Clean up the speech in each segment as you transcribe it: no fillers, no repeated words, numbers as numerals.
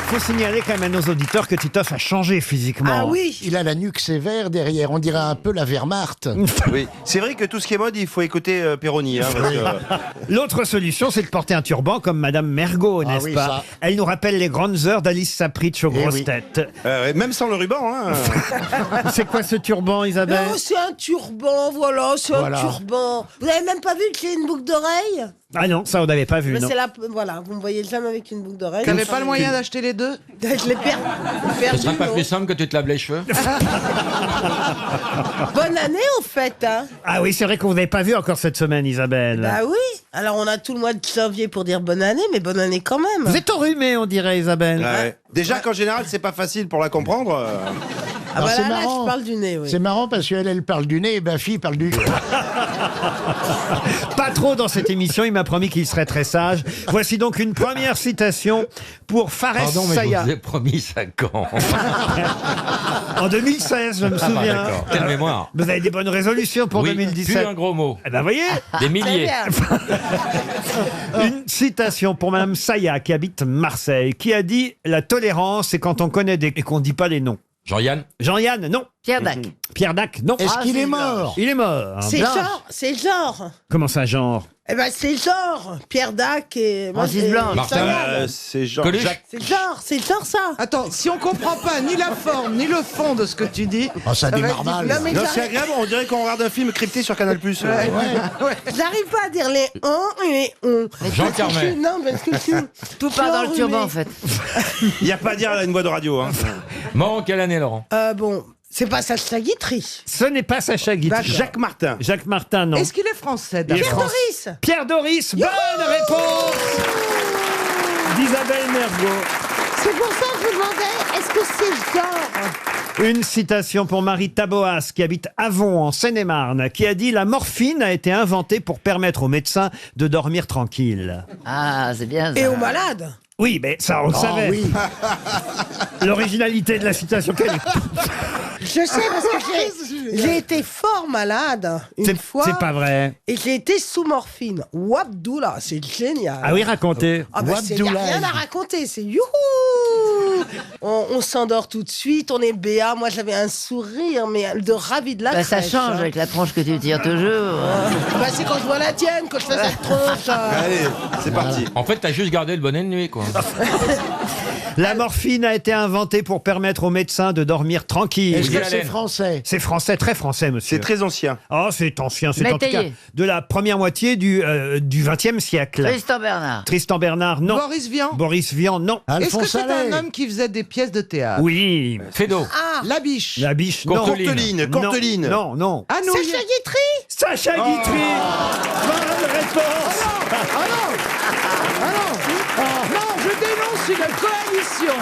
faut signaler quand même à nos auditeurs que Titoff a changé physiquement. Ah oui. Il a la nuque sévère derrière, on dirait un peu la Wehrmacht. Oui, c'est vrai que tout ce qui est mode, il faut écouter Péroni. Hein, parce que, L'autre solution, c'est de porter un turban comme Madame Mergot, n'est-ce oui, pas? ça. Elle nous rappelle les grandes heures d'Alice Sapritch aux Eh grosses oui. têtes. même sans le ruban. Hein. C'est quoi ce turban, Isabelle? Non, c'est un turban, voilà, c'est Voilà. un turban. Vous n'avez même pas vu que j'ai une boucle d'oreille? Ah non, ça on n'avait pas vu, Mais non. c'est voilà, vous me voyez jamais avec une boucle d'oreille. T'avais pas le moyen d'acheter les deux? Je l'ai perdu. Ce serait pas non. plus simple que tu te laves les cheveux? Bonne année, en fait, hein. Ah oui, c'est vrai qu'on vous n'avez pas vu encore cette semaine, Isabelle. Bah oui. Alors, on a tout le mois de janvier pour dire bonne année, mais bonne année quand même. Vous êtes enrhumé, on dirait, Isabelle. Ouais. Déjà qu'en général, c'est pas facile pour la comprendre. Ah Alors, bah c'est là, marrant. je parle du nez, oui. C'est marrant parce qu'elle parle du nez et ma fille parle du... Pas trop dans cette émission, il m'a promis qu'il serait très sage. Voici donc une première citation pour Fares Pardon, mais je Saya. vous ai promis 5 ans. En 2016, je me Ah, souviens. d'accord. Quelle mémoire. Vous avez des bonnes résolutions pour Oui, 2017. plus un gros mot. Eh ben, voyez, Des Très milliers. bien. une citation pour Madame Saya, qui habite Marseille, qui a dit « La tolérance, c'est quand on connaît et qu'on ne dit pas les noms. Jean-Yann ». Jean-Yann, non. Pierre Dac. Pierre Dac, non. Est-ce qu'il est mort? Il est mort. C'est genre, c'est genre. Comment ça, genre? Eh ben, c'est genre. Pierre Dac et... Francis Blanche. Martin, Jean-Yann. C'est genre Coluche. Jacques. C'est genre ça. Attends, si on comprend pas ni la forme ni le fond de ce que tu dis, Oh, ça va démarre être mal. Non, mais Non, c'est j'arrive agréable, on dirait qu'on regarde un film crypté sur Canal+. j'arrive pas à dire les on et les on. Jean Parce que je Carmet. suis- Non, parce que je suis... Tout part dans le turban, en fait. Il n'y a pas à dire à une voix de radio. Hein. Mort en quelle année, Laurent? Bon, c'est pas Sacha Guitry. Ce n'est pas Sacha Guitry. D'accord. Jacques Martin. Jacques Martin, non. est-ce qu'il est français Il est d'abord? Pierre Doris. Pierre Doris, bonne réponse d'Isabelle Mergo. C'est pour ça que je vous demandais, est-ce que c'est genre? Une citation pour Marie Taboas, qui habite Avon, en Seine-et-Marne, qui a dit « La morphine a été inventée pour permettre aux médecins de dormir tranquille. Ah, c'est bien ça. Et aux malades. » Oui, mais ça, on le savait. oui. L'originalité de la citation, quelle est... Je sais parce que j'ai été fort malade une fois. C'est pas vrai. Et j'ai été sous morphine. Wabdoula, c'est génial. Ah oui, racontez. Ah bah y a rien à raconter, c'est youhou. On s'endort tout de suite, on est béat. Moi j'avais un sourire, mais de ravi de la Bah, ça crèche, change hein. avec la tronche que tu tires toujours. Bah c'est quand je vois la tienne que je fais cette tronche. Allez, c'est parti. En fait, t'as juste gardé le bonnet de nuit, quoi. La morphine a été inventée pour permettre aux médecins de dormir tranquille. Est-ce que Woody c'est Allen. français? C'est français, très français, monsieur. C'est très ancien. Oh, c'est ancien, c'est en tout cas Métayer. de la première moitié du XXe siècle. Tristan Bernard. Tristan Bernard, non. Boris Vian. Boris Vian, non. Est-ce que Alphonse c'est Allais. un homme qui faisait des pièces de théâtre? Oui. Fédo. Ah, La biche. La biche, non. Courteline. Courteline. Non, non. Anouilh. Sacha Guitry. Sacha Guitry. Bonne réponse. Non, je dénonce une coalition.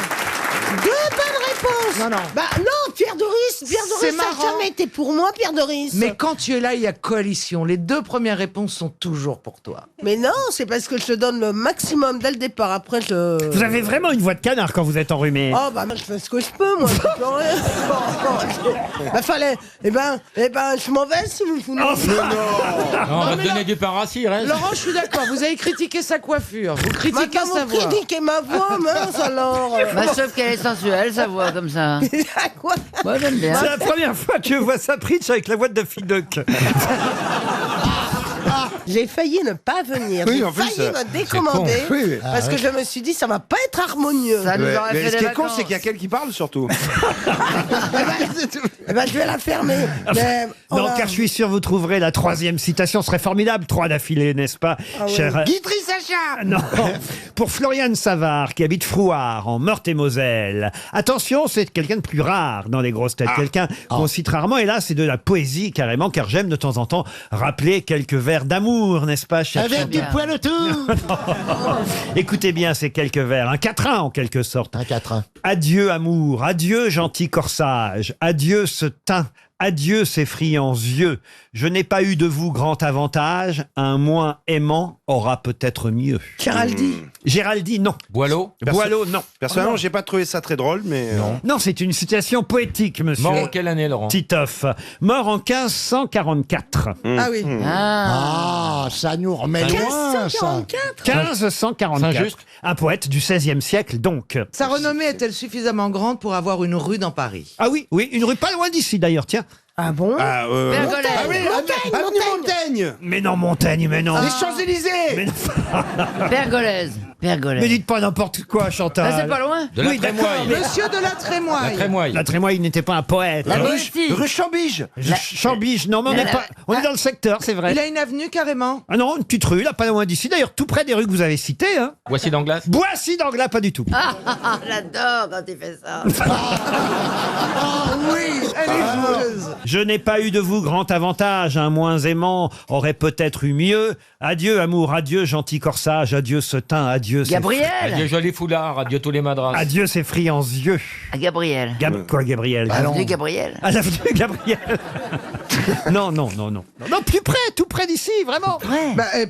Deux bonnes réponses. Non, non. Bah non, Pierre Doris. Pierre C'est Doris, ça marrant. n'a jamais été pour moi, Pierre Doris. Mais quand tu es là, il y a coalition. Les deux premières réponses sont toujours pour toi. Mais non, c'est parce que je te donne le maximum dès le départ. Après, je... Vous avez vraiment une voix de canard quand vous êtes enrhumé. Oh bah moi, je fais ce que je peux, moi. Je peux rien. Bah fallait... Eh ben, je m'en vais si vous voulez. Oh, Non, on va mais te donner du parasite, reste. Laurent, je suis d'accord. Vous avez critiqué sa coiffure. Vous critiquez Maintenant, sa vous voix. critiquez ma voix, mince alors. Bah, sauf qu'elle est sensuelle, sa voix, comme ça. Quoi? Moi, j'aime bien. C'est la première fois que je vois ça Pritch avec la voix de Daffy Duck. J'ai failli ne pas venir. Oui, J'ai en plus, failli me décommander. con. Oui. Parce que je me suis dit, ça va pas être harmonieux. Ça nous Ouais, aurait mais fait ce des qui est con, vacances. c'est qu'il y a quelqu'un qui parle surtout. Eh ben, je vais la fermer. Mais, on Non, va- car je suis sûr vous trouverez la troisième citation. Ce serait formidable. 3 d'affilée, n'est-ce pas, ouais. cher... Guitry Sacha. Non, pour Floriane Savard, qui habite Frouard, en Meurthe-et-Moselle. Attention, c'est quelqu'un de plus rare dans les grosses têtes. Quelqu'un qu'on cite rarement. Et là, c'est de la poésie, carrément, car j'aime de temps en temps rappeler quelques vers d'amour, n'est-ce pas, cher Avec du bien. poil autour. Écoutez bien ces quelques vers. Un quatrain, en quelque sorte. Un 4-1. Adieu, amour. Adieu, gentil corsage. Adieu, ce teint Adieu ces friands yeux. Je n'ai pas eu de vous grand avantage. Un moins aimant aura peut-être mieux. Géraldine. Géraldine, non. Boileau. Boileau, non. Personnellement, j'ai pas trouvé ça très drôle, mais. Non, c'est une citation poétique, monsieur. Mort en quelle année, Laurent? Titoff. Mort en 1544. Ah oui. Ah, ça nous remet loin, ça. 1544. Saint-Just. Un poète du XVIe siècle, donc. Sa renommée est-elle suffisamment grande pour avoir une rue dans Paris? Ah oui, oui, une rue pas loin d'ici d'ailleurs, tiens. Ah bon? Pergolèse. Ah oui, avenue Montaigne. Mais non, Montaigne, mais non. Les Champs-Élysées. Pergolèse. Pergolèse. Mais dites pas n'importe quoi, Chantal. Ah, c'est pas loin. De la Oui, d'accord, Trémoille. mais- Monsieur de la La Trémoille. Trémoille. La Trémoille, il n'était pas un poète. La Hein. Bastille. Rue Chambige. Chambige, non, mais on La- n'est pas. On est dans le secteur, c'est vrai. Il a une avenue carrément. Ah non, une petite rue, là, pas loin d'ici. D'ailleurs, tout près des rues que vous avez citées. Hein. Voici d'Anglas. Boissy d'Anglas, pas du tout. J'adore quand il fait ça. Oui, elle est joueuse. Je n'ai pas eu de vous grand avantage, un moins aimant aurait peut-être eu mieux. Adieu amour, adieu gentil corsage, adieu ce teint, adieu ces- Gabriel. Adieu joli foulard, adieu tous les madras. Adieu ces friands yeux. Ah, Gabriel. Quoi Gabriel Avenue Gabriel. À l'avenue Gabriel. Non, non, non, non. Non, plus près, tout près d'ici, vraiment. Ouais.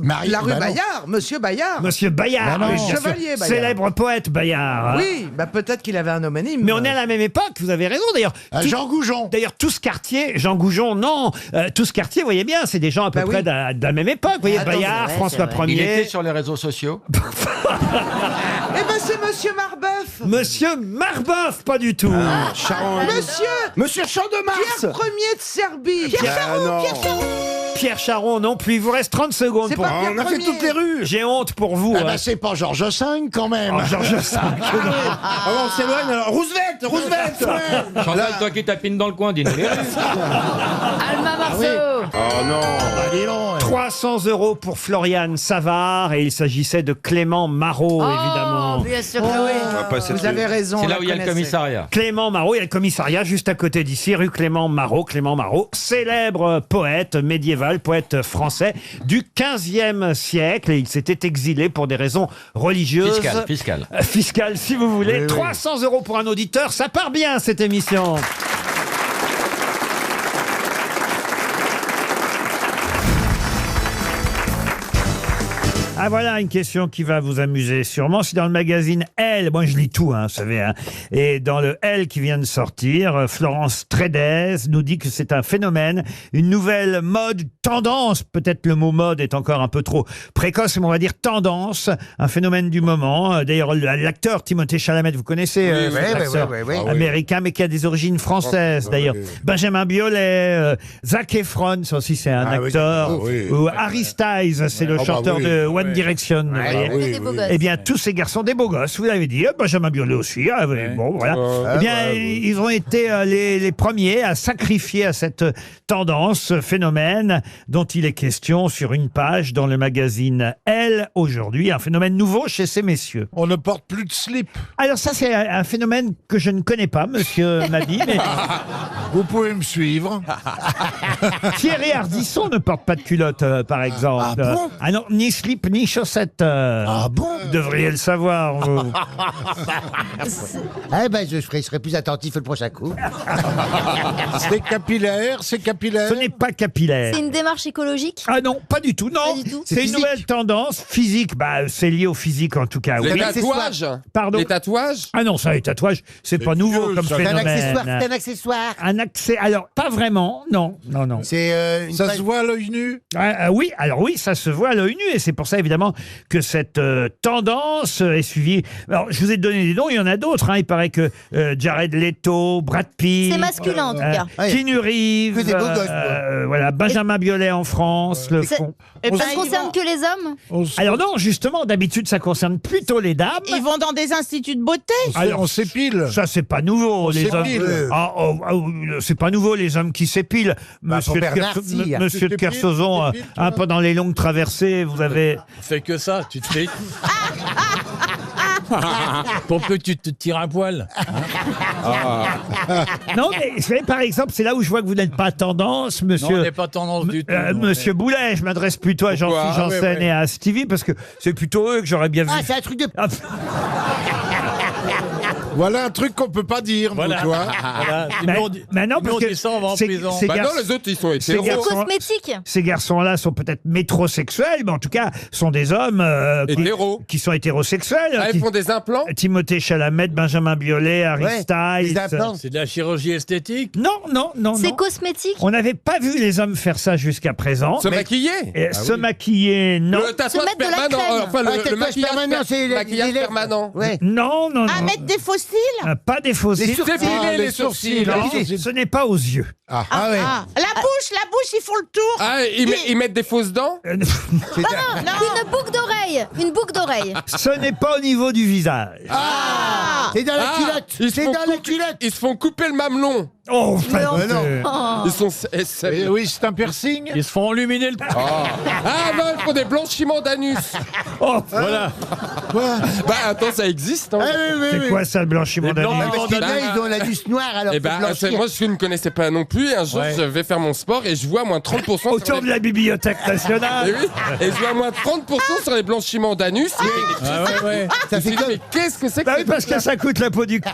Marie- La rue bah non. Bayard, Monsieur Bayard. Monsieur Bayard, Bah non. oui, bien sûr. Chevalier Bayard. Célèbre poète Bayard. hein. Oui, peut-être qu'il avait un homonyme. Mais on est à la même époque, vous avez raison d'ailleurs. Tout- Jean Goujon. D'ailleurs, tout ce quartier, Jean Goujon, non. Tout ce quartier, vous voyez bien, c'est des gens à peu Bah près oui. de la même époque. Vous voyez, Attends, Bayard, c'est vrai, François c'est vrai. Il était Ier. sur les réseaux sociaux. Eh ben c'est Monsieur Marbeuf. Monsieur Marbeuf, pas du tout. Monsieur Champ de Pierre Mars. Ier de Serbie. Pierre Charon, non plus. Il vous reste 30 secondes. C'est Pour... pas Pierre On a fait Ier. toutes les rues. J'ai honte pour vous. Ah hein. bah c'est pas Georges V quand même. Oh, Georges V. Ah bon, on s'éloigne alors. Roosevelt. Chantal, toi qui tapines dans le coin, dis-nous les rues. Alma Marceau. Oh non. Ah, dis donc. 300 € pour Floriane Savard et il s'agissait de Clément Marot, évidemment. Oh, bien sûr que oui. On va passer Vous avez raison. C'est on là la où il y a le connaissait. commissariat. Clément Marot, il y a le commissariat juste à côté d'ici, rue Clément Marot, célèbre poète médiéval, poète français du 15e siècle. Et il s'était exilé pour des raisons religieuses. Fiscal. Fiscales, si vous voulez. Oui, oui. 300 € pour un auditeur, ça part bien cette émission. Ah voilà une question qui va vous amuser sûrement. C'est dans le magazine Elle. Moi je lis tout, hein, vous savez. Hein. Et dans le Elle qui vient de sortir, Florence Trédez nous dit que c'est un phénomène, une nouvelle mode, tendance. Peut-être le mot mode est encore un peu trop précoce, mais on va dire tendance, un phénomène du moment. D'ailleurs l'acteur Timothée Chalamet, vous connaissez cet acteur américain, mais qui a des origines françaises d'ailleurs. Benjamin Biolay, Zac Efron, ça aussi c'est un acteur. Ou Harry Styles, c'est le chanteur de One Direction. vous voyez. Eh bien, tous ces garçons, des beaux gosses, vous l'avez dit, Benjamin Biolay aussi. Ah, oui, bon, voilà. Eh bien, ils ont été les premiers à sacrifier à cette tendance, ce phénomène dont il est question sur une page dans le magazine Elle aujourd'hui, un phénomène nouveau chez ces messieurs. On ne porte plus de slip. Alors ça, c'est un phénomène que je ne connais pas, monsieur Mabie, mais Vous pouvez me suivre. Thierry Ardisson ne porte pas de culotte, par exemple. Ah bon Ah non, ni slip, ni chaussettes. Ah bon Vous devriez le savoir, vous. Eh ben, je serai plus attentif le prochain coup. C'est capillaire, c'est capillaire. Ce n'est pas capillaire. C'est une démarche écologique? Ah non, pas du tout, non. Pas du tout. C'est une physique. nouvelle tendance physique. Bah, c'est lié au physique en tout cas. Les Oui. tatouages. Pardon. Les tatouages. Ah non, ça, les tatouages, c'est pas nouveau vieux, comme ça. C'est un phénomène. accessoire. C'est un accessoire. Un accès. Alors, pas vraiment. Non, non, non. C'est une Ça page- se voit à l'œil nu. Oui, alors oui, ça se voit à l'œil nu et c'est pour ça évidemment que cette tendance est suivie. Alors, je vous ai donné des noms, il y en a d'autres. Hein. Il paraît que Jared Leto, Brad Pitt, C'est masculin en tout cas. Ouais. Keanu Reeves, Que des beaux gosses, quoi. voilà, Benjamin Biolay en France, le C'est- font. Ça ne concerne que les hommes? Alors non, justement, d'habitude, ça concerne plutôt les dames. Ils vont dans des instituts de beauté. Alors, on s'épile. Ça, c'est pas nouveau, les hommes. s'épile. C'est pas nouveau, les hommes qui s'épilent. Bah, pour Bernard, si. Monsieur de Tu t'épiles, Kersauzon, tu t'épiles, toi pendant les longues traversées, vous avez. Fais que ça, tu te fais. Pour que tu te tires un poil. Non, mais vous savez, par exemple, c'est là où je vois que vous n'êtes pas tendance, monsieur. pas tendance du tout. Monsieur Boulet, je m'adresse plutôt à Jean-Philippe Pourquoi Janssen et à Stevie parce que c'est plutôt eux que j'aurais bien vu. Ah, c'est un truc de. Ah, Voilà un truc qu'on peut pas dire, nous, Voilà. tu vois. Voilà. Mais- Nous, mais non, nous, parce on que descend, on va en c'est- prison. c'est- Bah non, garçons- les autres, ils sont Ces hétéros. garçons- Cosmétique. Ces garçons-là sont peut-être métrosexuels, mais en tout cas, sont des hommes Hétéros. qui sont hétérosexuels. Ah, ils font des implants Timothée Chalamet, Benjamin Biolay, Harry Ouais, Styles. les implants. C'est de la chirurgie esthétique. Non, non, non, C'est non. cosmétique. On n'avait pas vu les hommes faire ça jusqu'à présent. Se maquiller Et se maquiller, non. Le tatouage Se mettre de la permanent, crème. enfin Ah, le tatouage maquillage permanent, c'est maquillage les lèvres. permanent. Ouais. Non, non, non. À mettre des fossiles. Pas des fossiles. Les sourcils. Dépiler les Non, sourcils. ce n'est pas aux yeux. Ah ouais. La bouche, ils font le tour. Ah, ils mettent des fausses dents Euh, Une boucle d'oreille. Une boucle d'oreille. Ce n'est pas au niveau du visage. C'est dans la Ah, culotte. ils se C'est font dans la couper- culotte. Ils se font couper le mamelon. Oh, enfin, non. Ils sont... Oui, c'est un piercing. Ils se font illuminer le. Ah non, ils font des blanchiments d'anus. oh, Voilà. Bah attends, ça existe. Hein. c'est quoi ça, le blanchiment Les d'anus blancs- Parce que là, Bah, ils ont l'anus noir, alors Eh faut ben, blanchir. moi je ne connaissais pas non plus. Et un jour, Ouais. je vais faire mon sport et je vois moins 30% sur Autour de la Bibliothèque Et nationale. oui, et je vois moins 30% sur les blanchiments d'anus. Ah ouais, ouais. Ça Je me fait suis dit, comme... mais qu'est-ce que c'est que Bah oui, cette parce que ça coûte la peau du cul.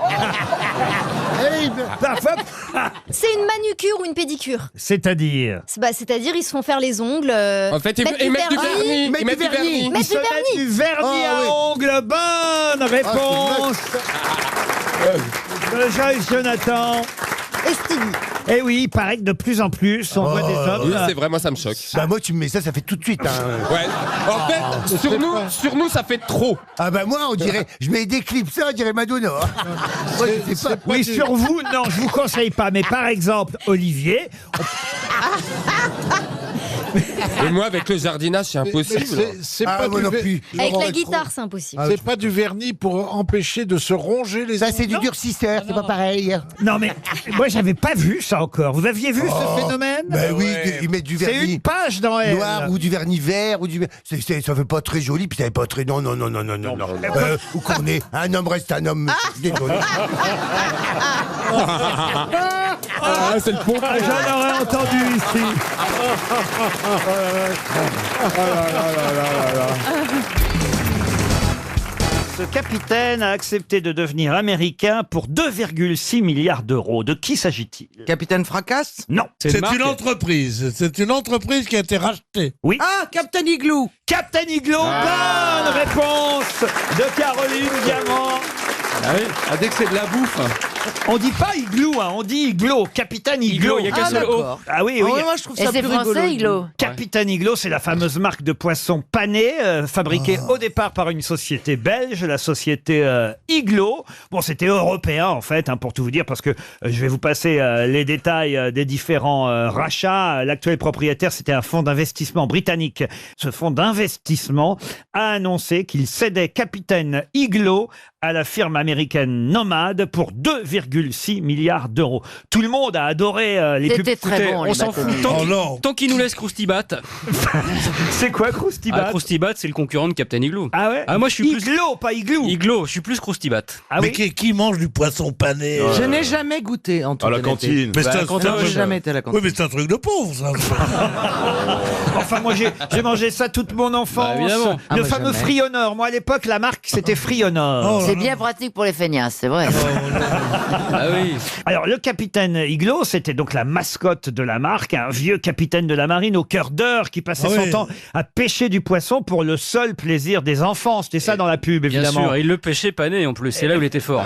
Parfois, C'est une manucure ou une pédicure. c'est-à-dire. C'est-à-dire, ils se font faire les ongles. En fait, ils mettent du vernis. Mettre Ils mettent du du vernis. Mettre Ils se mettent du vernis Ah, à oui. ongles. Bonne réponse de Joyce Jonathan. Et Stevie. Eh oui, il paraît que de plus en plus, on voit des hommes. Oui, c'est vrai, moi ça me choque. Bah moi, tu me mets ça, ça fait tout de suite. Hein. Ouais. En fait, sur nous, ça fait trop. Ah bah moi, on dirait... Je mets des clips, ça, on dirait Madonna. Moi, je sais pas. Oui, sur vous, non, je vous conseille pas. Mais par exemple, Olivier, Et moi, avec le jardinage, c'est impossible. C'est Ah, pas moi du non ver- plus. Avec Laurent la est guitare, c'est impossible. C'est pas du vernis pour empêcher de se ronger les Ça, ongles. c'est du durcisseur, c'est pas pareil. non mais moi j'avais pas vu ça encore. Vous aviez vu ce phénomène Bah oui, ils mettent du C'est vernis une page dans Elle. noir ou du vernis vert ou du... ça fait pas très joli, puis ça fait pas très... Non. Ou qu'on est... Un homme reste un homme. Désolé. Ah, c'est le pont. Ah, j'en aurais entendu ici. Ce capitaine a accepté de devenir américain pour 2,6 milliards d'euros. De qui s'agit-il? Capitaine Fracasse. Non. C'est une entreprise. C'est une entreprise qui a été rachetée. Oui. Ah, Captain Igloo. Captain Iglo, bonne réponse de Caroline Diamant. Dès que c'est de la bouffe. On dit pas igloo, hein, on dit iglo, Capitaine Iglo. Il y a qu'un seul O. Ah oui, oui. moi je trouve Et ça c'est plus rigolo. français, Iglo. Capitaine Iglo, c'est la fameuse marque de poissons panés, fabriquée au départ par une société belge, la société Iglo. Bon, c'était européen en fait, hein, pour tout vous dire, parce que je vais vous passer les détails des différents rachats. L'actuel propriétaire, c'était un fonds d'investissement britannique. Ce fonds d'investissement a annoncé qu'il cédait Capitaine Iglo à la firme américaine Nomad pour 2,6 milliards d'euros. Tout le monde a adoré les C'était très bon. On s'en fout. Tant qu'il nous laisse Croustibat. C'est quoi Croustibat? Croustibat, c'est le concurrent de Captain Igloo. Ah ouais. Ah, moi, je suis plus- Iglo, pas Igloo. Iglo, je suis plus Croustibat. Ah oui. qui mange du poisson pané Je n'ai jamais goûté en tout À la honnêteté. cantine. Mais Bah, c'est à un la cantine, truc- j'ai jamais été à la cantine. mais c'est un truc de pauvre, ça. Enfin, moi, j'ai mangé ça toute mon enfance. Bah, évidemment. Ah, le moi, fameux jamais. Frionor. Moi, à l'époque, la marque, c'était Frionor. C'est bien pratique pour les feignasses, c'est vrai. Ah oui. Alors, le capitaine Iglo, c'était donc la mascotte de la marque, un vieux capitaine de la marine au cœur d'heure qui passait son temps à pêcher du poisson pour le seul plaisir des enfants. C'était ça dans la pub, Bien évidemment. sûr, il le pêchait pané en plus. C'est là où il était fort.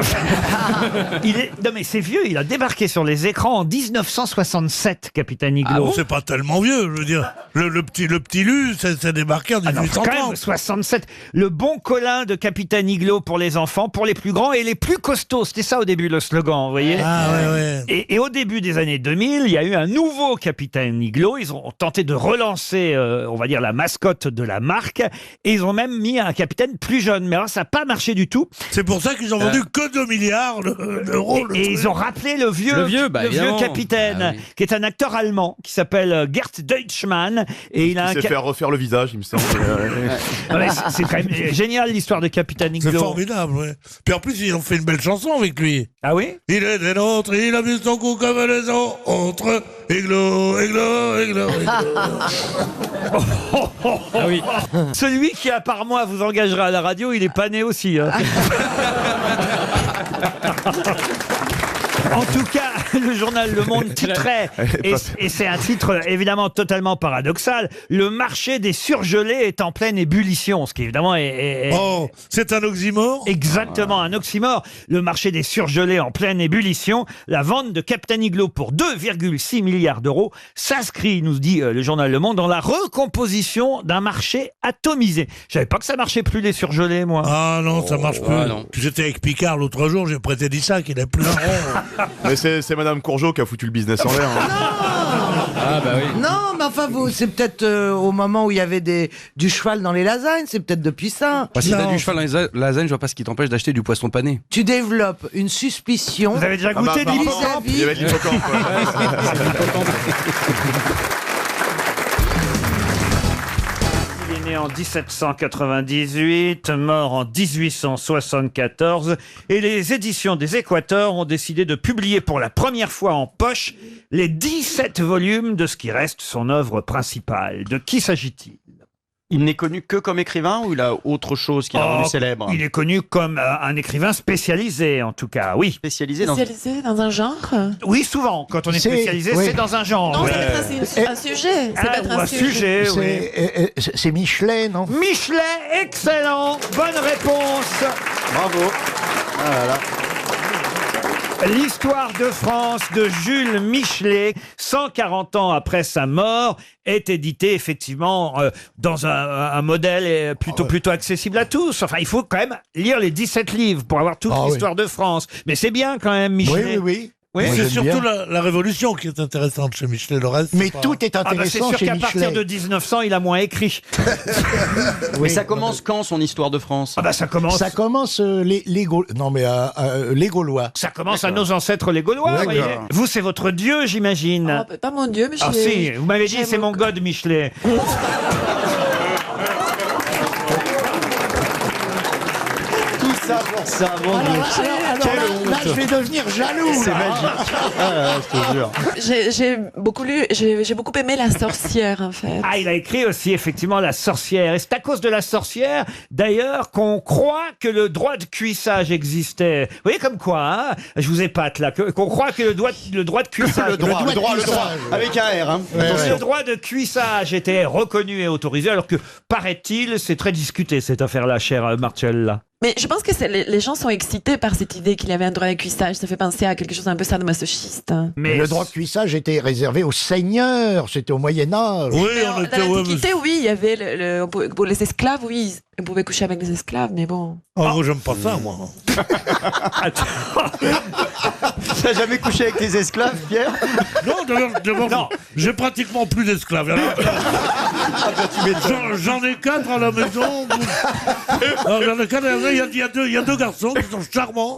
Non, mais c'est vieux. Il a débarqué sur les écrans en 1967, capitaine Iglo. C'est pas tellement vieux, je veux dire. Le petit Lu, c'est débarqué en Ah non, quand même, 1830. 67. Le bon Colin de Capitaine Iglo pour les enfants, pour les plus grands et les plus costauds. C'était ça au début le slogan, vous voyez. Ah ouais. Et au début des années 2000, il y a eu un nouveau Capitaine Iglo. Ils ont tenté de relancer, on va dire, la mascotte de la marque. Et ils ont même mis un capitaine plus jeune. Mais alors, ça n'a pas marché du tout. C'est pour ça qu'ils ont vendu que 2 milliards d'euros. Et ils ont rappelé le vieux évidemment. capitaine, Ah oui. qui est un acteur allemand, qui s'appelle Gert Deutschmann. Et il a un Il s'est fait refaire le visage, il me semble. Ouais, c'est quand même génial l'histoire de Capitaine C'est Iglo. formidable, oui. ouais. Puis en plus, ils ont fait une belle chanson avec lui. Ah oui? Il est des nôtres, il a vu son cou comme les autres. Églo, églo, églo, églo. Ah oui. Celui qui, à part moi, vous engagera à la radio, il est pas né aussi. Hein. En tout cas, le journal Le Monde titrait, et c'est un titre évidemment totalement paradoxal, le marché des surgelés est en pleine ébullition, ce qui évidemment est Oh, c'est un oxymore? exactement un oxymore. Le marché des surgelés en pleine ébullition, la vente de Captain Iglo pour 2,6 milliards d'euros s'inscrit, nous dit le journal Le Monde, dans la recomposition d'un marché atomisé. Je savais pas que ça marchait plus les surgelés, moi. Ah non, ça marche plus. ah non. J'étais avec Picard l'autre jour, j'ai prêté 10 sacs, il a plus un rond. Mais c'est Madame Courgeot qui a foutu le business en l'air. Hein. Ah bah oui. Non, mais enfin, c'est peut-être au moment où il y avait du cheval dans les lasagnes, c'est peut-être depuis ça. Bah, si t'as Non. du cheval dans les lasagnes, je vois pas ce qui t'empêche d'acheter du poisson pané. Tu développes une suspicion. Vous avez déjà goûté bah, l'hippocampe? Il y avait de l'hippocampe. Il est né en 1798, mort en 1874, et les éditions des Équateurs ont décidé de publier pour la première fois en poche les 17 volumes de ce qui reste son œuvre principale. De qui s'agit-il? Il n'est connu que comme écrivain ou il a autre chose qui l'a rendu célèbre? Il est connu comme un écrivain spécialisé, en tout cas, oui. Spécialisé dans... Spécialisé dans un genre? Oui, souvent, quand on est C'est- spécialisé, oui. c'est dans un genre. Non, Ouais. ça peut être un sujet. Ça peut Ah, être ou un sujet, oui. C'est Michelet, non? Michelet, excellent, bonne réponse. Bravo. Ah là là. L'histoire de France de Jules Michelet, 140 ans après sa mort, est édité effectivement dans un modèle plutôt accessible à tous. Enfin, il faut quand même lire les 17 livres pour avoir toute l'histoire de France. Mais c'est bien quand même, Michelet. Oui. Oui. C'est j'aime surtout bien. la Révolution qui est intéressante chez Michelet. Le reste, Mais c'est pas- tout est Ah bah c'est intéressant sûr chez qu'à partir Michelet. de 1900, il a moins écrit. Mais ça commence quand son histoire de France? Ah bah ça commence. Ça commence les Gaulois. Ça commence à nos ancêtres les Gaulois. Ouais, vous voyez. d'accord. Vous, c'est votre dieu, j'imagine. Oh, pas mon Dieu, mais Ah si, vous m'avez dit j'aime c'est mon beaucoup. god Michelet. Tout ça pour ça. Bon Dieu. Alors là, je vais devenir jaloux. C'est là. magique. Ah, je te jure. J'ai beaucoup lu, j'ai beaucoup aimé La Sorcière, en fait. Ah, il a écrit aussi effectivement La Sorcière. Et c'est à cause de La Sorcière, d'ailleurs, qu'on croit que le droit de cuissage existait. Vous voyez comme quoi, hein, je vous épate là, qu'on croit que le droit de cuissage... Le droit, avec un R. Hein. Le droit de cuissage était reconnu et autorisé, alors que, paraît-il, c'est très discuté cette affaire-là, cher Marcella. Mais je pense que les gens sont excités par cette idée qu'il y avait un droit de cuissage. Ça fait penser à quelque chose d'un peu sadomasochiste. Mais Le droit de cuissage était réservé aux seigneurs. C'était au Moyen-Âge. Oui, Mais on dans était. ouais, l'Antiquité, oui, il y avait pour les esclaves, oui, on pouvait coucher avec les esclaves, mais bon. Oh, moi, j'aime pas ça, moi. T'as jamais couché avec tes esclaves, Pierre? Non, d'abord, j'ai pratiquement plus d'esclaves. J'en ai 4 à la maison. Alors, j'en ai 4 à la maison. Il y a deux garçons qui sont charmants.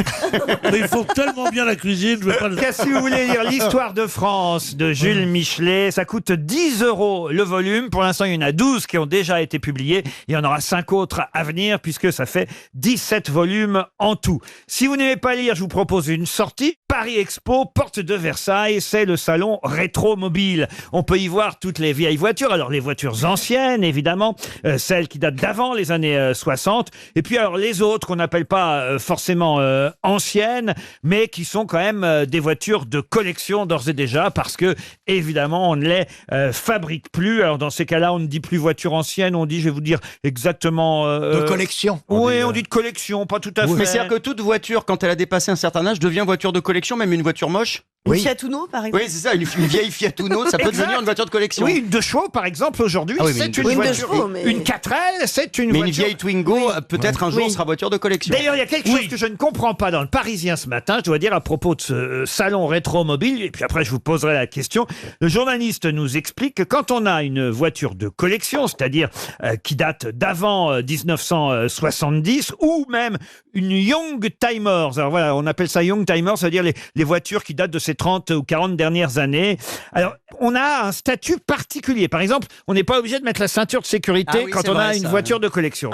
Mais ils font tellement bien la cuisine. Je vais pas les... si vous voulez lire l'histoire de France de Jules Michelet, ça coûte 10 € le volume. Pour l'instant, il y en a 12 qui ont déjà été publiés. Il y en aura 5 autres à venir puisque ça fait 17 volumes en tout. Si vous n'aimez pas lire, je vous propose une sortie. Paris Expo, porte de Versailles, c'est le salon rétro-mobile. On peut y voir toutes les vieilles voitures. Alors, les voitures anciennes, évidemment, celles qui datent d'avant les années 60. Et puis, alors, les autres qu'on n'appelle pas forcément anciennes, mais qui sont quand même des voitures de collection d'ores et déjà, parce que, évidemment, on ne les fabrique plus. Alors, dans ces cas-là, on ne dit plus voiture ancienne, on dit, je vais vous dire exactement... De collection. Oui, on dit de collection, pas tout à fait. Mais c'est-à-dire que toute voiture, quand elle a dépassé un certain âge, devient voiture de collection, même une voiture moche? Oui. Fiat Uno, par exemple. Oui, c'est ça, une vieille Fiat Uno, ça peut Exact. devenir une voiture de collection. Oui, une 2 chevaux, par exemple, aujourd'hui, Ah oui, mais c'est une une deux voiture. chevaux, mais- Une 4L, c'est une Mais voiture. une vieille Twingo, peut-être un jour, sera voiture de collection. D'ailleurs, il y a quelque chose que je ne comprends pas dans le Parisien ce matin, je dois dire, à propos de ce salon rétro-mobile, et puis après je vous poserai la question. Le journaliste nous explique que quand on a une voiture de collection, c'est-à-dire qui date d'avant 1970, ou même une Young Timers, alors voilà, on appelle ça Young Timers, c'est-à-dire les voitures qui datent de ces 30 ou 40 dernières années. Alors, on a un statut particulier. Par exemple, on n'est pas obligé de mettre la ceinture de sécurité quand on a une voiture de collection.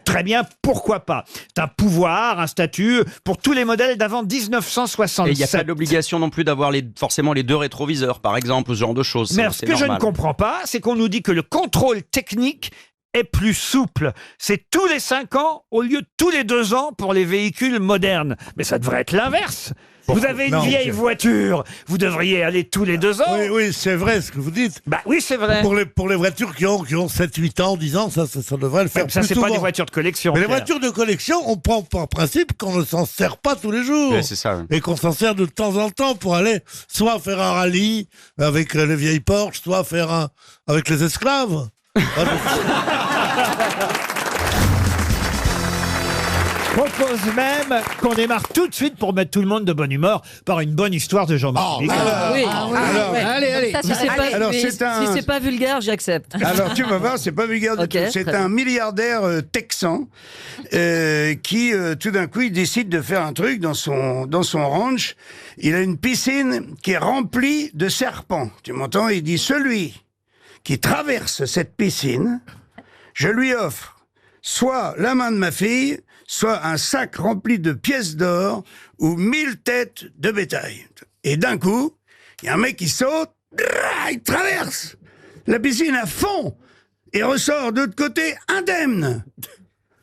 Très bien, pourquoi pas? C'est un pouvoir, un statut pour tous les modèles d'avant 1967. Et il n'y a pas d'obligation non plus d'avoir forcément les 2 rétroviseurs, par exemple, ce genre de choses. Mais ce que je ne comprends pas, c'est qu'on nous dit que le contrôle technique est plus souple. C'est tous les 5 ans au lieu de tous les 2 ans pour les véhicules modernes. Mais ça devrait être l'inverse. Vous avez une vieille voiture, vous devriez aller tous les 2 ans. Oui, c'est vrai ce que vous dites. Bah oui, c'est vrai. Pour les voitures qui ont 7, 8 ans, 10 ans, ça devrait le faire plus ça, c'est souvent. pas des voitures de collection. Mais les Pierre. voitures de collection, on prend par principe qu'on ne s'en sert pas tous les jours. Ouais, c'est ça. Ouais. Et qu'on s'en sert de temps en temps pour aller soit faire un rallye avec les vieilles Porsche, soit faire avec les esclaves. Je propose même qu'on démarre tout de suite pour mettre tout le monde de bonne humeur par une bonne histoire de Jean-Marc Bigard. Allez. Si c'est pas vulgaire, j'accepte. Alors tu vas voir, c'est pas vulgaire du tout. C'est un milliardaire texan qui tout d'un coup il décide de faire un truc dans son ranch. Il a une piscine qui est remplie de serpents. Tu m'entends? Il dit celui qui traverse cette piscine, je lui offre soit la main de ma fille, soit un sac rempli de pièces d'or ou 1000 têtes de bétail. Et d'un coup, il y a un mec qui saute, il traverse la piscine à fond et ressort de l'autre côté indemne.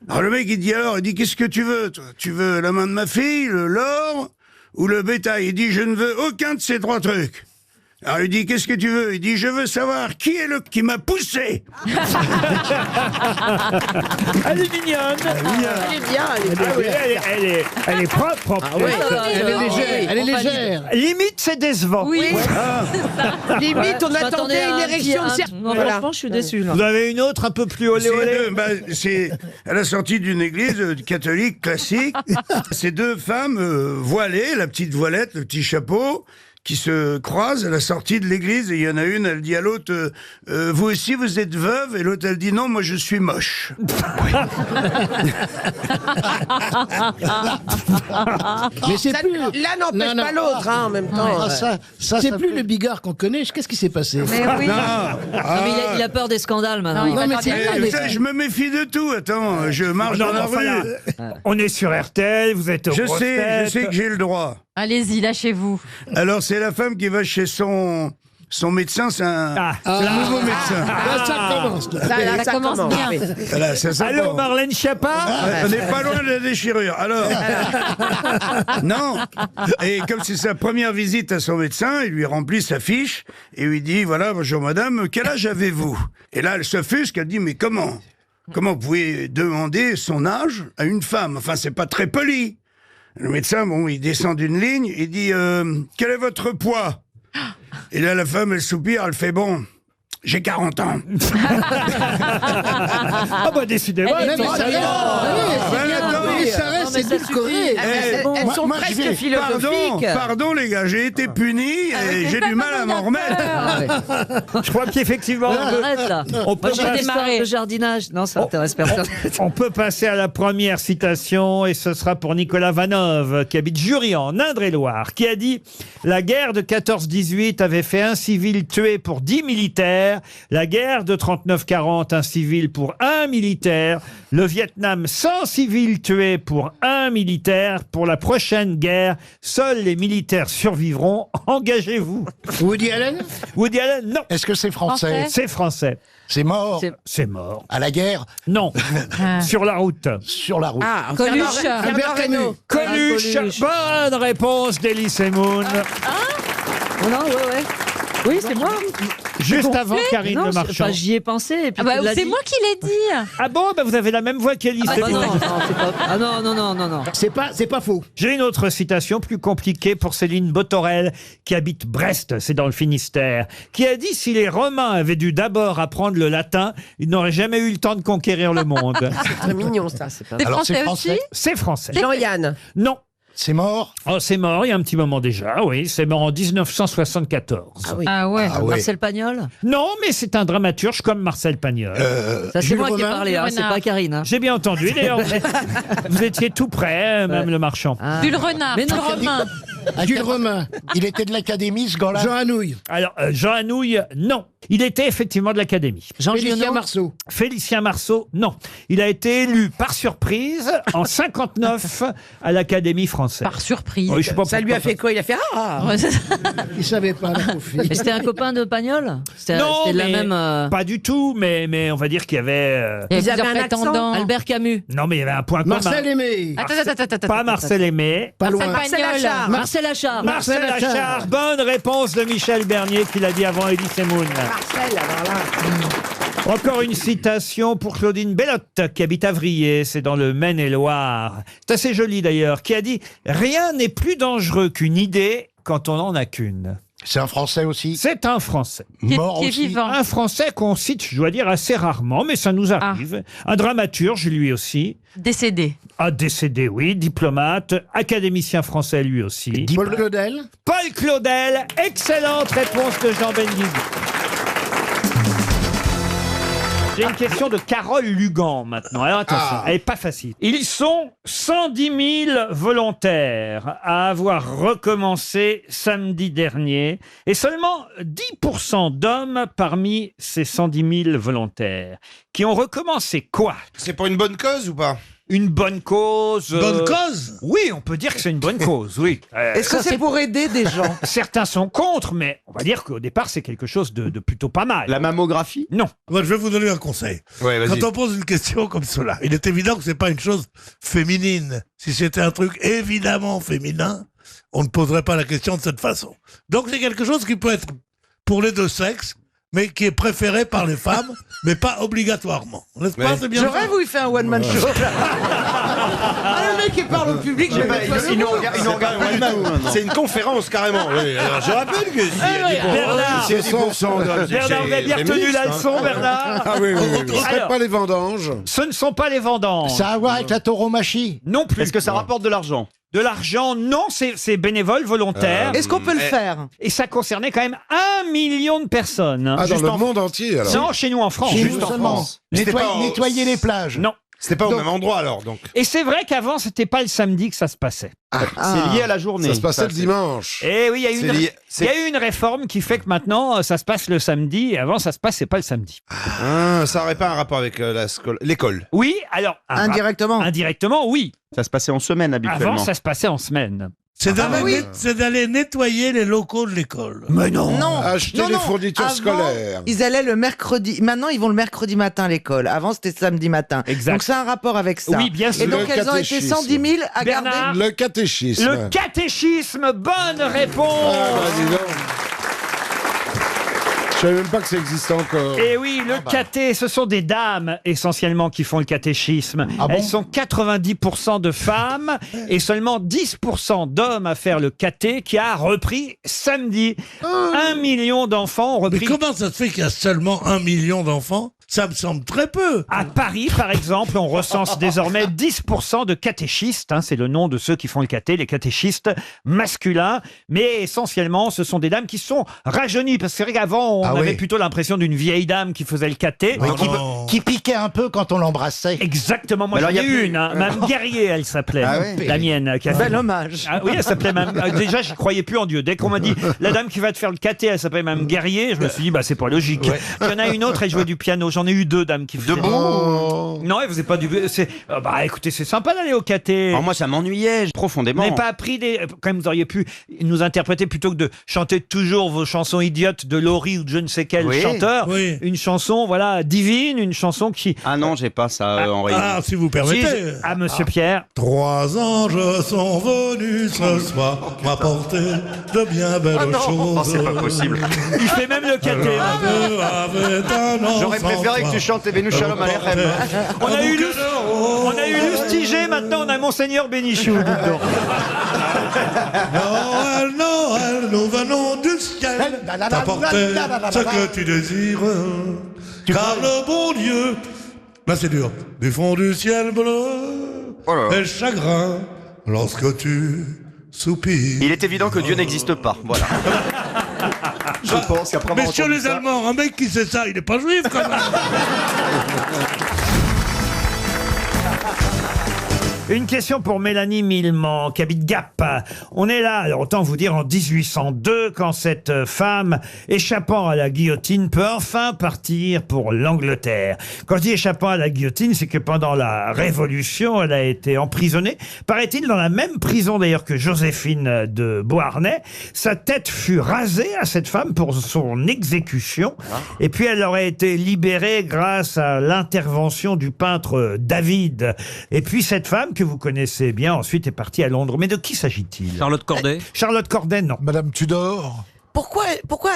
Alors le mec, il dit, qu'est-ce que tu veux, toi? Tu veux la main de ma fille, l'or ou le bétail? Il dit, je ne veux aucun de ces 3 trucs. Alors il dit, qu'est-ce que tu veux? Il dit, je veux savoir qui est qui m'a poussé. Elle est mignonne. Elle est propre. Elle est légère. Limite, c'est décevant. Oui. Limite, on attendait une érection de serpent. Non, franchement, je suis déçu. Vous avez une autre un peu plus olé olé? C'est à la sortie d'une église catholique classique. Ces 2 femmes voilées, la petite voilette, le petit chapeau, qui se croisent à la sortie de l'église, et il y en a une, elle dit à l'autre, vous aussi vous êtes veuve? Et l'autre, elle dit, non, moi je suis moche. Mais c'est plus... L'un n'empêche pas l'autre, en même temps. C'est plus le Bigard qu'on connaît. Qu'est-ce qui s'est passé? Mais oui. Mais il a peur des scandales maintenant. Vous savez, je me méfie de tout, attends, je marche dans la rue. On est sur RTL, vous êtes au Je sais que j'ai le droit. Allez-y, lâchez-vous. Alors, c'est la femme qui va chez son médecin, c'est un nouveau médecin. Ça commence bien. Voilà, Allô, Marlène Schiappa? On n'est pas loin de la déchirure. Alors, non. Et comme c'est sa première visite à son médecin, il lui remplit sa fiche et lui dit, voilà, bonjour madame, quel âge avez-vous? Et là, elle s'offusque, elle dit, mais comment vous pouvez demander son âge à une femme? Enfin, c'est pas très poli. Le médecin, il descend d'une ligne, il dit quel est votre poids? Et là, la femme, elle soupire, elle fait bon, j'ai 40 ans. Ah bah décidément. Elles sont presque philosophiques. Pardon les gars, j'ai été puni et j'ai du mal à m'en remettre. Je crois qu'effectivement, on peut J'ai démarré le jardinage. Non, ça n'intéresse personne. On peut passer à la première citation et ce sera pour Nicolas Vanov qui habite Jury en Indre-et-Loire, qui a dit « La guerre de 14-18 avait fait un civil tué pour 10 militaires, la guerre de 39-40 un civil pour 1 militaire, le Vietnam 100 civils tués pour 1 militaire, pour la prochaine guerre, seuls les militaires survivront, engagez-vous. » Woody Allen? Woody Allen, non. Est-ce que c'est français? C'est français. C'est mort? C'est mort. À la guerre? Non. Sur la route. Sur la route. Ah, Coluche. Albert Camus. Coluche. Bonne réponse d'Elie Moon. Non, ouais. Oui, c'est moi. Juste avant Karine Le Marchand. J'y ai pensé. Et puis C'est moi qui l'ai dit. Ah bon, vous avez la même voix qu'Elie Moon. Non. C'est pas faux. J'ai une autre citation plus compliquée pour Céline Botorel, qui habite Brest, c'est dans le Finistère, qui a dit « Si les Romains avaient dû d'abord apprendre le latin, ils n'auraient jamais eu le temps de conquérir le monde. » C'est très mignon, ça. C'est français aussi? C'est français. Jean-Yann. Non. C'est mort? Oh, c'est mort il y a un petit moment déjà, oui. C'est mort en 1974. Ah oui. Ah ouais. Marcel Pagnol? Non, mais c'est un dramaturge comme Marcel Pagnol. Ça, c'est moi qui ai parlé, c'est pas Karine. J'ai bien entendu, d'ailleurs. Vous étiez tout près, même Le Marchand. Jules Renard. Mais non, Romain. Jules Romain. Il était de l'Académie, ce gars-là. Jean Anouilh. Alors, Jean Anouilh, non. Il était effectivement de l'Académie. Félicien Marceau. Félicien Marceau, non. Il a été élu par surprise en 59 à l'Académie française. Par surprise. Oui, je sais pas Ça lui a pourquoi. fait quoi? Il a fait ah. Ouais, c'est- Il savait pas, la pauvre fille. Mais c'était un copain de Pagnol? C'était Non, c'était de la mais même. pas du tout, mais on va dire qu'il y avait... Il y Ils avait avaient plusieurs un accent. prétendants. Albert Camus. Non, mais il y avait un point commun. Marcel Aimé. Attends. Pas Marcel Aimé. Pas loin. Marcel Achard. Marcel Achard. Marcel Achard. Bonne réponse de Michel Bernier qui l'a dit avant Elie Semoun. Marcel, alors là. Encore une citation pour Claudine Bellotte, qui habite Avrier, c'est dans le Maine-et-Loire. C'est assez joli d'ailleurs, qui a dit « Rien n'est plus dangereux qu'une idée quand on n'en a qu'une ». C'est un Français aussi. C'est un Français. Mort qui est aussi. vivant. Un Français qu'on cite, je dois dire, assez rarement, mais ça nous arrive. Un dramaturge, lui aussi. Décédé. Ah, décédé, oui. Diplomate. Académicien français, lui aussi. Paul Claudel. Paul Claudel. Excellente réponse de Jean Benguigui. J'ai une question de Carole Lugan maintenant. Alors attention, elle n'est pas facile. Ils sont 110 000 volontaires à avoir recommencé samedi dernier et seulement 10% d'hommes parmi ces 110 000 volontaires qui ont recommencé quoi? C'est pour une bonne cause ou pas? Une bonne cause. Bonne cause? Oui, on peut dire que c'est une bonne cause, oui. Est-ce que c'est pour aider des gens? Certains sont contre, mais on va dire qu'au départ, c'est quelque chose de plutôt pas mal. La mammographie? Non. Moi, je vais vous donner un conseil. Ouais, vas-y. Quand on pose une question comme cela, il est évident que c'est pas une chose féminine. Si c'était un truc évidemment féminin, on ne poserait pas la question de cette façon. Donc c'est quelque chose qui peut être pour les deux sexes, mais qui est préféré par les femmes, mais pas obligatoirement. N'est-ce pas? Ouais. C'est bien Je ça. rêve où il fait un one-man show. Ah, le mec qui parle au public, je vais pas faire Ils nous regardent pas du tout. C'est une conférence carrément. Oui, alors je rappelle que si Bernard, C'est 100 d'hommes. Bernard, vous avez bien retenu la leçon, Bernard. Ah oui, oui, oui. On serait Alors, Pas les vendanges. ce ne sont pas les vendanges. Ça a à voir avec la tauromachie. Non plus. Est-ce que ça rapporte de l'argent? De l'argent, non, c'est bénévole, volontaire. Est-ce qu'on peut le faire? Et ça concernait quand même 1 million de personnes. Ah, dans Juste le en- monde entier, alors. Non, chez nous en France. Chez Juste nous en seulement. France. C'était pas en- Nettoyer les plages. Non. C'était pas au Donc- même endroit alors donc. Et c'est vrai qu'avant, c'était pas le samedi que ça se passait. C'est lié à la journée. Ça se passait le c'est- dimanche. Et oui, il y a eu C'est une, lié- il y a eu une réforme qui fait que maintenant, ça se passe le samedi, et avant, ça se passait pas le samedi. Ah, ça aurait pas un rapport avec l'école. Oui, alors... Indirectement. Indirectement, oui. Ça se passait en semaine habituellement. Avant, ça se passait en semaine. C'est d'aller oui. c'est d'aller nettoyer les locaux de l'école. Mais non. Non. Acheter Non, les non. fournitures Avant, scolaires. Ils allaient le mercredi. Maintenant, ils vont le mercredi matin à l'école. Avant, c'était samedi matin. Exact. Donc, c'est un rapport avec ça. Oui, bien sûr. Et donc, Le elles ont été catéchisme. 110 000 à Bernard. garder. Le catéchisme. Le catéchisme, bonne réponse. Ah, bah, dis donc. Je savais même pas que ça existait encore. Et oui, le caté, ce sont des dames essentiellement qui font le catéchisme. Ah bon Elles sont 90% de femmes et seulement 10% d'hommes à faire le caté qui a repris samedi. 1 million d'enfants ont Mais repris. comment ça se fait qu'il y a seulement 1 million d'enfants? Ça me semble très peu. À Paris, par exemple, on recense désormais 10% de catéchistes. Hein, c'est le nom de ceux qui font le caté, les catéchistes masculins. Mais essentiellement, ce sont des dames qui sont rajeunies. Parce que c'est vrai qu'avant, on Ah avait oui. plutôt l'impression d'une vieille dame qui faisait le caté. Oui, non. qui piquait un peu quand on l'embrassait. Exactement. Moi, Mais j'en alors, ai il y a eu plus- une. Hein. Mme Guerrier, elle s'appelait. Ah ouais. La mienne. Qui a fait- Bel hommage. Ah oui, elle s'appelait Mme... déjà, je croyais plus en Dieu. Dès qu'on m'a dit, la dame qui va te faire le caté, elle s'appelle Mme Guerrier, je me suis dit, bah, c'est pas logique. Il y en a une autre, elle jouait du piano. J'en ai eu 2 dames qui faisaient... Oh. Non, elle faisait pas du... bah, écoutez, c'est sympa d'aller au caté. Alors moi, ça m'ennuyait Vous profondément. n'avez pas appris des... Quand même, vous auriez pu nous interpréter plutôt que de chanter toujours vos chansons idiotes de Laurie ou de je ne sais quel Oui. chanteur. Oui. Une chanson, voilà, divine, une chanson qui... Ah non, j'ai pas ça, Henri. Ah, si vous permettez. Ah, monsieur Pierre. 3 anges sont venus ce soir m'apporter de bien belles choses. Oh, c'est pas possible. Il fait même le caté. hein. Dieu avait un enfant. J'aurais préféré que tu chantes Ebenu Shalom Aleichem. On a eu Lustigé, maintenant on a Monseigneur Bénichou. dites donc. Noël, Noël, nous venons du ciel t'apporter ce que tu désires. Car le bon Dieu, là c'est dur, du fond du ciel bleu, Oh là là. est chagrin lorsque tu soupires. Il est évident que Dieu n'existe pas. Voilà. Je pense qu'après avoir Messieurs entendu les ça- Allemands, un mec qui sait ça, il n'est pas juif quand même. Une question pour Mélanie Millement, qui habite Gap. On est là, alors autant vous dire en 1802, quand cette femme, échappant à la guillotine, peut enfin partir pour l'Angleterre. Quand je dis échappant à la guillotine, c'est que pendant la Révolution, elle a été emprisonnée, paraît-il dans la même prison d'ailleurs que Joséphine de Beauharnais. Sa tête fut rasée à cette femme pour son exécution, et puis elle aurait été libérée grâce à l'intervention du peintre David. Et puis cette femme, que vous connaissez bien, ensuite est partie à Londres. Mais de qui s'agit-il? Charlotte Corday. Charlotte Corday, non. Madame Tudor. Pourquoi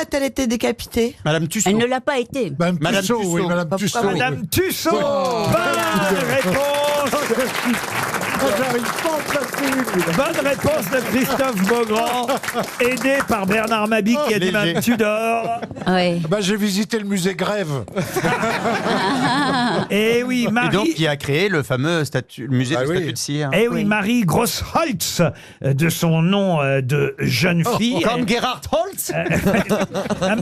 a-t-elle été décapitée? Madame Tussaud. Elle ne l'a pas été. Madame Tussaud, oui, Madame Tussaud. Madame Tussaud. Bonne réponse. J'arrive pas à placer une. Bonne réponse de Christophe Beaugrand, aidé par Bernard Mabie qui a dit Madame Tudor. Oui. J'ai visité le musée Grève. Et oui, Marie. Et donc, qui a créé le fameux musée de statue de cire. Eh oui, Marie Grossholtz, de son nom de jeune fille. Comme Gerhard Holtz.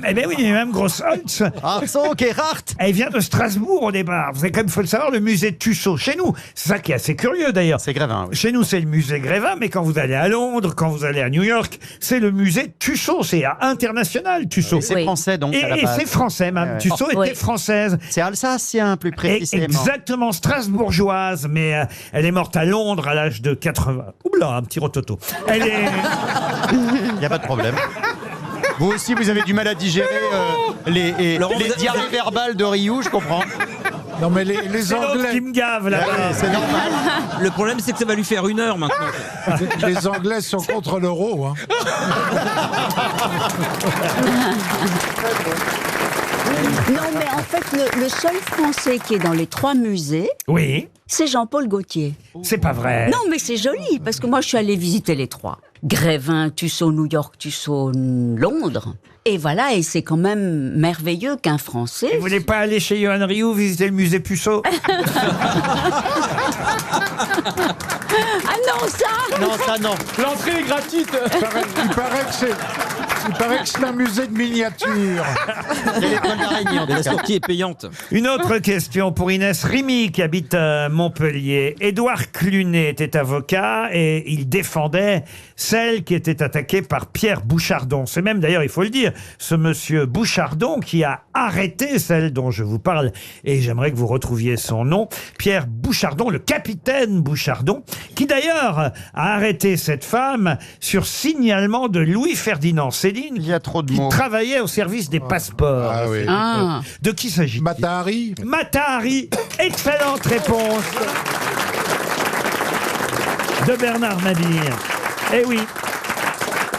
Eh bien oui, même Grossholtz. Gerhard. Elle vient de Strasbourg au départ. Vous avez quand même, faut le savoir, le musée Tussaud. Chez nous, c'est ça qui est assez curieux d'ailleurs. C'est Grévin, oui. Chez nous, c'est le musée Grévin, mais quand vous allez à Londres, quand vous allez à New York, c'est le musée Tussaud. C'est international, Tussaud. C'est français, donc, à la Et base. c'est français, même. Tussaud était française. C'est alsacien, plus précisément. Exactement, strasbourgeoise, mais elle est morte à Londres à l'âge de 80. Oula, un petit rototo. Elle est... Il n'y a pas de problème. Vous aussi, vous avez du mal à digérer les diarrhées verbales de Rioux, je comprends. Non mais les C'est l'autre Anglais, qui me gave, là. C'est normal. Le problème, c'est que ça va lui faire 1 heure maintenant. les Anglais sont contre l'euro. Hein. Non, mais en fait, le seul Français qui est dans les 3 musées, Oui, c'est Jean-Paul Gaultier. c'est pas vrai. Non, mais c'est joli, parce que moi, je suis allée visiter les 3. Grévin, Tussaud, New York, Tussaud, Londres. Et voilà, et c'est quand même merveilleux qu'un Français... Vous voulez pas aller chez Johan Rioux visiter le musée Puceau? Ah non, ça Non, ça non. L'entrée est gratuite. Il paraît que c'est un musée de miniatures. La sortie est payante. Une autre question pour Inès Rimy qui habite Montpellier. Édouard Clunet était avocat et il défendait celle qui était attaquée par Pierre Bouchardon. C'est même d'ailleurs, il faut le dire, ce monsieur Bouchardon qui a arrêté celle dont je vous parle et j'aimerais que vous retrouviez son nom. Pierre Bouchardon, le capitaine Bouchardon, qui d'ailleurs a arrêté cette femme sur signalement de Louis-Ferdinand Céline. Il y a trop de qui mots. travaillait au service des passeports. Ah oui. Ah. De qui s'agit-il? Mata Hari. Mata Hari. Excellente réponse de Bernard Mabille. Eh oui.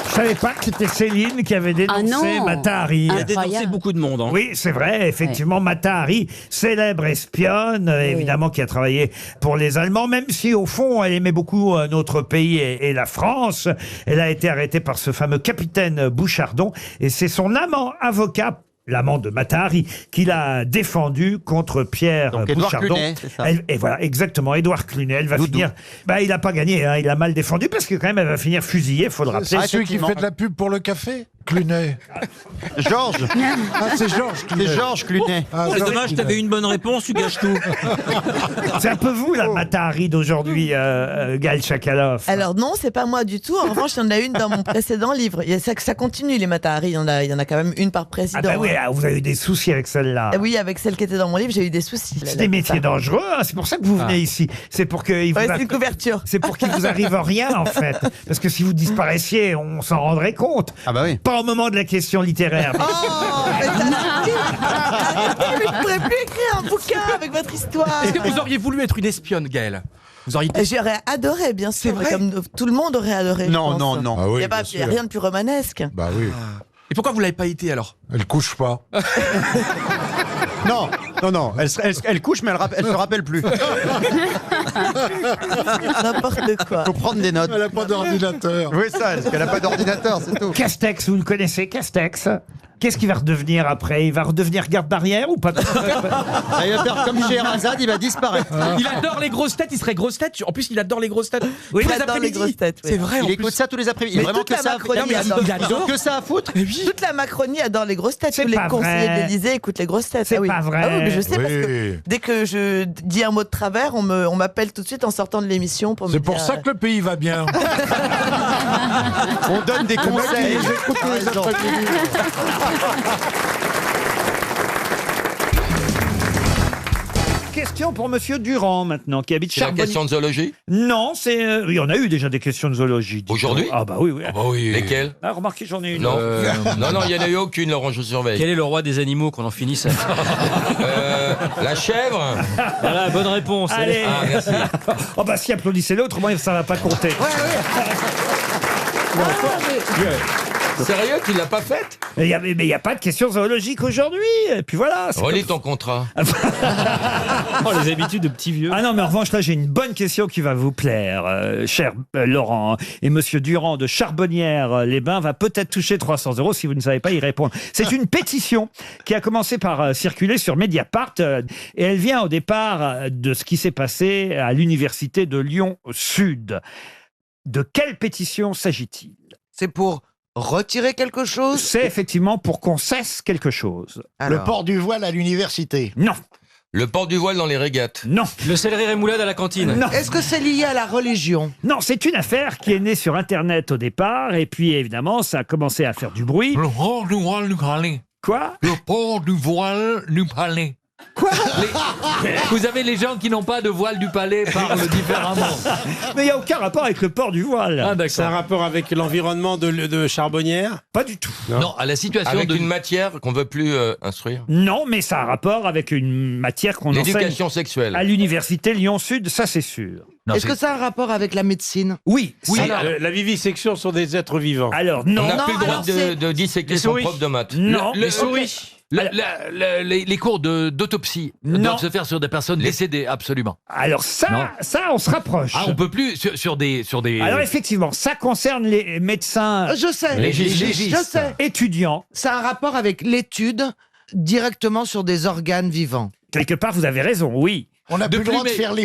Je savais pas que c'était Céline qui avait dénoncé non. Mata Hari. Il a dénoncé beaucoup de monde. Hein. Oui, c'est vrai, effectivement, Mata Hari, célèbre espionne, évidemment, qui a travaillé pour les Allemands, même si, au fond, elle aimait beaucoup notre pays et la France. Elle a été arrêtée par ce fameux capitaine Bouchardon, et c'est son amant avocat, l'amant de Mata Hari, qui l'a défendu contre Pierre Donc, Édouard Bouchardon. Clunet, c'est ça. Et voilà, exactement, Édouard Clunet. Elle va Doudou. finir... il n'a pas gagné, hein, il a mal défendu, parce que quand même, elle va finir fusillée, il faut le rappeler. C'est celui qui effectivement. fait de la pub pour le café. Clunet. Georges. Ah, c'est Georges Clunet. C'est Georges Clunet. Ah, C'est Georges dommage, Clunet. t'avais une bonne réponse, tu gâches tout. C'est un peu vous, la Mata Hari d'aujourd'hui, Gaël Chakalov. Alors non, c'est pas moi du tout. En revanche, il y en a une dans mon précédent livre. Ça continue, les Mata Hari. Il y en a quand même une par président. Ah bah oui, vous avez eu des soucis avec celle-là. Oui, avec celle qui était dans mon livre, j'ai eu des soucis. C'est des métiers dangereux, hein, c'est pour ça que vous venez ici. C'est pour que Ouais, c'est une couverture. C'est pour qu'il vous arrive rien en fait. Parce que si vous disparaissiez, on s'en rendrait compte. Ah bah oui. Pas au moment de la question littéraire. Oh, mais je ne pourrais plus écrire un bouquin avec votre histoire. Est-ce que vous auriez voulu être une espionne, Gaëlle? Vous auriez été... J'aurais adoré, bien sûr. Comme tout le monde aurait adoré. Non, je pense. non, non. Ah oui, Il n'y a, bien sûr. rien de plus romanesque. Bah oui. Et pourquoi vous l'avez pas été alors? Elle couche pas. Non, non, non. Elle couche, mais elle se rappelle plus. N'importe quoi. Faut prendre des notes. Elle a pas d'ordinateur. Oui, ça, parce qu'elle a pas d'ordinateur, c'est tout. Castex, vous le connaissez, Castex? Qu'est-ce qu'il va redevenir après? Il va redevenir garde-barrière ou pas? Il va faire comme Scheherazade, il va disparaître. Il adore les grosses têtes, il serait grosse tête. En plus, il adore les grosses têtes. Oui, tous il les adore les après-midi. grosses têtes, oui. C'est vrai. Il en plus. écoute ça tous les après-midi. Il Mais a vraiment toute que la ça à Macronie foutre. adore. Ils ont que ça à foutre. Toute la Macronie adore les grosses têtes. C'est Tous les pas conseillers vrai. de l'Élysée écoutent les grosses têtes. C'est Ah oui. pas vrai. Ah oui, mais je sais parce Oui. que dès que je dis un mot de travers, on m'appelle tout de suite en sortant de l'émission pour me C'est dire. pour ça que le pays va bien. On donne des conseils. Ils écoutent tous les après-midi. Question pour Monsieur Durand maintenant, qui habite C'est la Charbonnières. question de zoologie Non, c'est. Il y en a eu déjà des questions de zoologie. dites-donc. Aujourd'hui Ah bah oui, oui. Ah bah oui. Lesquelles Ah, remarquez, j'en ai une. Non. Non, il n'y en a eu aucune, Laurent, je surveille. Quel est le roi des animaux qu'on en finisse? La chèvre. Voilà, bonne réponse. Allez. Ah, merci. Oh bah si applaudissez l'autre, moi ça va pas compter. Sérieux, tu l'as pas faite? Mais il n'y a pas de questions zoologiques aujourd'hui. Et puis voilà. c'est Relis comme- ton contrat. Oh, les habitudes de petits vieux. Ah non, mais en revanche, là, j'ai une bonne question qui va vous plaire, cher Laurent. Et Monsieur Durand de Charbonnières-les-Bains va peut-être toucher 300 € si vous ne savez pas y répondre. C'est une pétition qui a commencé par circuler sur Mediapart et elle vient au départ de ce qui s'est passé à l'université de Lyon-Sud. De quelle pétition s'agit-il? C'est pour retirer quelque chose? C'est effectivement pour qu'on cesse quelque chose. Alors. port du voile à l'université. Non, Le port du voile dans les régates. non. Le céleri rémoulade à la cantine. Non. Est-ce que c'est lié à la religion? Non, c'est une affaire qui est née sur Internet au départ, et puis évidemment, ça a commencé à faire du bruit. Le port du voile du palais. Quoi? Le port du voile du palais. Quoi? Vous avez les gens qui n'ont pas de voile du palais parlent différemment. Mais il n'y a aucun rapport avec le port du voile. Ah, C'est un d'accord. rapport avec l'environnement de Charbonnières? Pas du tout. Non, à la situation Avec de... une matière qu'on veut plus instruire. Non, mais ça a rapport avec une matière qu'on enseigne L'éducation sexuelle. à l'université Lyon-Sud, ça c'est sûr. Non, Est-ce que ça a un rapport avec la médecine? Oui. Oui, Alors, la vivisection sur des êtres vivants. alors, On non. n'a Non, plus le droit alors c'est- de disséquer Les son souris. prof de maths. Non. Les souris. Les cours d'autopsie Non. doivent se faire sur des personnes décédées, absolument. Alors ça, on se rapproche. Ah, on peut plus sur des... Alors effectivement, ça concerne les médecins Je sais. légistes. Je sais. étudiants. Ça a un rapport avec l'étude directement sur des organes vivants. Quelque part, vous avez raison, oui. On n'a De plus le droit plus, de mais- faire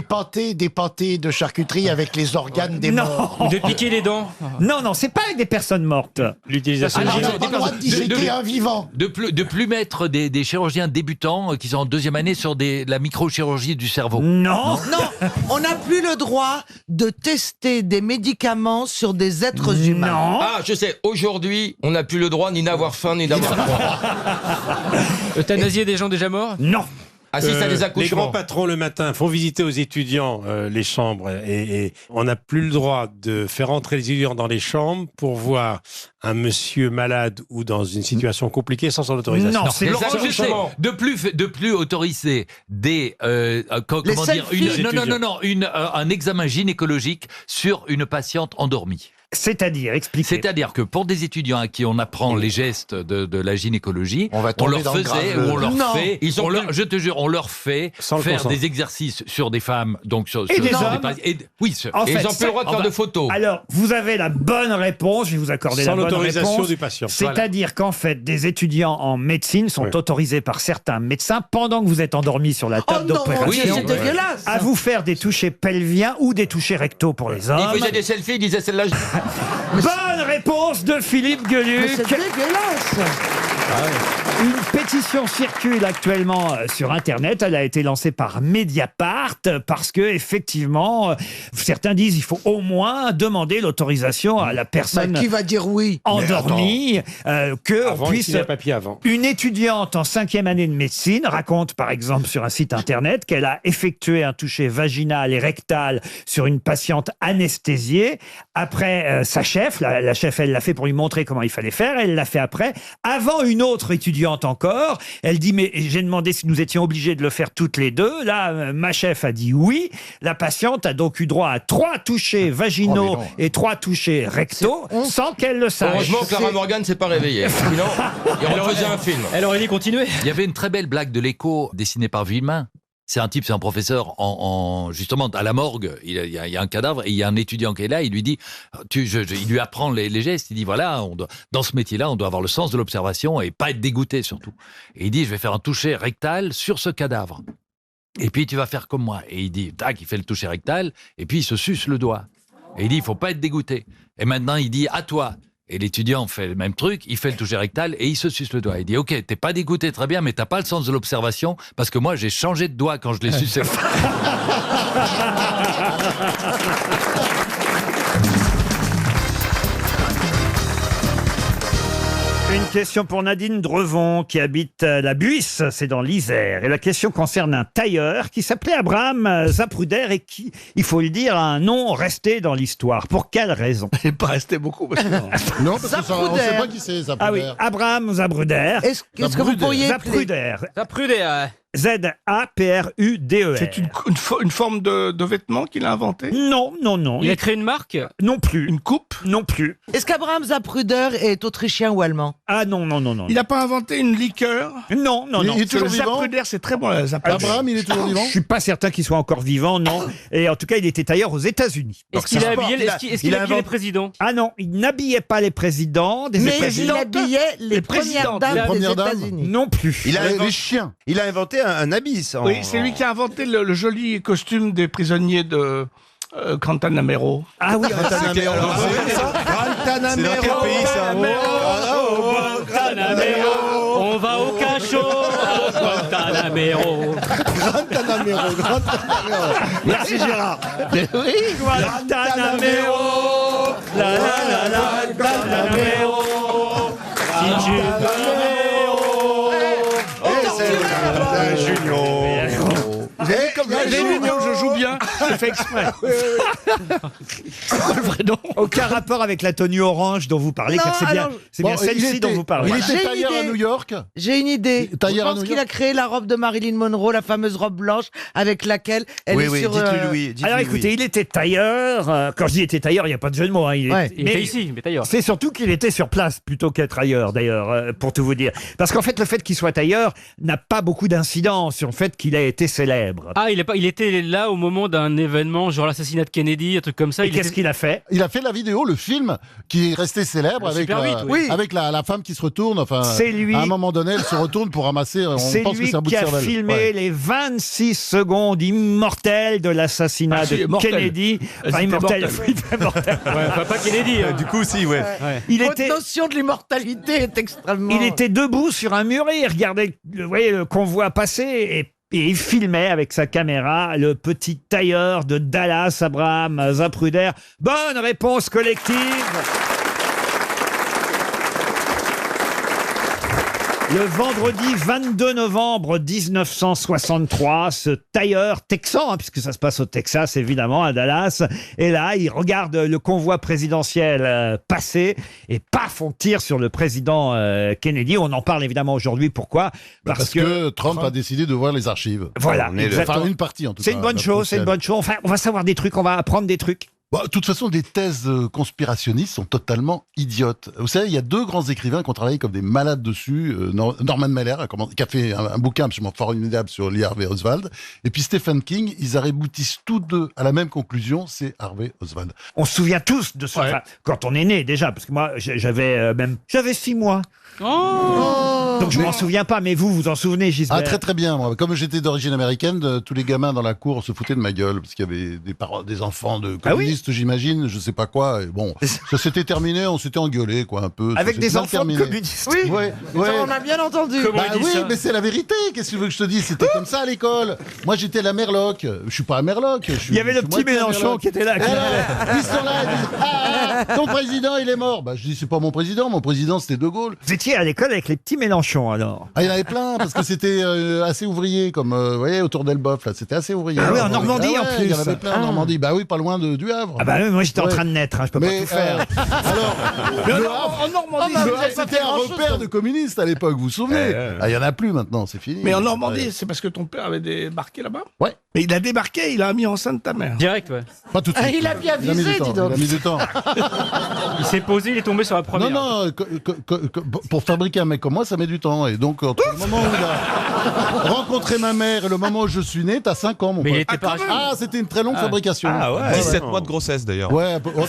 des pâtés de charcuterie avec les organes des morts. Non, De piquer les dents. non, c'est pas avec des personnes mortes. L'utilisation Alors, de on n'a non, pas le droit de disséquer un vivant. De plus mettre des chirurgiens débutants qui sont en deuxième année sur la microchirurgie du cerveau. Non. Non, on n'a plus le droit de tester des médicaments sur des êtres humains. Non. Ah, je sais, aujourd'hui, on n'a plus le droit ni d'avoir faim ni d'avoir froid. Euthanasier des gens déjà morts. Non. Assiste à des Les grands accouchements. patrons le matin font visiter aux étudiants les chambres et on n'a plus le droit de faire entrer les étudiants dans les chambres pour voir un monsieur malade ou dans une situation compliquée sans son autorisation. Non, c'est Les Laurent accouchements. De plus autoriser des comment dire selfies. un examen gynécologique sur une patiente endormie. C'est-à-dire, expliquez. C'est-à-dire que pour des étudiants à qui on apprend les gestes de la gynécologie, On va on tomber leur dans le faisait grave. ou on leur Non. fait, Ils sont je te jure, on leur fait Sans le faire consent. des exercices sur des femmes, donc sur Et des sur hommes. oui, En Et fait, ils n'ont plus le droit de faire de photos. Alors, vous avez la bonne réponse, je vais vous accorder Sans la bonne l'autorisation réponse. du patient. C'est-à-dire qu'en fait, des étudiants en médecine sont Oui. autorisés par certains médecins, pendant que vous êtes endormi sur la Oh table non, d'opération, c'est dégueulasse. à vous faire des touchés pelviens ou des touchés rectaux pour les hommes. Il faisait des selfies, il disait celle-là. Bonne réponse de Philippe Mais Gueluc. c'est dégueulasse. Une pétition circule actuellement sur Internet. Elle a été lancée par Mediapart parce que effectivement, certains disent il faut au moins demander l'autorisation à la Bah, personne qui va dire oui? endormie que on Avant, il puisse. signait un papier avant. Une étudiante en 5e année de médecine raconte par exemple sur un site internet qu'elle a effectué un toucher vaginal et rectal sur une patiente anesthésiée. Après, sa chef, la chef, elle l'a fait pour lui montrer comment il fallait faire. Elle l'a fait après. Avant une autre étudiante encore, elle dit mais j'ai demandé si nous étions obligés de le faire toutes les deux. Là, ma chef a dit oui. La patiente a donc eu droit à 3 touchers vaginaux et 3 touchers rectaux sans qu'elle le sache. Heureusement que Clara Morgan ne s'est pas réveillée. Sinon, il refaisait un film. Elle aurait dit continuer. Il y avait une très belle blague de l'Écho dessinée par Villemin. C'est un type, c'est un professeur justement à la morgue. Il y a un cadavre et il y a un étudiant qui est là. Il lui dit, il lui apprend les gestes. Il dit voilà, dans ce métier-là, on doit avoir le sens de l'observation et pas être dégoûté surtout. Et il dit je vais faire un toucher rectal sur ce cadavre. Et puis tu vas faire comme moi. Et il dit tac, il fait le toucher rectal et puis il se suce le doigt. Et il dit il faut pas être dégoûté. Et maintenant il dit à toi. Et l'étudiant fait le même truc, il fait le toucher rectal et il se suce le doigt. Il dit ok, t'es pas dégoûté, très bien, mais t'as pas le sens de l'observation parce que moi j'ai changé de doigt quand je l'ai sucé. Une question pour Nadine Drevon qui habite la Buisse, c'est dans l'Isère. Et la question concerne un tailleur qui s'appelait Abraham Zapruder et qui, il faut le dire, a un nom resté dans l'histoire. Pour quelle raison? Il n'est pas resté beaucoup. Parce que non, parce qu'on ne sait pas qui c'est, Zapruder. Ah oui, Abraham Zapruder. Est-ce que vous pourriez... Zapruder. Zapruder. Z-A-P-R-U-D-E-R. c'est une forme de vêtement qu'il a inventé? Non, non, non. Il a créé une marque? Non plus. Une coupe? Non plus. Est-ce qu'Abraham Zapruder est autrichien ou allemand? Ah non, non, non, non. Il n'a pas inventé une liqueur? Non, non, non. Il est toujours Le vivant. Zapruder, c'est très bon. Le Zapruder. Abraham, il est toujours vivant. Je suis pas certain qu'il soit encore vivant, non. Et en tout cas, il était tailleur aux États-Unis. Est-ce qu'il a habillé les présidents? Ah non, il n'habillait pas les présidents. Mais il habillait les premières dames des États-Unis. Non plus. Il a les chiens. Il a inventé un habit, ça. Oui, c'est lui qui a inventé le joli costume des prisonniers de Guantanamero. Ah oui, Guantanamero. C'est dans quel pays, ça? Guantanamero, on va au cachot à Guantanamero. Guantanamero. Merci Gérard. oui, Guantanamero. La la la la, Guantanamero. Si tu J'ai l'union, je joue bien. C'est fait exprès. Aucun rapport avec la tenue orange dont vous parlez, car c'est bien, celle-ci dont vous parlez. Il était tailleur à New York. J'ai une idée. Je Tailleur à pense New qu'il York. a créé la robe de Marilyn Monroe, la fameuse robe blanche avec laquelle elle est sur... Alors écoutez, il était tailleur. Quand je dis était tailleur, il n'y a pas de jeu de mots. Hein. Il était ici, mais tailleur. C'est surtout qu'il était sur place plutôt qu'être ailleurs, d'ailleurs, pour tout vous dire. Parce qu'en fait, le fait qu'il soit tailleur n'a pas beaucoup d'incidence sur le fait qu'il a été célèbre. Ah, il était là au moment d'un événement, genre l'assassinat de Kennedy, un truc comme ça. Et qu'est-ce qu'il a fait? Il a fait la vidéo, le film, qui est resté célèbre avec, Super 8, oui. avec la femme qui se retourne. Enfin, c'est lui. À un moment donné, elle se retourne pour ramasser. C'est lui qui a filmé les 26 secondes immortelles de l'assassinat de Kennedy. Enfin, immortel. Pas Kennedy. Du coup, si, ouais. Votre notion de l'immortalité est extrêmement... Il était debout sur un mur et il regardait, vous voyez, le convoi passer et il filmait avec sa caméra le petit tailleur de Dallas, Abraham Zapruder. Bonne réponse collective. Le vendredi 22 novembre 1963, ce tailleur texan, puisque ça se passe au Texas évidemment, à Dallas, et là il regarde le convoi présidentiel passer et paf, on tire sur le président Kennedy. On en parle évidemment aujourd'hui. Pourquoi? Parce que Trump a décidé de voir les archives. Voilà, enfin une partie en tout cas. C'est une bonne chose, c'est une bonne chose. Enfin, on va savoir des trucs, on va apprendre des trucs. Bon, de toute façon, des thèses conspirationnistes sont totalement idiotes. Vous savez, il y a deux grands écrivains qui ont travaillé comme des malades dessus. Norman Mailer, qui a fait un bouquin absolument formidable sur Lee Harvey Oswald. Et puis Stephen King, ils aboutissent tous deux à la même conclusion, c'est Harvey Oswald. On se souvient tous de ce... Ouais. Enfin, quand on est né déjà, parce que moi, j'avais 6 mois. Donc je m'en souviens pas, mais vous vous en souvenez, Gisbert? Ah, très très bien. Moi. Comme j'étais d'origine américaine, tous les gamins dans la cour se foutaient de ma gueule, parce qu'il y avait des enfants de communistes, j'imagine, je sais pas quoi. Et bon, ça s'était terminé, on s'était engueulé, quoi, un peu. Avec des enfants terminé. de communistes? Oui, ouais. Ça, on a bien entendu. Bah oui, mais c'est la vérité. Qu'est-ce que tu veux que je te dise? C'était comme ça à l'école. Moi, j'étais la Merloc. Je suis pas à Merloc. Il y avait le petit Mélenchon qui était là. Ils sont là, ils disent, ton président, il est mort. Bah, je dis, c'est pas mon président, c'était De Gaulle. Vous étiez à l'école avec les petits Mélenchons, alors? Ah, il y en avait plein, parce que c'était assez ouvrier, comme, vous voyez, autour d'Elbeuf, là, c'était assez ouvrier. Ah oui, en Normandie, en plus. Il y en avait plein en Normandie. Bah oui, pas loin du Havre. Havre. Ah bah oui, moi j'étais en Ouais. train de naître, hein, je peux pas tout faire. Alors, le Havre, En Normandie, le Havre, c'était un repère de communistes à l'époque, vous vous souvenez? Il y en a plus maintenant, c'est fini. Mais en Normandie, c'est parce que ton père avait débarqué là-bas? Ouais. Mais il a débarqué, il a mis enceinte ta mère. Direct, ouais. Pas tout de suite. il a bien Il a mis visé, du temps, dis donc. Il a mis du temps. Il s'est posé, il est tombé sur la première. Non, pour fabriquer un mec comme moi, ça met du temps. Et donc, entre le moment où il a rencontré ma mère et le moment où je suis né, t'as 5 ans, mon Mais pote. il était pas. Ah, c'était une très longue fabrication. Ah ouais. 17 ouais. mois de grossesse d'ailleurs. Ouais, un peu plus.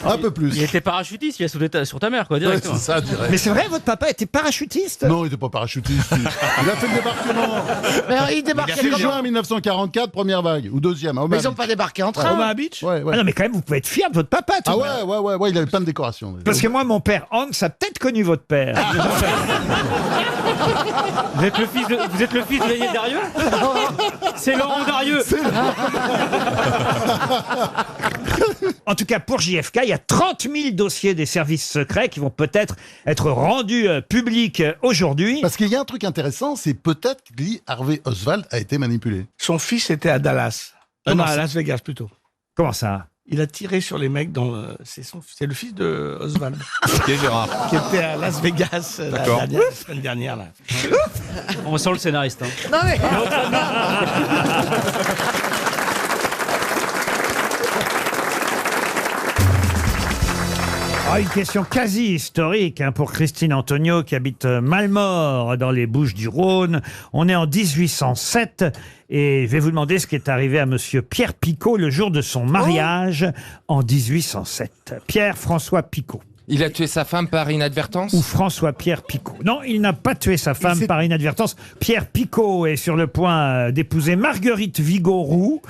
Un peu plus. Il était parachutiste, il a sauté sur ta mère, quoi, Ouais, directement. c'est ça, direct. Mais c'est vrai, votre papa était parachutiste? Non, il était pas parachutiste. Il a fait le débarquement. Mais il débarquait 6 comment? juin 1944, première vague. Ou deuxième. Mais ils n'ont pas débarqué en train. Omaha Beach? Ouais, ouais. Ah non, mais quand même, vous pouvez être fier de votre papa, tout Ah de ouais, même. ouais, il avait plein de décorations. Parce que moi, mon père Hans a peut-être connu votre père. Vous êtes le fils de Daniel Darieux? C'est Laurent Darieux. En tout cas, pour JFK, il y a 30 000 dossiers des services secrets qui vont peut-être être rendus publics aujourd'hui. Parce qu'il y a un truc intéressant, c'est peut-être que Lee Harvey Oswald a été manipulé. Son fils était à Dallas. Non, à Las Vegas plutôt. Comment ça? Il a tiré sur les mecs dans. C'est le fils de Oswald. Ok, Gérard. Qui était à Las Vegas D'accord. la semaine dernière. Là. On sent le scénariste. Hein. Non mais. Ah, une question quasi historique hein, pour Christine Antonio qui habite Malmort dans les Bouches-du-Rhône. On est en 1807 et je vais vous demander ce qui est arrivé à monsieur Pierre Picot le jour de son mariage en 1807. Pierre-François Picot. Il a tué sa femme par inadvertance? Ou François-Pierre Picot. Non, il n'a pas tué sa femme par inadvertance. Pierre Picot est sur le point d'épouser Marguerite Vigouroux.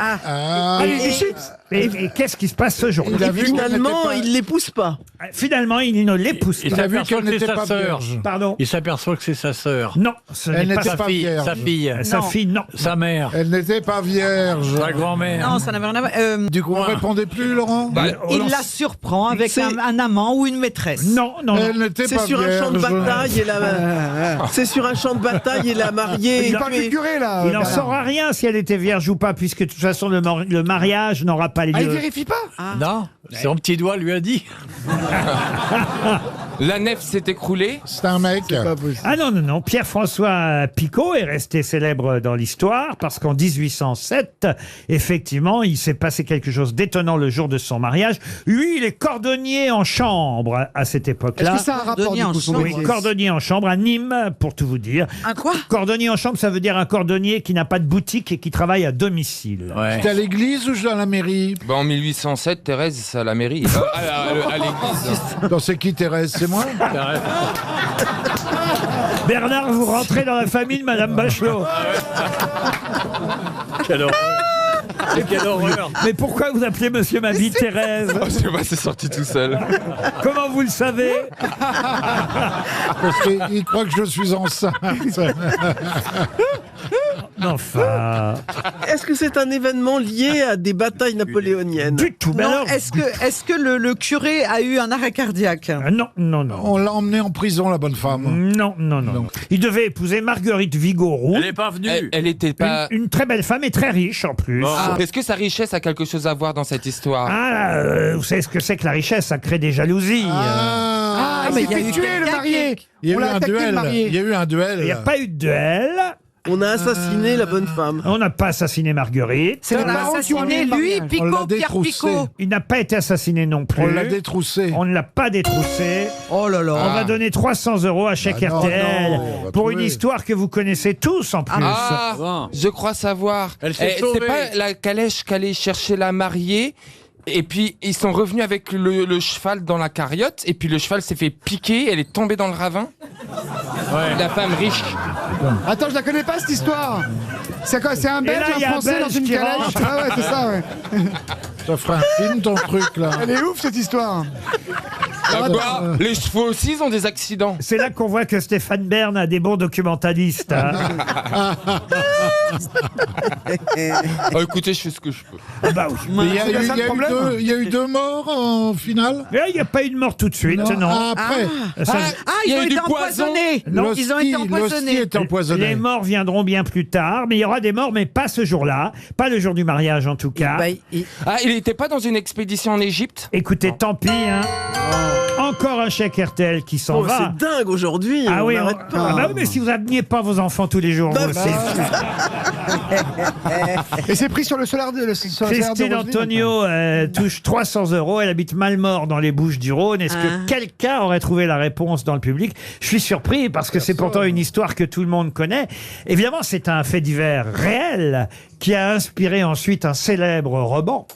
Et qu'est-ce qui se passe ce jour-là? Finalement, il l'épouse pas. Finalement, il ne l'épouse pas. Il s'aperçoit que c'est sa sœur. Pardon. Il s'aperçoit que c'est sa sœur. Non, ce Elle n'est pas n'était sa pas fille. vierge. Sa fille. Sa fille, non. Sa mère. Elle n'était pas vierge. Sa grand-mère. Non, ça n'avait rien à voir. Du coup, on répondait plus, Laurent Il la surprend avec un amant ou une maîtresse. Non, non. Elle n'était C'est pas sur un champ de vierge. bataille et c'est sur un champ de bataille et la mariée. Il n'est pas figuré, là. Il n'en saura rien si elle était vierge ou pas, puisque de toute façon, le mariage n'aura pas lieu. Ah, il vérifie pas Non, son petit doigt lui a dit. La nef s'est écroulée? C'est un mec. Ah non, non, non. Pierre-François Picot est resté célèbre dans l'histoire parce qu'en 1807, effectivement, il s'est passé quelque chose d'étonnant le jour de son mariage. Lui, il est cordonnier en chambre à cette époque-là. Est-ce que ça a un rapport, du coup, son Oui, métier cordonnier en chambre à Nîmes, pour tout vous dire. Un quoi? Cordonnier en chambre, ça veut dire un cordonnier qui n'a pas de boutique et qui travaille à domicile. C'était à l'église ou à la mairie Bah, en 1807, Thérèse, c'est à la mairie. À l'église. Non, c'est qui Thérèse? C'est moi Bernard, vous rentrez dans la famille de Madame Bachelot. Quelle horreur. Quelle horreur. Mais pourquoi vous appelez Monsieur Mabie Thérèse? Je sais pas, c'est sorti tout seul. Comment vous le savez? Parce qu'il croit que je suis enceinte. Enfin. Est-ce que c'est un événement lié à des batailles napoléoniennes? Du tout. Mais Non, alors- est-ce que le curé a eu un arrêt cardiaque? Non, non, non. On l'a emmené en prison, la bonne femme. Non, non, non. Il devait épouser Marguerite Vigouroux. Elle n'est pas venue. Elle était pas. Une très belle femme et très riche en plus. Est-ce que sa richesse a quelque chose à voir dans cette histoire? Vous savez ce que c'est que la richesse? Ça crée des jalousies. mais il y a fait eu tuer le quelqu'un marié. qui- Il y a On eu l'a un attaqué, le duel. marié. Il y a eu un duel. Il n'y a pas eu de duel. On a assassiné la bonne femme. On n'a pas assassiné Marguerite. C'est On a assassiné lui, On l'a détroussé. Il n'a pas été assassiné non plus. On l'a détroussé. On ne l'a pas détroussé. Oh là là. On va donner 300 € à chaque Ah non, RTL non, on va pour une trouver. histoire que vous connaissez tous en plus. Ah, je crois savoir. Elle s'est C'est sauvée. pas la calèche qu'allait chercher la mariée. Et puis ils sont revenus avec le cheval dans la carriote. Et puis le cheval s'est fait piquer. Elle est tombée dans le ravin. La femme riche. Attends, je la connais pas cette histoire. C'est quoi? C'est un Et là, Belge, il y a un un Français dans Belge une qui calèche. rentre. Ah ouais, c'est ça, ouais. Ça ferait un film, ton truc, là. Elle est ouf, cette histoire. Bah, les chevaux aussi, ils ont des accidents. C'est là qu'on voit que Stéphane Bern a des bons documentalistes. hein. Écoutez, je fais ce que je peux. Bah oui. Mais il y a eu 2 morts en finale. Il n'y a pas eu de mort tout de suite, non. Ah, après. Ils ont été empoisonnés. Non, Ils ont été empoisonnés. était empoisonné. Les morts viendront bien plus tard, mais il y aura des morts, mais pas ce jour-là. Pas le jour du mariage, en tout cas. Il n'était pas dans une expédition en Égypte? Écoutez, tant pis, hein. Encore un chèque RTL qui s'en va. C'est dingue aujourd'hui. Ah on oui, n'arrête pas. bah oui, mais si vous n'admiez pas vos enfants tous les jours, vous aussi. Et c'est pris sur le solaire de Christine Antonio touche 300 €. Elle habite Malmort dans les Bouches-du-Rhône. Est-ce que quelqu'un aurait trouvé la réponse dans le public? Je suis surpris parce que c'est pourtant une histoire que tout le monde connaît. Évidemment, c'est un fait divers réel qui a inspiré ensuite un célèbre roman.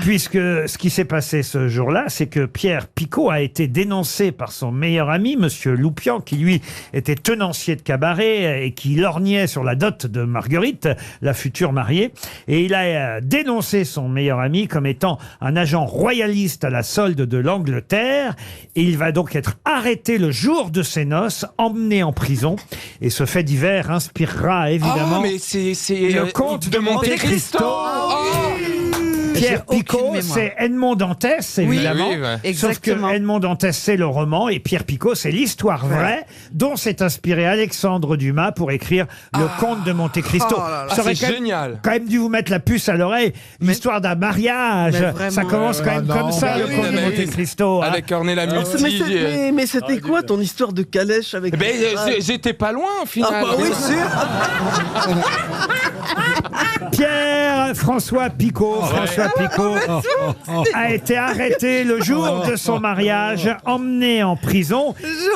Puisque ce qui s'est passé ce jour-là, c'est que Pierre Picot a été dénoncé par son meilleur ami, Monsieur Loupian, qui lui était tenancier de cabaret et qui lorgnait sur la dot de Marguerite, la future mariée. Et il a dénoncé son meilleur ami comme étant un agent royaliste à la solde de l'Angleterre. Et il va donc être arrêté le jour de ses noces, emmené en prison. Et ce fait divers inspirera évidemment mais c'est le comte de Monte Cristo. Pierre Picot, c'est Edmond Dantès, évidemment. Oui, ouais. Sauf que Edmond Dantès, c'est le roman, et Pierre Picot, c'est l'histoire vraie dont s'est inspiré Alexandre Dumas pour écrire Le Comte de Monte Cristo. Ça aurait c'est génial. quand même dû vous mettre la puce à l'oreille. L'histoire d'un mariage, ça commence quand même comme ça, Le Comte de Monte Cristo. Avec Ornella Muti. Mais c'était quoi ton histoire de calèche avec... J'étais pas loin, au final. Ah bah oui, sûr. Pierre-François Picot, a été arrêté le jour de son mariage, emmené en prison.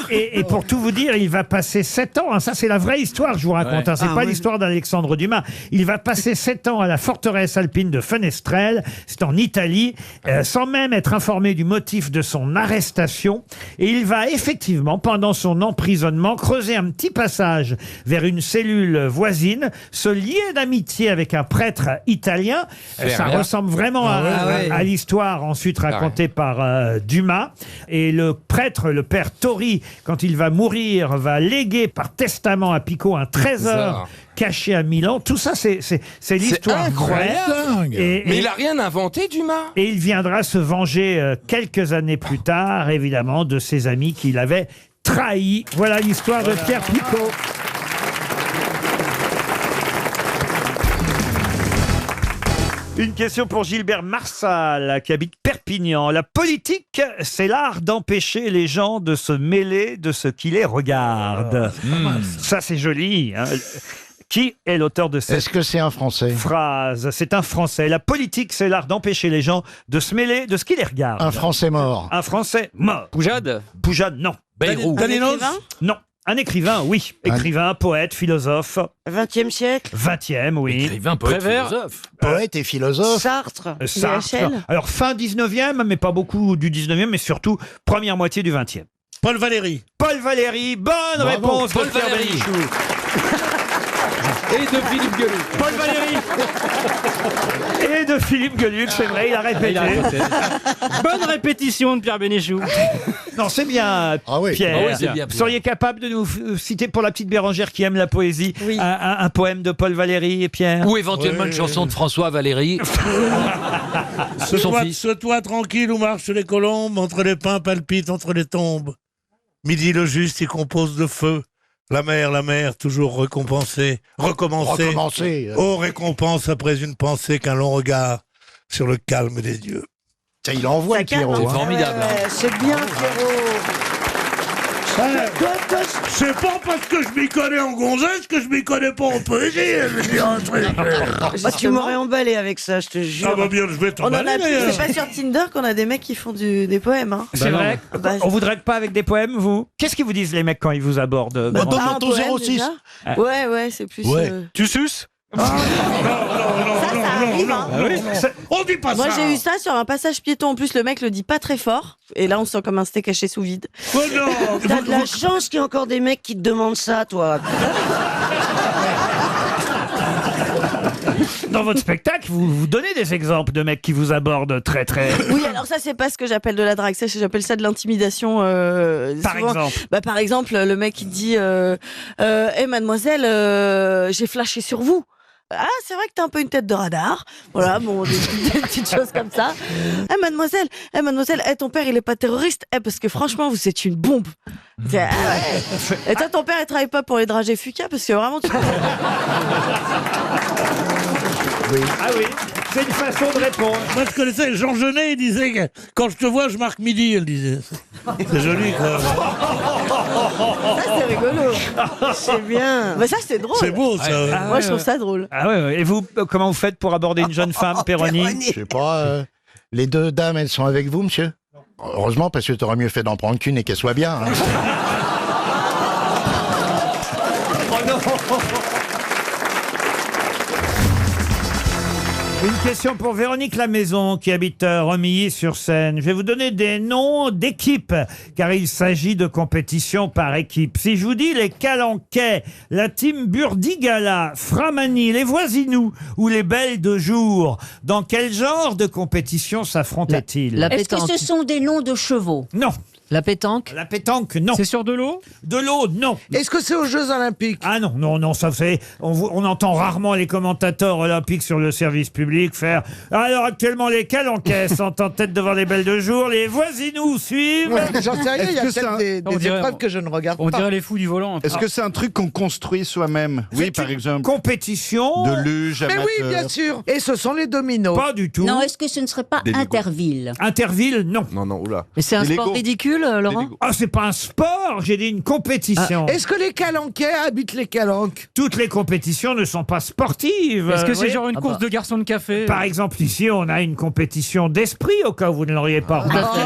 Et pour tout vous dire, il va passer 7 ans. Ça, c'est la vraie histoire que je vous raconte. C'est pas l'histoire d'Alexandre Dumas. Il va passer 7 ans à la forteresse alpine de Fenestrelle. C'est en Italie, sans même être informé du motif de son arrestation. Et il va effectivement, pendant son emprisonnement, creuser un petit passage vers une cellule voisine, se lier d'amitié avec un prêtre italien. Ça ressemble vraiment à l'histoire ensuite racontée par Dumas. Et le prêtre, le père Tori, quand il va mourir, va léguer par testament à Picot un trésor caché à Milan. Tout ça, c'est l'histoire vraie. Mais il a rien inventé, Dumas. Et il viendra se venger quelques années plus tard, évidemment, de ses amis qu'il avait trahis. Voilà l'histoire de Pierre Picot. Une question pour Gilbert Marsal, qui habite Perpignan. La politique, c'est l'art d'empêcher les gens de se mêler de ce qui les regarde. Ça, c'est joli. Hein. Qui est l'auteur de cette Est-ce que c'est un Français phrase? C'est un Français. La politique, c'est l'art d'empêcher les gens de se mêler de ce qui les regarde. Un Français mort. Un Français mort. Poujade? Poujade, non. Bayrou. Non. Un écrivain, oui. Écrivain, poète, philosophe. 20e siècle. 20e, oui. Écrivain, poète, Prévert. philosophe. Poète et philosophe. Sartre. Sartre. DHL. Alors, fin 19e, mais pas beaucoup du 19e, mais surtout première moitié du 20e. Paul Valéry. Paul Valéry, bonne réponse Paul de Pierre Valéry. Bénichou. Et de Philippe Gueluc. Paul Valéry. Et de Philippe Gueluc, c'est vrai, il a répété. Bonne répétition de Pierre Bénichou. Non, c'est bien, Pierre. Ah oui, c'est bien, Vous seriez capable de nous citer, pour la petite Bérangère qui aime la poésie, un poème de Paul Valéry, Pierre? Ou éventuellement une chanson de François Valéry. Ce toit tranquille où marchent les colombes, entre les pins palpitent entre les tombes. Midi le juste y compose de feu. La mer, toujours récompensée, recommencer. Oh, récompense après une pensée qu'un long regard sur le calme des dieux. Ça, il envoie Pierrot. C'est formidable. C'est bien, Pierrot. C'est pas parce que je m'y connais en gonzesse que je m'y connais pas en poésie. Je veux dire un truc. Tu m'aurais emballé avec ça, je te jure. Ah bah bien, je vais t'emballer. C'est pas sur Tinder qu'on a des mecs qui font des poèmes. Hein. C'est vrai. On vous drague pas avec des poèmes, vous? Qu'est-ce qu'ils vous disent, les mecs, quand ils vous abordent? Donne-moi ton 06. Ouais, c'est plus... Tu suces? Non. On dit pas ça. Moi, j'ai eu ça sur un passage piéton. En plus, le mec le dit pas très fort. Et là, on sent comme un steak haché sous vide. Oh non. T'as de la chance qu'il y a encore des mecs qui te demandent ça, toi. Dans votre spectacle, vous donnez des exemples de mecs qui vous abordent très. Oui, alors ça, c'est pas ce que j'appelle de la drague. Ça, j'appelle ça de l'intimidation. Par exemple. Par exemple, le mec qui dit Hey, mademoiselle, j'ai flashé sur vous. Ah, c'est vrai que t'as un peu une tête de radar. Voilà, bon, des petites choses comme ça. Mademoiselle, ton père, il est pas terroriste. Parce que franchement, vous êtes une bombe. Ouais. Et toi, ton père, il travaille pas pour les dragées Fuca parce que vraiment, tu... Oui. Ah oui, c'est une façon de répondre. Moi, je connaissais Jean Genet, il disait que quand je te vois, je marque midi, elle disait. C'est joli, quoi. Ça, c'est rigolo. C'est bien. Mais ça, c'est drôle. C'est beau, ça. Ouais. Moi, je trouve ça drôle. Ah ouais. Et vous, comment vous faites pour aborder une jeune femme, Péroni? Je sais pas, les deux dames, elles sont avec vous, monsieur? Heureusement, parce que t'aurais mieux fait d'en prendre qu'une et qu'elle soit bien. Hein. Oh non. Une question pour Véronique Lamaison qui habite Romilly-sur-Seine. Je vais vous donner des noms d'équipes car il s'agit de compétition par équipe. Si je vous dis les Calanquais, la team Burdigala, Framani, les Voisinous ou les Belles de Jour, dans quel genre de compétition s'affrontaient-ils? Est-ce que ce sont des noms de chevaux? Non. La pétanque? La pétanque, non. C'est sur de l'eau? De l'eau, non. Est-ce que c'est aux Jeux Olympiques? Ah non, ça fait... On entend rarement les commentateurs olympiques sur le service public faire... Alors actuellement, les Calanquais sont en tête devant les Belles de Jour, les Voisinous suivent... Ouais, j'en sais rien, il y a Est-ce que peut-être des épreuves que je ne regarde On pas. dirait les fous du volant. Est-ce que c'est un truc qu'on construit soi-même? Oui, par exemple. Compétition... De luge, Mais amateur. oui, bien sûr. Et ce sont les dominos. Pas du tout. Non, est-ce que ce ne serait pas Des Legos. Interville? Interville, non. Non, oula. Mais c'est un Des sport Legos. ridicule, Laurent? Ah, c'est pas un sport, j'ai dit une compétition. Est-ce que les Calanquais habitent les Calanques? Toutes les compétitions ne sont pas sportives. Est-ce que vous c'est voyez. genre une course de garçons de café? Par exemple, ici, on a une compétition d'esprit, au cas où vous ne l'auriez pas remarqué.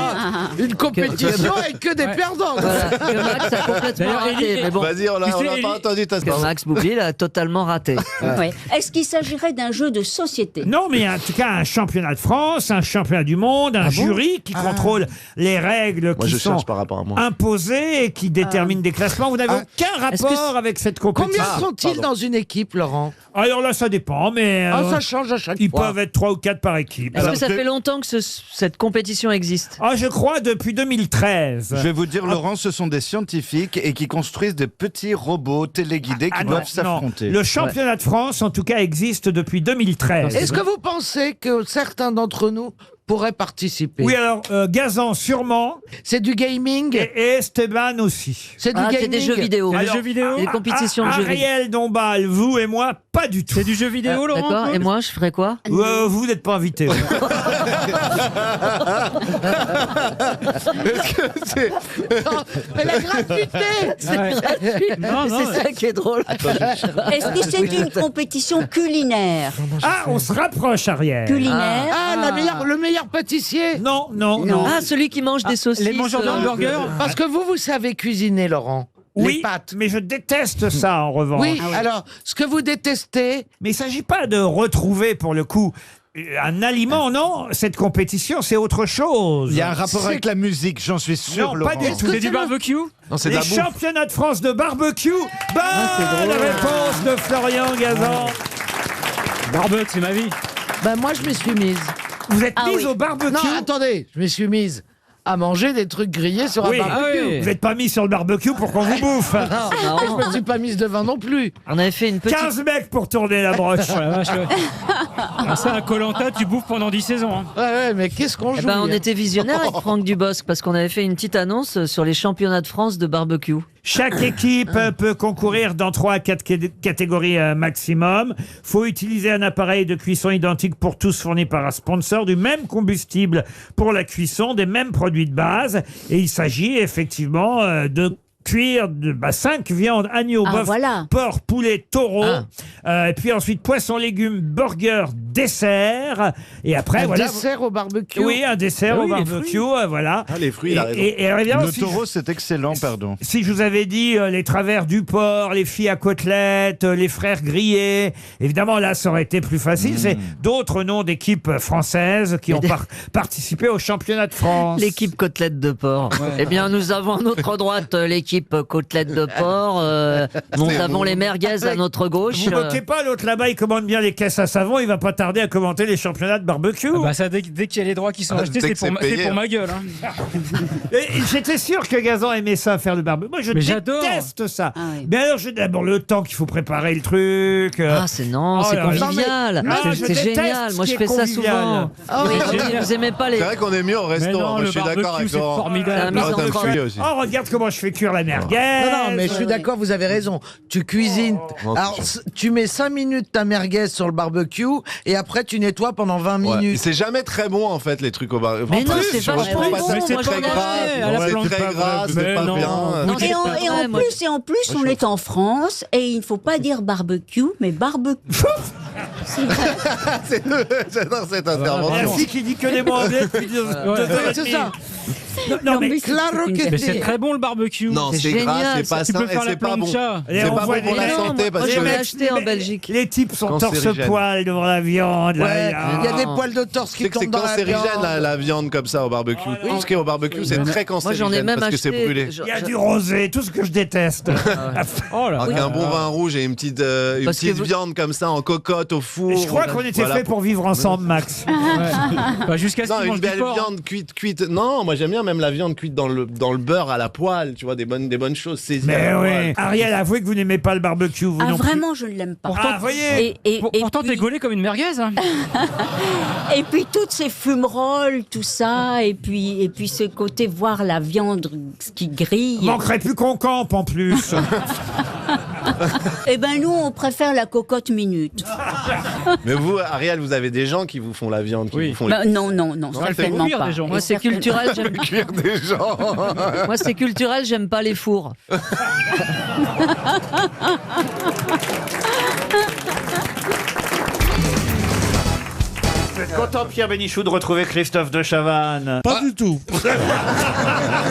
Une compétition avec que des perdants. Que Max a complètement D'ailleurs, raté. Mais bon, Vas-y, on Tu sais, n'a pas entendu ta que Max Boublil a totalement raté. Ouais. Est-ce qu'il s'agirait d'un jeu de société? Non, mais en tout cas, un championnat de France, un championnat du monde, un jury qui contrôle les règles Moi, qui je sont cherche par rapport à moi. imposées et qui déterminent des classements. Vous n'avez aucun est-ce que rapport avec cette compétition. Combien sont-ils dans une équipe, Laurent? Alors là, ça dépend, mais Ça change à chaque ils fois. peuvent être 3 ou 4 par équipe. Alors, je- longtemps que cette compétition existe? Ah, je crois depuis 2013. Je vais vous dire, Laurent, ce sont des scientifiques et qui construisent des petits robots téléguidés qui Ah, doivent non, s'affronter. Le championnat de France, en tout cas, existe depuis 2013. Est-ce que vous pensez que certains d'entre nous pourraient participer? Oui, alors, Gazan, sûrement. C'est du gaming? Et Esteban aussi. C'est du gaming? C'est des jeux vidéo. Alors, jeux vidéo Des compétitions de jeux vidéo. Ariel Dombal, vous et moi, pas du tout. C'est du jeu vidéo, Laurent? D'accord, et moi, je ferais quoi? Vous n'êtes pas invité. vous. Est-ce que c'est... Mais la gratuité! Non, non, C'est ça qui est drôle. Est-ce que c'est une compétition culinaire? Ah, on se rapproche, Ariel. Culinaire? Le meilleur pâtissier? Non. Ah, celui qui mange des saucisses. les mangeurs de hamburgers? Parce que vous savez cuisiner, Laurent. Oui, Les pâtes. mais je déteste ça, en revanche. Oui, alors, ce que vous détestez... Mais il ne s'agit pas de retrouver, pour le coup, un aliment, non. Cette compétition, c'est autre chose. Il y a un rapport avec la musique, j'en suis sûr, Non, Laurent. pas du tout. C'est du barbecue? Non, c'est de Les la bouffe. championnats de France de barbecue. Bonne réponse de Florian Gazan. Barbecue, c'est ma vie. Ben moi, je me suis mise. Vous êtes mise oui. au barbecue? Non, attendez, je me suis mise à manger des trucs grillés sur Oui. un barbecue. oui. Vous n'êtes pas mis sur le barbecue pour qu'on vous bouffe. Non, et je me suis pas mise devant non plus. On avait fait une petite... 15 mecs pour tourner la broche. Oh la vache, ouais. Ah, ça, un Koh-Lanta, tu bouffes pendant 10 saisons. Hein. Ouais, mais qu'est-ce qu'on joue? on hein était visionnaires avec Franck Dubosc parce qu'on avait fait une petite annonce sur les championnats de France de barbecue. Chaque équipe peut concourir dans 3 à 4 catégories maximum. Faut utiliser un appareil de cuisson identique pour tous, fourni par un sponsor, du même combustible pour la cuisson, des mêmes produits de base. Et il s'agit effectivement de cuire 5 viandes, agneau, Ah, bœuf, voilà. porc, poulet, taureau. Et puis ensuite, poisson, légumes, burger, dessert. Et après, Un voilà. dessert au barbecue? Oui, un dessert Ah au oui, les barbecue, voilà. Ah, les fruits, il a raison. Et évidemment, Le si taureau, c'est excellent, pardon. si je vous avais dit les travers du porc, les filles à côtelettes, les frères grillés, évidemment là ça aurait été plus facile. C'est d'autres noms d'équipes françaises qui ont participé au championnat de France. L'équipe côtelette de porc. Eh bien, nous avons à notre droite l'équipe côtelette de porc. Nous avons les merguez à notre gauche. Vous moquez pas, l'autre là-bas il commande bien les caisses à savon, il va pas tarder à commenter les championnats de barbecue. Bah ça, dès qu'il y a les droits qui sont achetés, dès c'est que c'est pour, payé, c'est pour hein. ma gueule. Hein. Et j'étais sûr que Gazan aimait ça, faire le barbecue. Moi, je Mais j'adore. déteste ça. Ah oui. Mais alors, j'ai d'abord le temps qu'il faut préparer le truc. Ah, c'est non, Oh c'est là là. convivial. Ah, je C'est déteste génial. ce Moi, qui je est fais ça convivial. souvent. Ah Oui, oui. vous aimez pas les. C'est vrai qu'on est mieux au resto. Mais non, Moi, le je suis d'accord barbecue, avec c'est Laurent. formidable. La mise en t'aimes crotte. cuire aussi. Oh, regarde comment je fais cuire la merguez. Non, mais je suis d'accord, vous avez raison. Tu cuisines. Oh. Alors, tu mets 5 minutes ta merguez sur le barbecue et après tu nettoies pendant 20 Ouais. minutes. C'est jamais très bon en fait les trucs au bar. Mais non, plus, c'est je vachement reprends pas bon. ça, Moi, c'est j'en très ai gras. acheté à la C'est planche. très gras, c'est Mais pas non. bien. Non, Et en plus, on est en France et il ne faut pas dire barbecue, mais barbecue. C'est vrai. J'adore cette intervention. Merci qui dit que les mots anglais depuis deux heures et C'est demie. ça. Non, mais Claro que Mais sí. c'est très bon le barbecue. Non, c'est gras, génial, c'est pas tu sain peux et faire la c'est pas bon. plancha. Et C'est on pas voit bon pour les- la Mais non, santé parce moi, j'en ai que acheté en Belgique. Les types sont Cancérigène. torse-poil devant la viande. là, Ouais, là. il y a des poils de torse qui c'est que c'est tombent dans la cancérigène viande. la viande comme ça au barbecue. Tout ce qui est au barbecue, c'est très Moi, j'en ai cancérigène même parce que c'est acheté. brûlé. Il y a du rosé, tout ce que je déteste. Oh là. Avec un bon vin rouge et une petite Parce que vous- viande comme ça en cocotte au four. Je crois qu'on était Voilà. fait pour vivre ensemble, Max. Bah, jusqu'à ce Non, qu'ils une mangent du belle porc. viande cuite. Non, moi j'aime bien même la viande cuite dans le beurre à la poêle, tu vois, des bonnes choses saisies. à Mais la oui. poêle. Ariel, avouez que vous n'aimez pas le barbecue, vous Ah, non plus. vraiment, je ne l'aime pas. Ah, voyez. Et Pourtant, puis- t'es gaulé comme une merguez. Hein. Et puis toutes ces fumerolles, tout ça, et puis ce côté voir la viande qui grille. Manquerait plus qu'on campe en plus. Eh ben nous, on préfère la cocotte minute. Mais vous, Ariel, vous avez des gens qui vous font la viande, qui vous font Bah, non, Ouais, certainement faites-vous pas. cuire des gens. Moi, c'est Certainement- culturel, j'aime cuire des gens. Moi, c'est culturel, j'aime pas les fours. Vous êtes content, Pierre Bénichou, de retrouver Christophe de Chavannes? Pas du tout.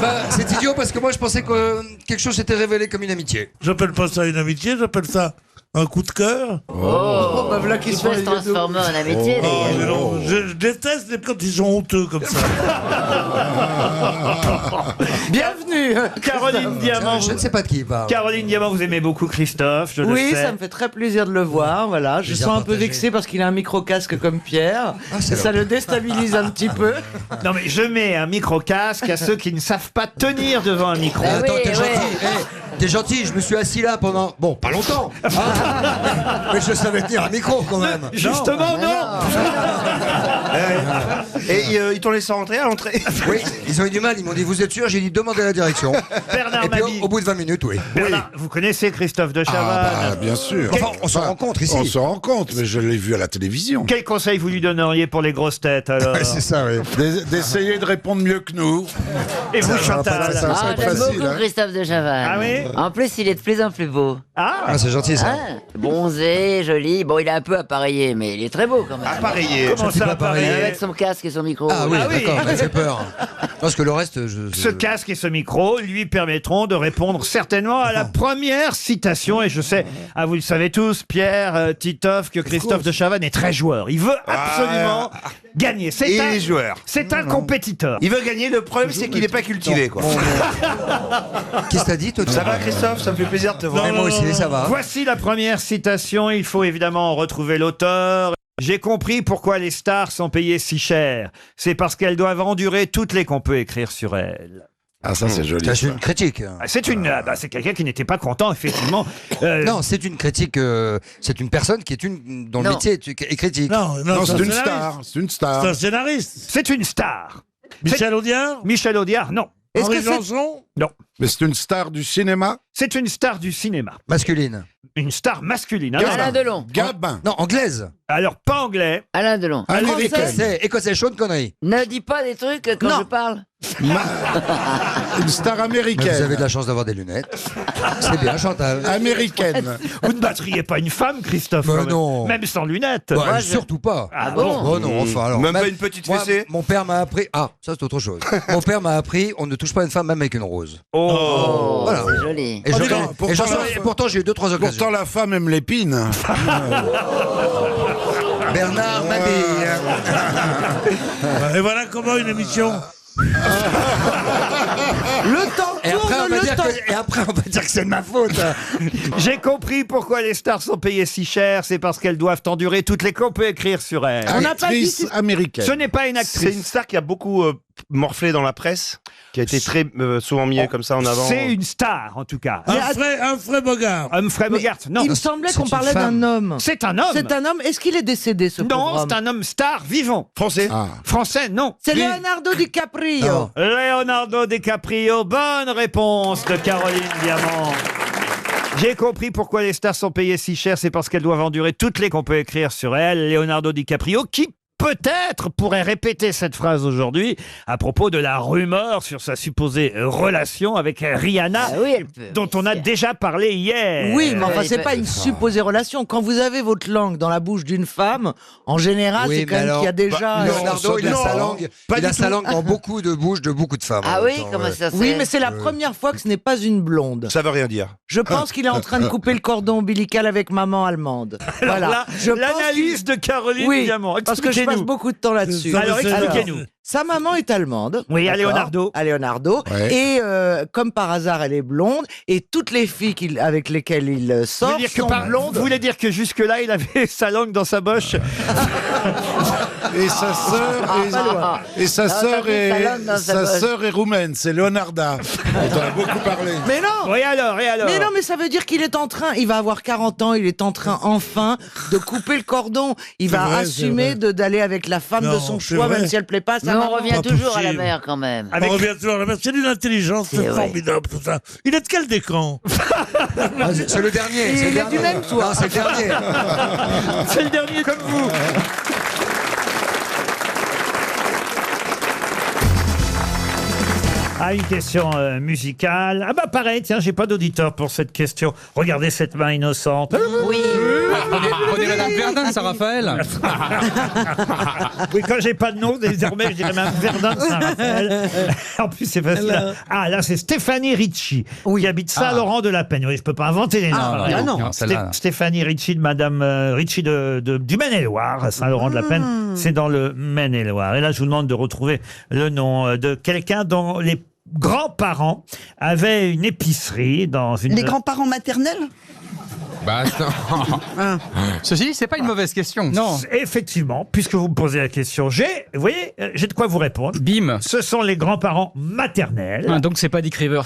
Bah, c'est idiot parce que moi je pensais que quelque chose s'était révélé comme une amitié. J'appelle pas ça une amitié, j'appelle ça un coup de cœur. Oh, bah voilà qui Il se peut font se les deux. transformer en amitié. Oh, mais non, je déteste les quand ils sont honteux comme ça. Bienvenue. Caroline Diamant. Je ne sais pas de qui il parle. Caroline Diamant, vous aimez beaucoup Christophe, je le Oui, sais. ça me fait très plaisir de le voir. Voilà, je Plaisir sens un peu partagé. vexé parce qu'il a un micro-casque comme Pierre. c'est Ça le déstabilise un petit peu. Non mais je mets un micro-casque à ceux qui ne savent pas tenir devant un micro. Eh, attends, t'es gentil. T'es gentil, je me suis assis là pendant. Bon, pas longtemps. hein. Mais je savais tenir un micro quand même. Justement, non. Et ils t'ont laissé rentrer à l'entrée. Oui, ils ont eu du mal, ils m'ont dit vous êtes sûr? J'ai dit demandez la direction. Bernard Et puis Mabille. au bout de 20 minutes, oui. Bernard, vous connaissez Christophe de Chavannes? Bien sûr. Enfin, on se rencontre ici. On se rencontre, mais je l'ai vu à la télévision. Quel conseil vous lui donneriez pour les grosses têtes alors? C'est ça, oui. D'essayer de répondre mieux que nous. Et vous, Chantal? Ça va être j'aime facile. beaucoup hein. Christophe de Chavannes. Ah oui? En plus, il est de plus en plus beau. Ah, Ah, c'est gentil ça. Bronzé, joli. Bon, il est un peu appareillé, mais il est très beau quand même. Appareillé. comment suis ça pas apparaît? pareil. Avec son casque et son micro. Ah oui, Ah oui. d'accord, ça fait peur. Parce que le reste, Ce casque et ce micro lui permettront de répondre certainement à la première citation. Et je sais, vous le savez tous, Pierre, Titoff, que Christophe de Chavannes est très joueur. Il veut absolument gagner. Il est joueur. C'est un compétiteur. Il veut gagner, le problème c'est qu'il n'est pas cultivé quoi. Qu'est-ce que t'as dit toi? Ça va Christophe? Ça me fait plaisir de te voir. Moi aussi, ça va. Voici la première citation. Il faut évidemment retrouver l'auteur. J'ai compris pourquoi les stars sont payées si cher. C'est parce qu'elles doivent endurer toutes les qu'on peut écrire sur elles. Ah, ça, c'est joli. C'est une critique. C'est c'est quelqu'un qui n'était pas content, effectivement. Non, c'est une critique. C'est une personne qui est dont le Non. métier est critique. Non, Non, c'est une scénariste. star. C'est une C'est star. un scénariste. C'est une star. Michel Audiard. Michel Audiard, non. Henri Janson. Non. Mais c'est une star du cinéma. C'est une star du cinéma. Masculine. Une star masculine. Gabin. Alors, Delon. Gabin. Non, anglaise. alors, pas anglais. Alain Delon. Américaine. Écossais, Sean Connery. Ne dis pas des trucs quand Non. je parle. Une star Mais américaine. vous avez de la chance d'avoir des lunettes. C'est bien, Chantal. Américaine. Vous ne battriez pas une femme, Christophe. Mais quand même. non. Même sans lunettes. Bah, surtout pas. Ah bon? Oh non, enfin alors. Même pas une petite moi, fessée? Mon père m'a appris. Ah, ça c'est autre chose. Mon père m'a appris on ne touche pas une femme même avec une rose. Oh. Voilà. C'est joli. Et, Oh, je- dis donc, et j'en pourtant, sors- et pourtant j'ai eu 2-3 occasions. Pourtant, la femme aime l'épine. Bernard Mabille. Et voilà comment une émission Le temps Et après, tourne, on va le dire temps... que, et après, on va dire que c'est de ma faute. J'ai compris pourquoi les stars sont payées si cher, c'est parce qu'elles doivent endurer toutes les qu'on peut écrire sur elles. On n'a pas dit... Actrice américaine. Ce n'est pas une C'est une actrice. star qui a beaucoup morflé dans la presse, qui a été très souvent mis comme ça en avant. C'est une star, en tout cas. Humphrey Bogart. Humphrey Bogart, non. Il me semblait qu'on parlait d'un homme. C'est un homme. C'est un homme. Est-ce qu'il est décédé, ce pauvre Non, homme c'est un homme star vivant. Français. Français, non. C'est Leonardo DiCaprio. Leonardo DiCaprio, bonne réponse de Caroline Diamant. J'ai compris pourquoi les stars sont payées si cher, c'est parce qu'elles doivent endurer toutes les qu'on peut écrire sur elles. Leonardo DiCaprio, qui peut-être pourrait répéter cette phrase aujourd'hui à propos de la rumeur sur sa supposée relation avec Rihanna, dont on a déjà parlé hier. Oui, mais enfin, c'est pas une supposée relation. Quand vous avez votre langue dans la bouche d'une femme, en général, c'est quand même qu'il y a déjà... Leonardo, il a sa langue, pas il a du sa tout. langue dans beaucoup de bouches de beaucoup de femmes. Ah en oui, même temps, comment ouais. ça se Oui, fait mais c'est la première fois que ce n'est pas une blonde. Ça veut rien dire. Je pense qu'il est en train de couper le cordon ombilical avec maman allemande. Alors Voilà. là, Je pense l'analyse de Caroline Oui, Diamant. parce que je passe Expliquez-nous. beaucoup de temps là-dessus. Alors, expliquez-nous. Sa maman est allemande. Oui, à d'accord, Leonardo. À Leonardo. Ouais. Et comme par hasard, elle est blonde. Et toutes les filles avec lesquelles il Vous sort voulez dire que sont blondes. vous voulez dire que jusque-là, il avait sa langue dans sa boche. Et sa sœur, et sa sœur sa sœur est roumaine, c'est Leonarda. On en a beaucoup parlé. Mais non. Oui, alors. Mais non, mais ça veut dire qu'il est en train, il va avoir 40 ans, il est en train enfin de couper le cordon. Il va vrai, assumer c'est vrai. d'aller avec la femme de Non, son c'est choix, vrai. même si elle plaît pas à sa Mais on maman. revient Pas toujours à la possible. mer quand même. On revient toujours à la mer. C'est d'une intelligence, c'est C'est vrai. formidable tout ça. Il est de quel décan? Ah, c'est le dernier. Il c'est le est dernier. du même toit. Non, c'est le dernier. C'est le dernier comme vous. Ah, une question musicale. Ah bah pareil, tiens, j'ai pas d'auditeur pour cette question. Regardez cette main innocente. Oui. Prenez Madame Verdun, ça, Raphaël. Oui, quand j'ai pas de nom, désormais, je dirais même Verdun de Saint-Raphaël. En plus, c'est facile. Ah, là, c'est Stéphanie Ricci, qui habite Saint-Laurent-de-la-Penne. Oui, je peux pas inventer les noms. Ah, là. non, celle-là. Stéphanie Ricci, de Madame Ricci du Maine-et-Loire, Saint-Laurent-de-la-Penne. C'est dans le Maine-et-Loire. Et là, je vous demande de retrouver le nom de quelqu'un dont les grands-parents avaient une épicerie dans une... Les grands-parents maternels? Bah, ceci dit, c'est pas une mauvaise question. Non, effectivement, puisque vous me posez la question, vous voyez, j'ai de quoi vous répondre. Bim. Ce sont les grands-parents maternels. Ah, donc c'est pas Dick Rivers.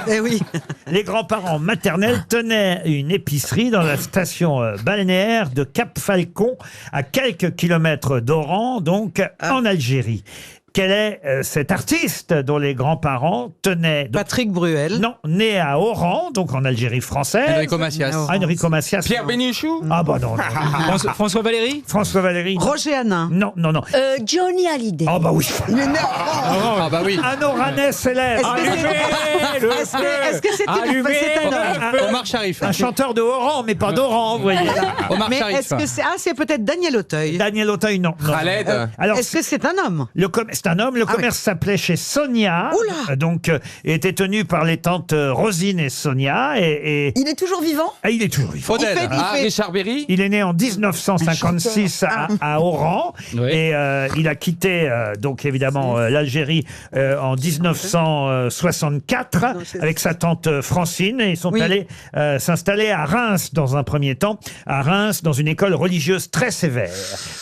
Eh oui. Les grands-parents maternels tenaient une épicerie dans la station balnéaire de Cap-Falcon, à quelques kilomètres d'Oran, donc en Algérie. Quel est cet artiste dont les grands-parents tenaient... Patrick Bruel. Non, né à Oran, donc en Algérie française. Enrico Macias. Ah, Enrico Macias. Pierre Bénichou. Ah bah non. François Valéry. François Valéry. Roger Hanin. Non. Johnny Hallyday. Ah bah oui. Mais non. Ah bah oui. Un Oranais célèbre. Est-ce que c'est un homme? Omar Sharif. Un chanteur de Oran, mais pas d'Oran, vous voyez. Omar Mais Sharif. est-ce que c'est... Ah, c'est peut-être Daniel Auteuil. Daniel Auteuil, non. Khaled. Alors, Est-ce que c'est un homme? c'est un homme. Le commerce s'appelait chez Sonia. Oula. Donc, était tenu par les tantes Rosine et Sonia. Et Il est toujours vivant? il est toujours vivant. Faudel. il fait- Richard Berry. Il est né en 1956 à Oran. Oui. Et il a quitté, donc évidemment, l'Algérie en 1964 avec sa tante Francine. Et ils sont allés s'installer à Reims dans un premier temps. À Reims, dans une école religieuse très sévère.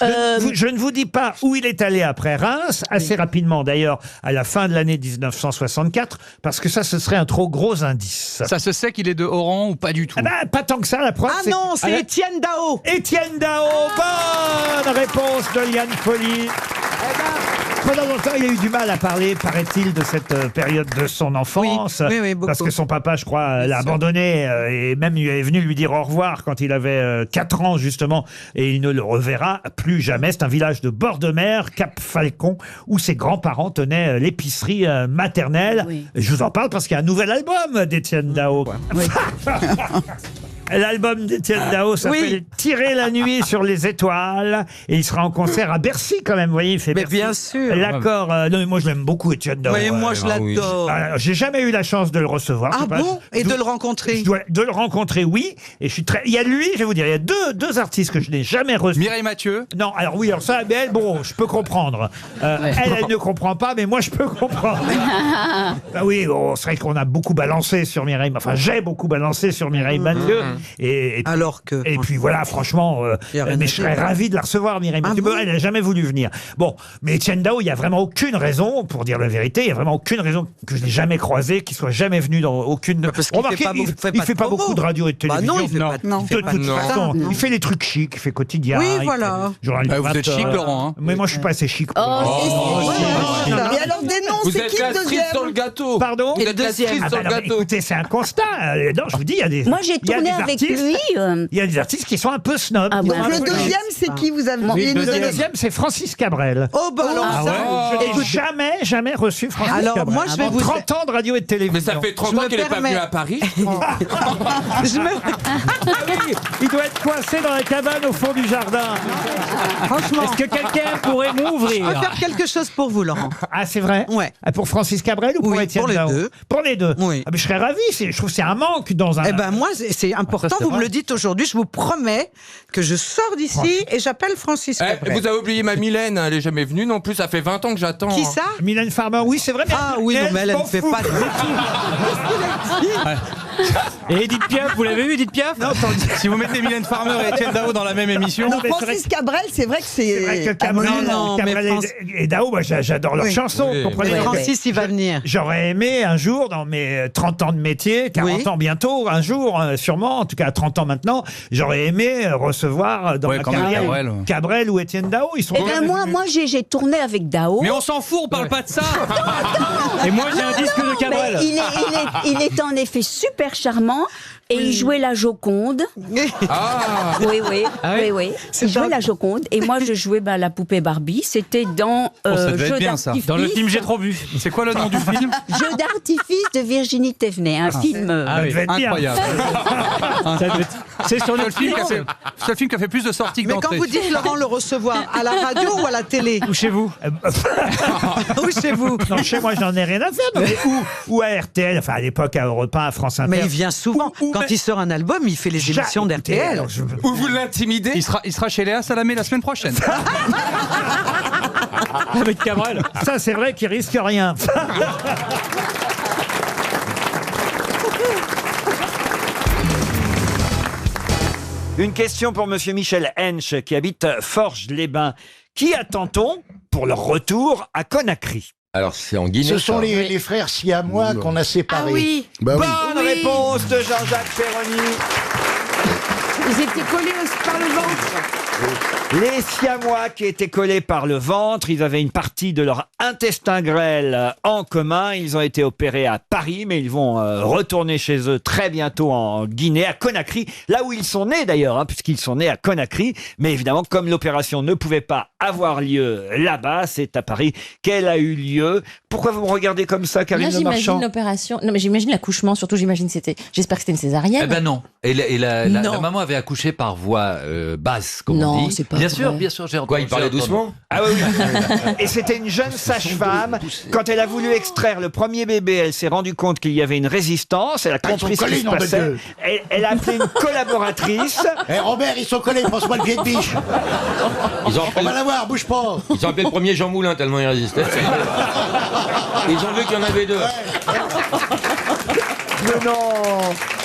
Je ne vous dis pas où il est allé après Reims, assez rapidement d'ailleurs, à la fin de l'année 1964, parce que ça, ce serait un trop gros indice. Ça se sait qu'il est de Oran ou pas du tout. Ah bah, pas tant que ça, la preuve. Ah non, que- c'est Étienne Dao. Étienne Dao, bonne réponse de Liane Folly. Pendant longtemps, il a eu du mal à parler, paraît-il, de cette période de son enfance. Oui, beaucoup. Parce que son papa, je crois, l'a abandonné et même il est venu lui dire au revoir quand il avait 4 ans, justement, et il ne le reverra plus jamais. C'est un village de bord de mer, Cap-Falcon, où ses grands-parents tenaient l'épicerie maternelle. Oui. Je vous en parle parce qu'il y a un nouvel album d'Étienne Dao. L'album d'Étienne Dao s'appelle Tirer la nuit sur les étoiles. Et il sera en concert à Bercy quand même. Vous voyez, il fait Mais Bercy. bien sûr. L'accord. Non, mais moi, je l'aime beaucoup, Étienne Dao. Oui, moi, je l'adore. J'ai jamais eu la chance de le recevoir. Je Ah sais pas, bon? Et de le rencontrer? De le rencontrer, oui. Et je suis très. Il y a lui, je vais vous dire, il y a deux artistes que je n'ai jamais reçus. Mireille Mathieu. Non, alors oui, alors ça, mais elle, bon, je peux comprendre. Elle ne comprend pas, mais moi, je peux comprendre. Bah oui, bon, c'est vrai qu'on a beaucoup balancé sur Mireille. Enfin, j'ai beaucoup balancé sur Mireille Mathieu. Et alors que. Et puis voilà, franchement, mais je serais ravi de la recevoir, Mireille Mathieu. bon Elle n'a jamais voulu venir. Bon, mais Étienne Dao, il n'y a vraiment aucune raison, pour dire la vérité, il n'y a vraiment aucune raison que je n'ai jamais croisé, qu'il soit jamais venu dans aucune. Parce qu'il Remarquez, il fait pas beaucoup de radio et de télévision. Bah non, il fait pas de De toute façon, il fait les trucs chics, il fait quotidien. Oui, il voilà. fait journal du Vous êtes 20, chic, Laurent. Hein. Mais moi, je suis pas assez chic. Oh, Et alors, dénonce, Vous c'est êtes qui la le cerise deuxième? sur le gâteau. Pardon. Vous êtes la cerise Ah sur bah le non, mais gâteau. écoutez, c'est un constat. Non, je vous dis, il y a des. Moi, j'ai il y a tourné des avec artistes- lui. Il y a des artistes qui sont un peu snobs. Ah qui ouais. sont un Le peu- deuxième, c'est qui vous avez Le il nous a donné- deuxième, c'est Francis Cabrel. Oh, bah alors Ah ça. ouais. Écoute, Jamais reçu Francis Alors, Cabrel. moi, je vais Avant vous- 30 ans de radio et de télévision. Mais ça fait 30 Je ans me qu'il n'est pas permets. venu à Paris. je me- Il doit être coincé dans la cabane au fond du jardin. Franchement, Est-ce que quelqu'un pourrait je peux m'ouvrir faire quelque chose pour vous, Laurent. Ah, c'est vrai? Ouais. Ah, pour Francis Cabrel ou pour Oui, Étienne pour les Dao? deux. Pour les deux. Oui. Ah, mais je serais ravi. Je trouve que c'est un manque dans un. Eh ben moi, c'est important, c'est vous vrai. me le dites aujourd'hui, je vous promets que je sors d'ici et j'appelle Francis Cabrel. Vous avez oublié ma Mylène, elle est jamais venue non plus, ça fait 20 ans que j'attends. Qui ça? Mylène Farmer, oui, c'est vrai. Ah oui, non, mais elle ne fait pas de... Et Edith Piaf, vous l'avez vu, Edith Piaf Non, Si vous mettez Mylène Farmer et Étienne Dao dans la même émission. Non, mais c'est vrai Francis Cabrel, c'est vrai que C'est vrai que c'est un Cabrel, monument. non, mais Cabrel et Dao, moi, j'adore leurs Oui. chansons, Oui. comprenez? Mais Francis, il va venir. J'aurais aimé un jour, dans mes 30 ans de métier, 40 Oui. ans bientôt, un jour, sûrement, en tout cas 30 ans maintenant, j'aurais aimé recevoir dans Ouais, ma quand même, carrière Cabrel. Cabrel ou Étienne Dao. Ils sont Eh ben moi j'ai tourné avec Dao. Mais on s'en fout, on parle pas de ça. Et moi j'ai un disque de Mais Cabrel. il est en effet super charmant. Et il jouait la Joconde. Ah. Oui, oui, Ah oui. oui, oui. Il jouait la Joconde. Et moi, je jouais la poupée Barbie. C'était dans ça devait Jeu être bien, ça. d'artifice. Dans le film J'ai trop bu. C'est quoi le nom du film? Jeu d'artifice de Virginie Thévenet. Un film. Ça devait être bien. Incroyable. Ça doit être- C'est sur C'est le le film qui a fait, c'est le film qui a fait plus de sorties que Mais quand d'entrées. vous dites Laurent le recevoir, à la radio ou à la télé? Ou chez vous. Ou chez vous? Non, chez moi, j'en ai rien à faire. Non, mais ou à RTL, enfin à l'époque à Europe 1, à France Inter. Mais il vient souvent. Quand mais- il sort un album, il fait les émissions Écoutez, d'RTL. alors, je- Ou vous l'intimidez. Il sera chez Léa Salamé la semaine prochaine. Avec Cabrel. Ça, c'est vrai qu'il risque rien. Une question pour Monsieur Michel Hench, qui habite Forges-les-Bains. Qui attend-on pour leur retour à Conakry? Alors, c'est en Guinée. Ce sont ça. les frères siamois qu'on a séparés. Ah oui. Bah oui. Bonne Oui. réponse de Jean-Jacques Perroni. Ils étaient collés par le ventre. Les Siamois qui étaient collés par le ventre, ils avaient une partie de leur intestin grêle en commun. Ils ont été opérés à Paris, mais ils vont retourner chez eux très bientôt en Guinée, à Conakry, là où ils sont nés d'ailleurs, puisqu'ils sont nés à Conakry. Mais évidemment, comme l'opération ne pouvait pas avoir lieu là-bas, c'est à Paris qu'elle a eu lieu. Pourquoi vous me regardez comme ça, Karine Là, Le Marchand? j'imagine l'opération. Non, mais j'imagine l'accouchement. Surtout, j'imagine j'espère que c'était une césarienne. Eh ben non. Et la Non. maman avait accouché par voie basse, comme Non, on dit. c'est pas Bien vrai. sûr, bien sûr, j'ai entendu. Quoi, il parlait j'ai entendu. doucement? Ah oui, oui. Et c'était une jeune sage-femme. Quand elle a voulu extraire le premier bébé, elle s'est rendue compte qu'il y avait une résistance. Elle a Ils compris sont ce qui collés, se nom de passait. Dieu. Elle a appelé une collaboratrice. Eh Robert, ils sont collés, pense-moi le pied de biche. Ils ont On appelé, va l'avoir, bouge pas. ils ont appelé le premier Jean Moulin tellement il résistait. Ils ont vu qu'il y en avait deux. Mais non.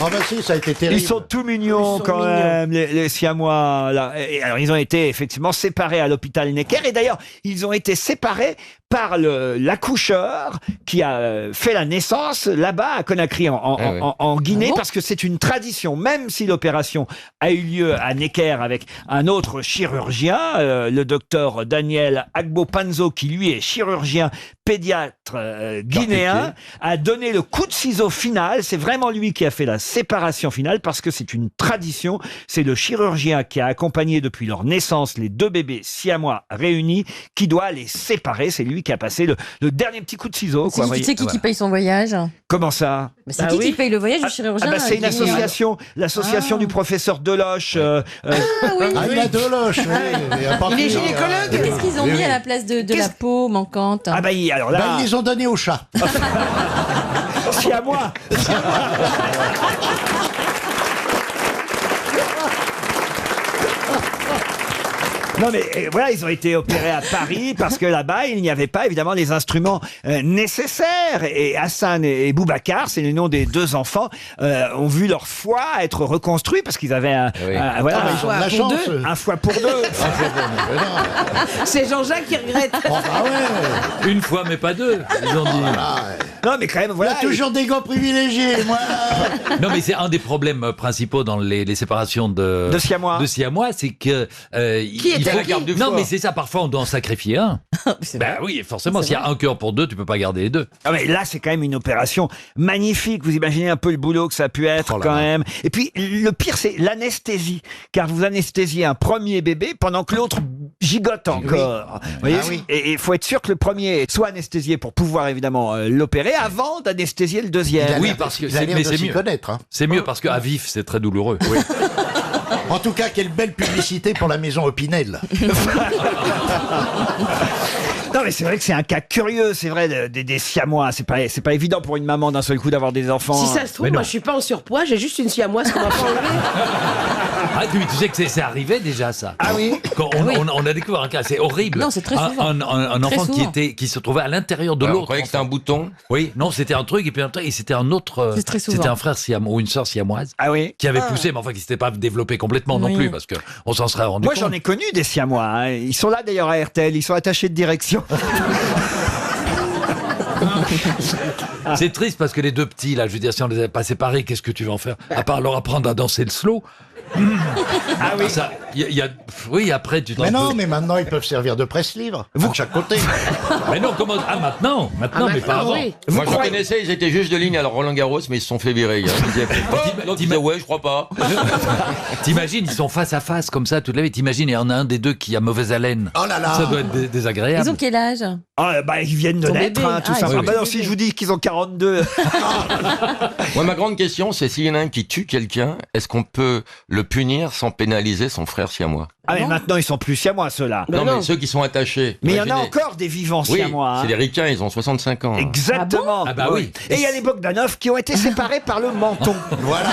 Ah bah si, ça a été terrible. Ils sont tout mignons quand même, les Siamois. Là. Et alors, ils ont été effectivement séparés à l'hôpital Necker. Et d'ailleurs, ils ont été séparés par l'accoucheur qui a fait la naissance là-bas à Conakry, en Guinée, parce que c'est une tradition. Même si l'opération a eu lieu à Necker avec un autre chirurgien, le docteur Daniel Agbo-Panzo, qui lui est chirurgien pédiatre guinéen, a donné le coup de ciseau final. C'est vraiment lui qui a fait la séparation finale parce que c'est une tradition. C'est le chirurgien qui a accompagné depuis leur naissance les deux bébés siamois réunis qui doit les séparer. C'est lui celui qui a passé le dernier petit coup de ciseau. C'est qui paye son voyage? Comment ça? C'est qui paye le voyage du chirurgien? C'est une association, l'association du professeur Deloche. Il a Deloche, Il est gynécologue. Qu'est-ce qu'ils ont mis à la place de la peau manquante? Alors là... ils les ont donné au chat. C'est à moi. Non mais voilà, ils ont été opérés à Paris parce que là-bas, il n'y avait pas évidemment les instruments nécessaires. Et Hassan et Boubacar, c'est les noms des deux enfants, ont vu leur foie être reconstruit parce qu'ils avaient un foie pour deux. C'est Jean-Jacques qui regrette. Une fois, mais pas deux, ils ont dit. Non, mais quand même, voilà. Il y a toujours des gars privilégiés, moi. Non, mais c'est un des problèmes principaux dans les séparations de Siamois, c'est que non, mais c'est ça. Parfois, on doit en sacrifier un. Oui, forcément. S'il y a un cœur pour deux, tu peux pas garder les deux. Ah mais là, c'est quand même une opération magnifique. Vous imaginez un peu le boulot que ça a pu être quand même. Et puis, le pire, c'est l'anesthésie, car vous anesthésiez un premier bébé pendant que l'autre gigote encore. Vous voyez, et il faut être sûr que le premier soit anesthésié pour pouvoir évidemment l'opérer avant d'anesthésier le deuxième. Oui, parce que c'est mieux. C'est mieux parce qu'à vif, c'est très douloureux. Oui. En tout cas, quelle belle publicité pour la maison Opinel. Non mais c'est vrai que c'est un cas curieux, c'est vrai, des siamois. C'est pas évident pour une maman d'un seul coup d'avoir des enfants. Si ça se trouve, moi je suis pas en surpoids, j'ai juste une siamoise qu'on m'a pas enlevée. Tu sais que c'est arrivé déjà ça. Ah oui. On a découvert un cas, c'est horrible. Non, c'est très souvent. Un enfant qui se trouvait à l'intérieur de l'autre. On croyait que c'était un bouton. Oui, non, c'était un truc et puis c'était un autre. C'est très souvent. C'était un frère siamois ou une sœur siamoise. Ah oui. Qui avait poussé, mais enfin qui s'était pas développé complètement non plus parce que on s'en serait rendu compte. Moi j'en ai connu des siamois. Hein. Ils sont là d'ailleurs à RTL, ils sont attachés de direction. C'est triste parce que les deux petits, là, je veux dire, si on les avait pas séparés, qu'est-ce que tu vas en faire? À part leur apprendre à danser le slow. Ah oui. Oui, après, tu t'en Mais non, mais maintenant, ils peuvent servir de presse-livre. Vous de chaque côté. Mais non, comment... maintenant, mais pas avant. Oui. Moi, je connaissais, ils étaient juges de ligne à Roland Garros, mais ils se sont fait virer. L'autre disait, ouais, je crois pas. T'imagines, ils sont face à face comme ça toute la vie. T'imagines, il y en a un des deux qui a mauvaise haleine. Oh là là. Ça doit être désagréable. Ils ont quel âge? Ils viennent de naître, tout simplement. oui. Non, si je vous dis qu'ils ont 42. Moi, ma grande question, c'est s'il y en a un qui tue quelqu'un, est-ce qu'on peut le punir sans pénaliser son frère siamois? Ah mais maintenant ils sont plus siamois ceux-là. Non, mais ceux qui sont attachés. Mais il y en a encore des vivants siamois. C'est les ricains, ils ont 65 ans. Exactement. Ah bah oui. Et il y a les Bogdanov qui ont été séparés par le menton. Voilà.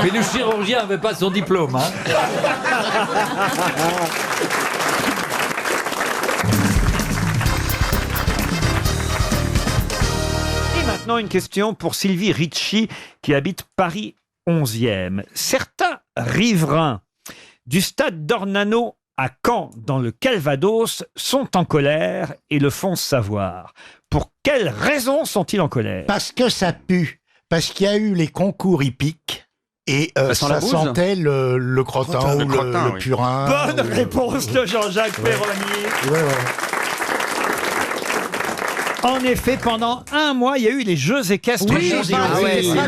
Mais le chirurgien n'avait pas son diplôme. Hein. Et maintenant une question pour Sylvie Ricci qui habite Paris 11e. Certains riverains du stade d'Ornano à Caen, dans le Calvados, sont en colère et le font savoir. Pour quelles raisons sont-ils en colère? Parce que ça pue. Parce qu'il y a eu les concours hippiques. Et ça sentait le crottin ou le purin. Bonne réponse de Jean-Jacques Perroni. Ouais. En effet, pendant un mois, il y a eu les Jeux équestres mondiaux.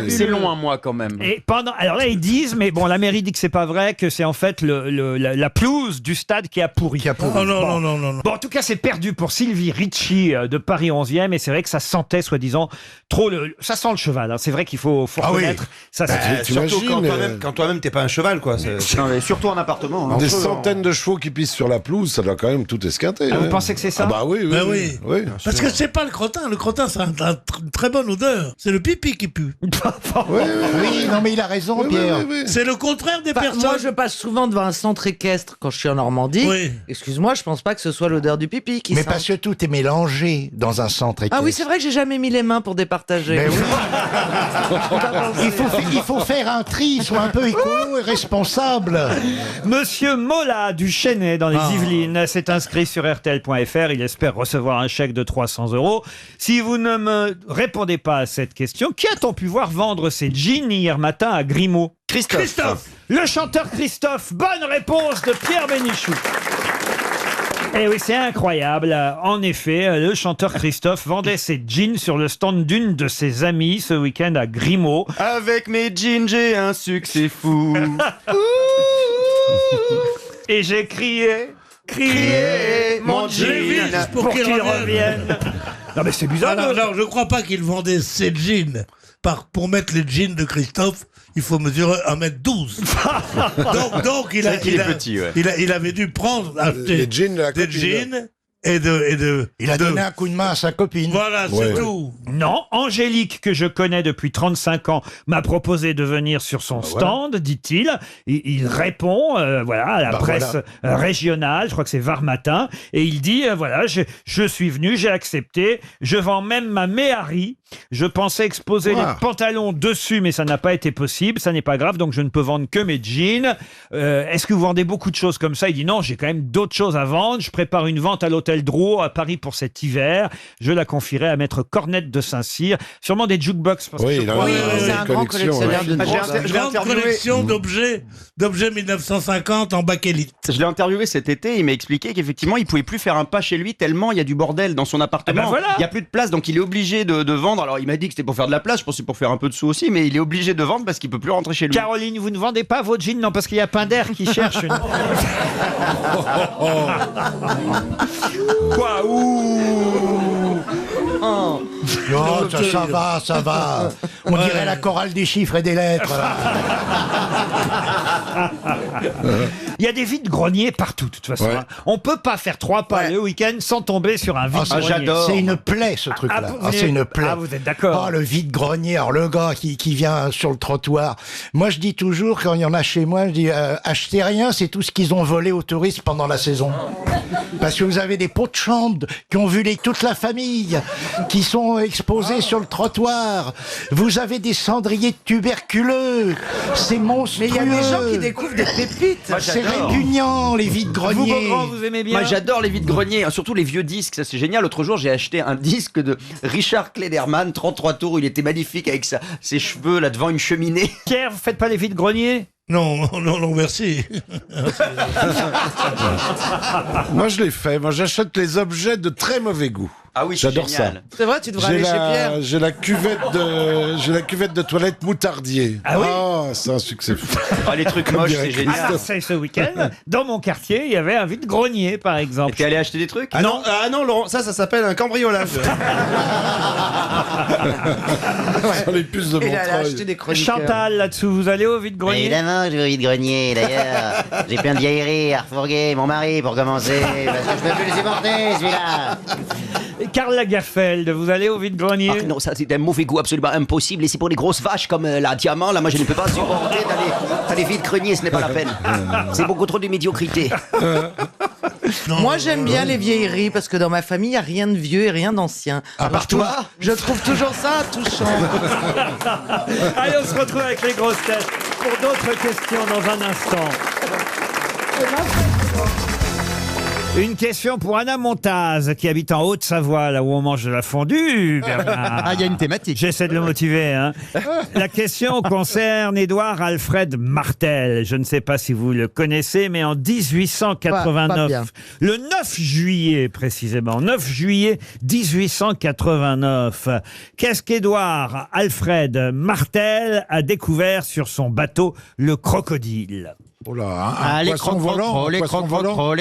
C'est long un mois quand même. Et alors là, ils disent, mais bon, la mairie dit que c'est pas vrai, que c'est en fait la pelouse du stade qui a pourri. Oh non. Bon, en tout cas, c'est perdu pour Sylvie Ricci de Paris 11e, et c'est vrai que ça sentait, soi-disant, trop ça sent le cheval. Hein. C'est vrai qu'il faut reconnaître. Ça, surtout quand toi-même t'es pas un cheval, quoi. Surtout en appartement. Hein. Des centaines de chevaux qui pissent sur la pelouse, ça doit quand même tout esquinter. Ah, vous pensez que c'est ça? Ah bah oui. Parce que c'est pas le crottin, ça a une très bonne odeur. C'est le pipi qui pue. Oui, non mais il a raison, Pierre. C'est le contraire des personnes. Moi, je passe souvent devant un centre équestre quand je suis en Normandie. Oui. Excuse-moi, je pense pas que ce soit l'odeur du pipi qui Mais sent. parce que tout est mélangé dans un centre équestre. Ah oui, c'est vrai que j'ai jamais mis les mains pour départager. Mais oui. il faut faire un tri, soit un peu écolo et responsable. Monsieur Mola du Chênay dans les Yvelines s'est inscrit sur RTL.fr. Il espère recevoir un chèque de 300 €. Si vous ne me répondez pas à cette question, qui a-t-on pu voir vendre ses jeans hier matin à Grimaud? Christophe. Le chanteur Christophe. Bonne réponse de Pierre Bénichou. Eh oui, c'est incroyable. En effet, le chanteur Christophe vendait ses jeans sur le stand d'une de ses amies ce week-end à Grimaud. Avec mes jeans, j'ai un succès fou. Et j'ai crié... crier mon je l'ai jean vu pour qu'il revienne. Non mais c'est bizarre. Alors, je crois pas qu'il vendait ses jeans. Pour mettre les jeans de Christophe, il faut mesurer 1m12. donc il avait dû acheter Les jeans de la des copine. jeans et de. Il a donné un coup de main à sa copine. Voilà, c'est tout. Non, Angélique, que je connais depuis 35 ans, m'a proposé de venir sur son stand, dit-il. Il répond voilà, à la presse régionale, je crois que c'est Var Matin, et il dit, voilà, je suis venu, j'ai accepté, je vends même ma Méhari. Je pensais exposer les pantalons dessus, mais ça n'a pas été possible, ça n'est pas grave, donc je ne peux vendre que mes jeans. Est-ce que vous vendez beaucoup de choses comme ça? Il dit non, j'ai quand même d'autres choses à vendre. Je prépare une vente à l'hôtel Drouot à Paris pour cet hiver. Je la confierai à maître Cornette de Saint-Cyr. Sûrement des jukebox. Parce que c'est un grand collectionneur de Grande collection d'objets 1950 en bakélite. Je l'ai interviewé cet été, il m'a expliqué qu'effectivement il pouvait plus faire un pas chez lui tellement il y a du bordel dans son appartement. Il y a plus de place, donc il est obligé de vendre. Alors il m'a dit que c'était pour faire de la place, je pensais pour faire un peu de sous aussi, mais il est obligé de vendre parce qu'il peut plus rentrer chez lui. Caroline, vous ne vendez pas vos jeans? Non, parce qu'il y a Pinder qui cherche une... Quoi? Non, ça va. On dirait la chorale des chiffres et des lettres. Il y a des vides-greniers partout, de toute façon. Ouais. Hein. On peut pas faire 3 pas le week-end sans tomber sur un vide-grenier. J'adore. C'est une plaie, ce truc-là. C'est une plaie. Ah, vous êtes d'accord. Oh, le vide-grenier. Alors, le gars qui vient sur le trottoir. Moi, je dis toujours, quand il y en a chez moi, je dis, achetez rien, c'est tout ce qu'ils ont volé aux touristes pendant la saison. Parce que vous avez des pots de chambre qui ont vu toute la famille, qui sont exposés sur le trottoir. Vous avez des cendriers tuberculeux. C'est monstrueux. Mais il y a des gens qui découvrent des pépites. C'est répugnant, les vides-greniers. Vous, Beaugrand, vous aimez bien? Moi j'adore les vides-greniers, surtout les vieux disques, ça c'est génial. L'autre jour j'ai acheté un disque de Richard Klederman, 33 tours, il était magnifique avec ses cheveux là devant une cheminée. Pierre, vous faites pas les vides-greniers? Non, merci. Moi, je l'ai fait. Moi, j'achète les objets de très mauvais goût. Ah oui, j'adore ça. C'est vrai, tu devrais aller chez Pierre. J'ai la cuvette de toilette moutardier. Ah oui? C'est un succès fou. Les trucs moches, c'est génial. Alors, c'est ce week-end, dans mon quartier, il y avait un vide-grenier, par exemple. Et t'es allé acheter des trucs? Ah non, Laurent, ça s'appelle un cambriolage. Sur les puces de Montreuil. Chantal, là-dessous, vous allez au vide-grenier? Évidemment, je vais au vide-grenier. D'ailleurs, j'ai plein de vieilleries à refourguer mon mari pour commencer, parce que je peux plus le supporter, celui-là. Karl Lagerfeld, vous allez au vide-grenier? Non, ça c'est un mauvais goût absolument impossible. Et c'est pour les grosses vaches comme la Diamant. Là, moi je ne peux pas supporter d'aller vide-grenier, ce n'est pas la peine. C'est beaucoup trop de médiocrité. Moi, j'aime bien les vieilleries parce que dans ma famille, il n'y a rien de vieux et rien d'ancien. À part toi? Je trouve toujours ça touchant. Allez, on se retrouve avec les grosses têtes pour d'autres questions dans un instant. Une question pour Anna Montaz, qui habite en Haute-Savoie, là où on mange de la fondue, Bernard. Ah, il y a une thématique. J'essaie de le motiver. Hein. La question concerne Édouard Alfred Martel. Je ne sais pas si vous le connaissez, mais en 1889, pas bien. le 9 juillet précisément, 9 juillet 1889, qu'est-ce qu'Édouard Alfred Martel a découvert sur son bateau, le Crocodile? Oh là, les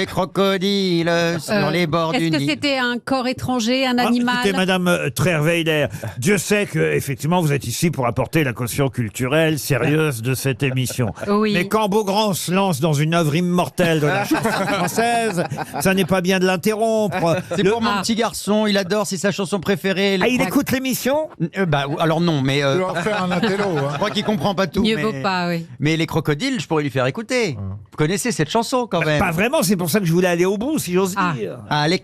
crocodiles sur les bords du Est-ce que Nil. c'était un corps étranger, un animal? Écoutez, Madame Trierweiler, Dieu sait que effectivement vous êtes ici pour apporter la caution culturelle sérieuse de cette émission. Oui. Mais quand Beaugrand se lance dans une œuvre immortelle de la chanson française, ça n'est pas bien de l'interrompre. C'est pour mon petit garçon, il adore, c'est sa chanson préférée. Ah, il écoute l'émission? Alors non, mais... Tu vas faire un intello. Je crois qu'il comprend pas tout. Mieux mais... vaut pas, oui. Mais les crocodiles, je pourrais lui faire écouter. Vous connaissez cette chanson quand même? Pas vraiment, c'est pour ça que je voulais aller au bout, si j'ose dire. Ah, les les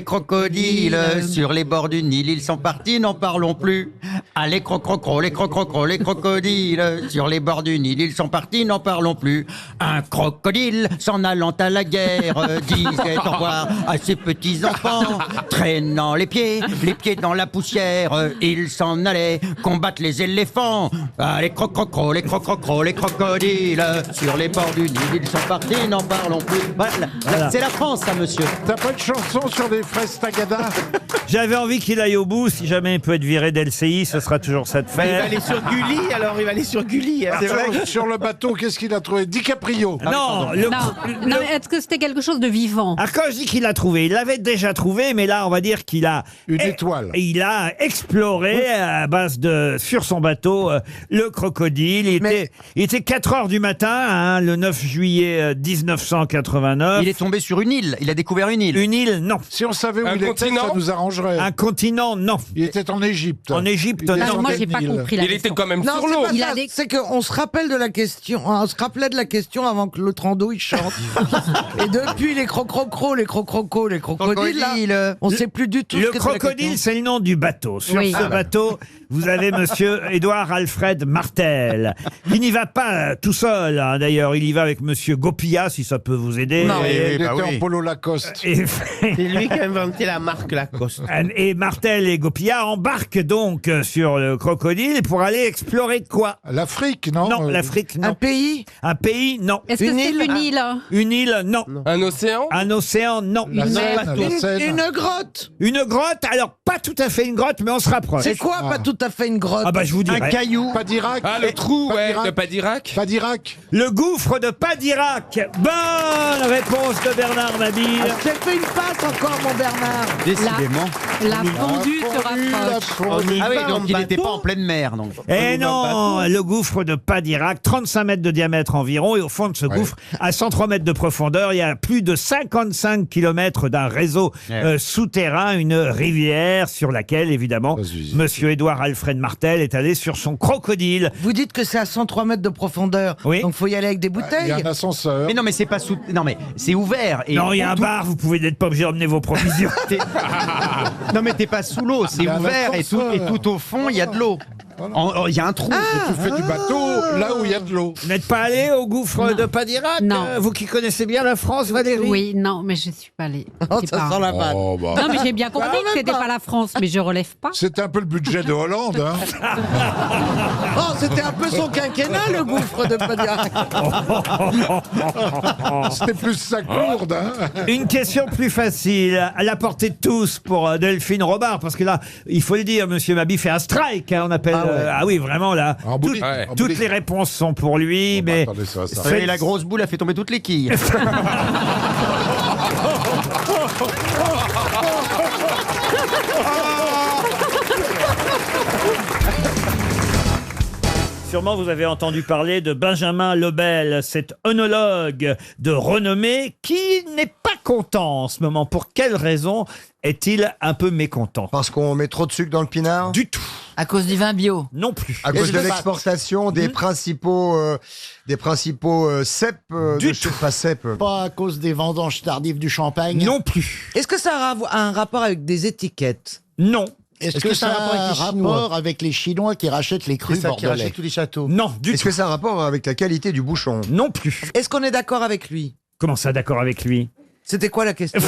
crocodiles sur les bords du Nil, ils sont partis, n'en parlons plus. Ah, les crocodiles sur les bords du Nil, ils sont partis, n'en parlons plus. Un crocodile s'en allant à la guerre disait au revoir à ses petits enfants, traînant les pieds dans la poussière, il s'en allait combattre les éléphants. Ah, les crocodiles crocodiles sur les bords du Nil. Ils sont partis, n'en parlons plus. Voilà. C'est la France, ça, monsieur. T'as pas de chanson sur des fraises Tagada? J'avais envie qu'il aille au bout. Si jamais il peut être viré d'LCI, ce sera toujours ça de Il va faire. aller sur Gulli, alors il va aller sur Gulli. C'est vrai. Sur le bateau, qu'est-ce qu'il a trouvé? DiCaprio. Non, Non, mais est-ce que c'était quelque chose de vivant? Ah, quand je dis qu'il l'a trouvé, il l'avait déjà trouvé, mais là, on va dire qu'il a... Une étoile. Il a exploré à base de... sur son bateau, le crocodile. Il était 4 heures du matin, hein, le 9 juillet 1989. Il est tombé sur une île. Il a découvert une île. Une île, non. Si on savait où Un il était, continent ça nous arrangerait. Un continent, non. Il était en Égypte. En Égypte, Il était non. Ah, sur moi, quel j'ai pas île? compris la Il était question. quand même Non, sur c'est l'eau. pas ça. C'est qu'on se rappelle de la question. On se rappelait de la question avant que le Trando il chante. Et depuis les crocrocros, les crocrocos, les crocodiles, là, on sait plus du tout. Le ce que c'est la crocodile, question. c'est le nom du bateau. Sur Oui. ce bateau, vous avez monsieur Édouard Alfred Martel. Il n'y va pas tout seul, hein, d'ailleurs. Il y va avec monsieur Gopia, si ça peut vous aider. Non, il était bah oui. en polo Lacoste. C'est lui qui a inventé la marque Lacoste. Et Martel et Gopia embarquent donc sur le crocodile pour aller explorer quoi? L'Afrique, non? Non, l'Afrique, non. Un pays? Un pays, non. Est-ce que c'est une île? Une île, non. Un océan? Un océan, non. La Seine, la Seine. Une grotte? Une grotte, alors pas tout à fait une grotte, mais on se rapproche. C'est quoi pas tout à fait une grotte? Ah bah je vous dirai. Un caillou. Pas d'Irak. Ah, le trou, Pas ouais, d'Irak. de Padirac. Pas d'Irak. Le gouffre de Padirac. Bonne réponse de Bernard Mabille. J'ai fait une passe encore, mon Bernard. Décidément. La fondue se rapproche. Ah oui, donc il n'était pas en pleine mer. Donc. Eh non, le gouffre de Padirac, 35 mètres de diamètre environ, et au fond de ce gouffre, à 103 mètres de profondeur, il y a plus de 55 kilomètres d'un réseau souterrain, une rivière sur laquelle, évidemment, monsieur Édouard Alfred Martel est allé sur son crocodile. Vous dites que c'est à 103 mètres de profondeur. Oui. Donc faut y aller avec des Il y bouteilles. a un ascenseur. Mais non, mais c'est pas sous. Non, mais c'est ouvert. Et Non, il y a un bar, vous pouvez n'être pas obligé d'emmener vos provisions. Non, mais t'es pas sous l'eau, c'est Il y a un ouvert et ascenseur. tout au fond, il y a de l'eau. Il y a un trou. Tu fais du bateau là où il y a de l'eau. Vous n'êtes pas allé au gouffre de Padirac? Non. Vous qui connaissez bien la France, Valérie? Oui, non, mais je suis pas allée. Oh, C'est ça pas- sent la vanne. Oh, bah. Non, mais j'ai bien compris que c'était pas la France, mais je relève pas. C'était un peu le budget de Hollande. Hein. Oh, c'était un peu son quinquennat, le gouffre de Padirac. C'était plus sa courde. Hein. Une question plus facile, à la portée de tous pour Delphine Robard, parce que là, il faut le dire, monsieur Mabi fait un strike, hein, on appelle... Ah oui, vraiment, là, En boulique. toutes les réponses sont pour lui, mais... Attendez, ça va s'arrêter. Et la grosse boule a fait tomber toutes les quilles. Sûrement, vous avez entendu parler de Benjamin Lebel, cet œnologue de renommée qui n'est pas content en ce moment. Pour quelle raison est-il un peu mécontent? Parce qu'on met trop de sucre dans le pinard? Du tout. À cause du vin bio. Non plus. À cause de l'exportation des principaux cèpes Du tout. Pas cèpes. Pas à cause des vendanges tardives du champagne. Non plus. Est-ce que ça a un rapport avec des étiquettes? Non. Est-ce que ça a un rapport avec les Chinois qui rachètent les crus C'est ça qui bordelais? rachète tous les châteaux. Non, du Est-ce tout. que ça a un rapport avec la qualité du bouchon? Non plus. Est-ce qu'on est d'accord avec lui? Comment ça, d'accord avec lui? C'était quoi la question?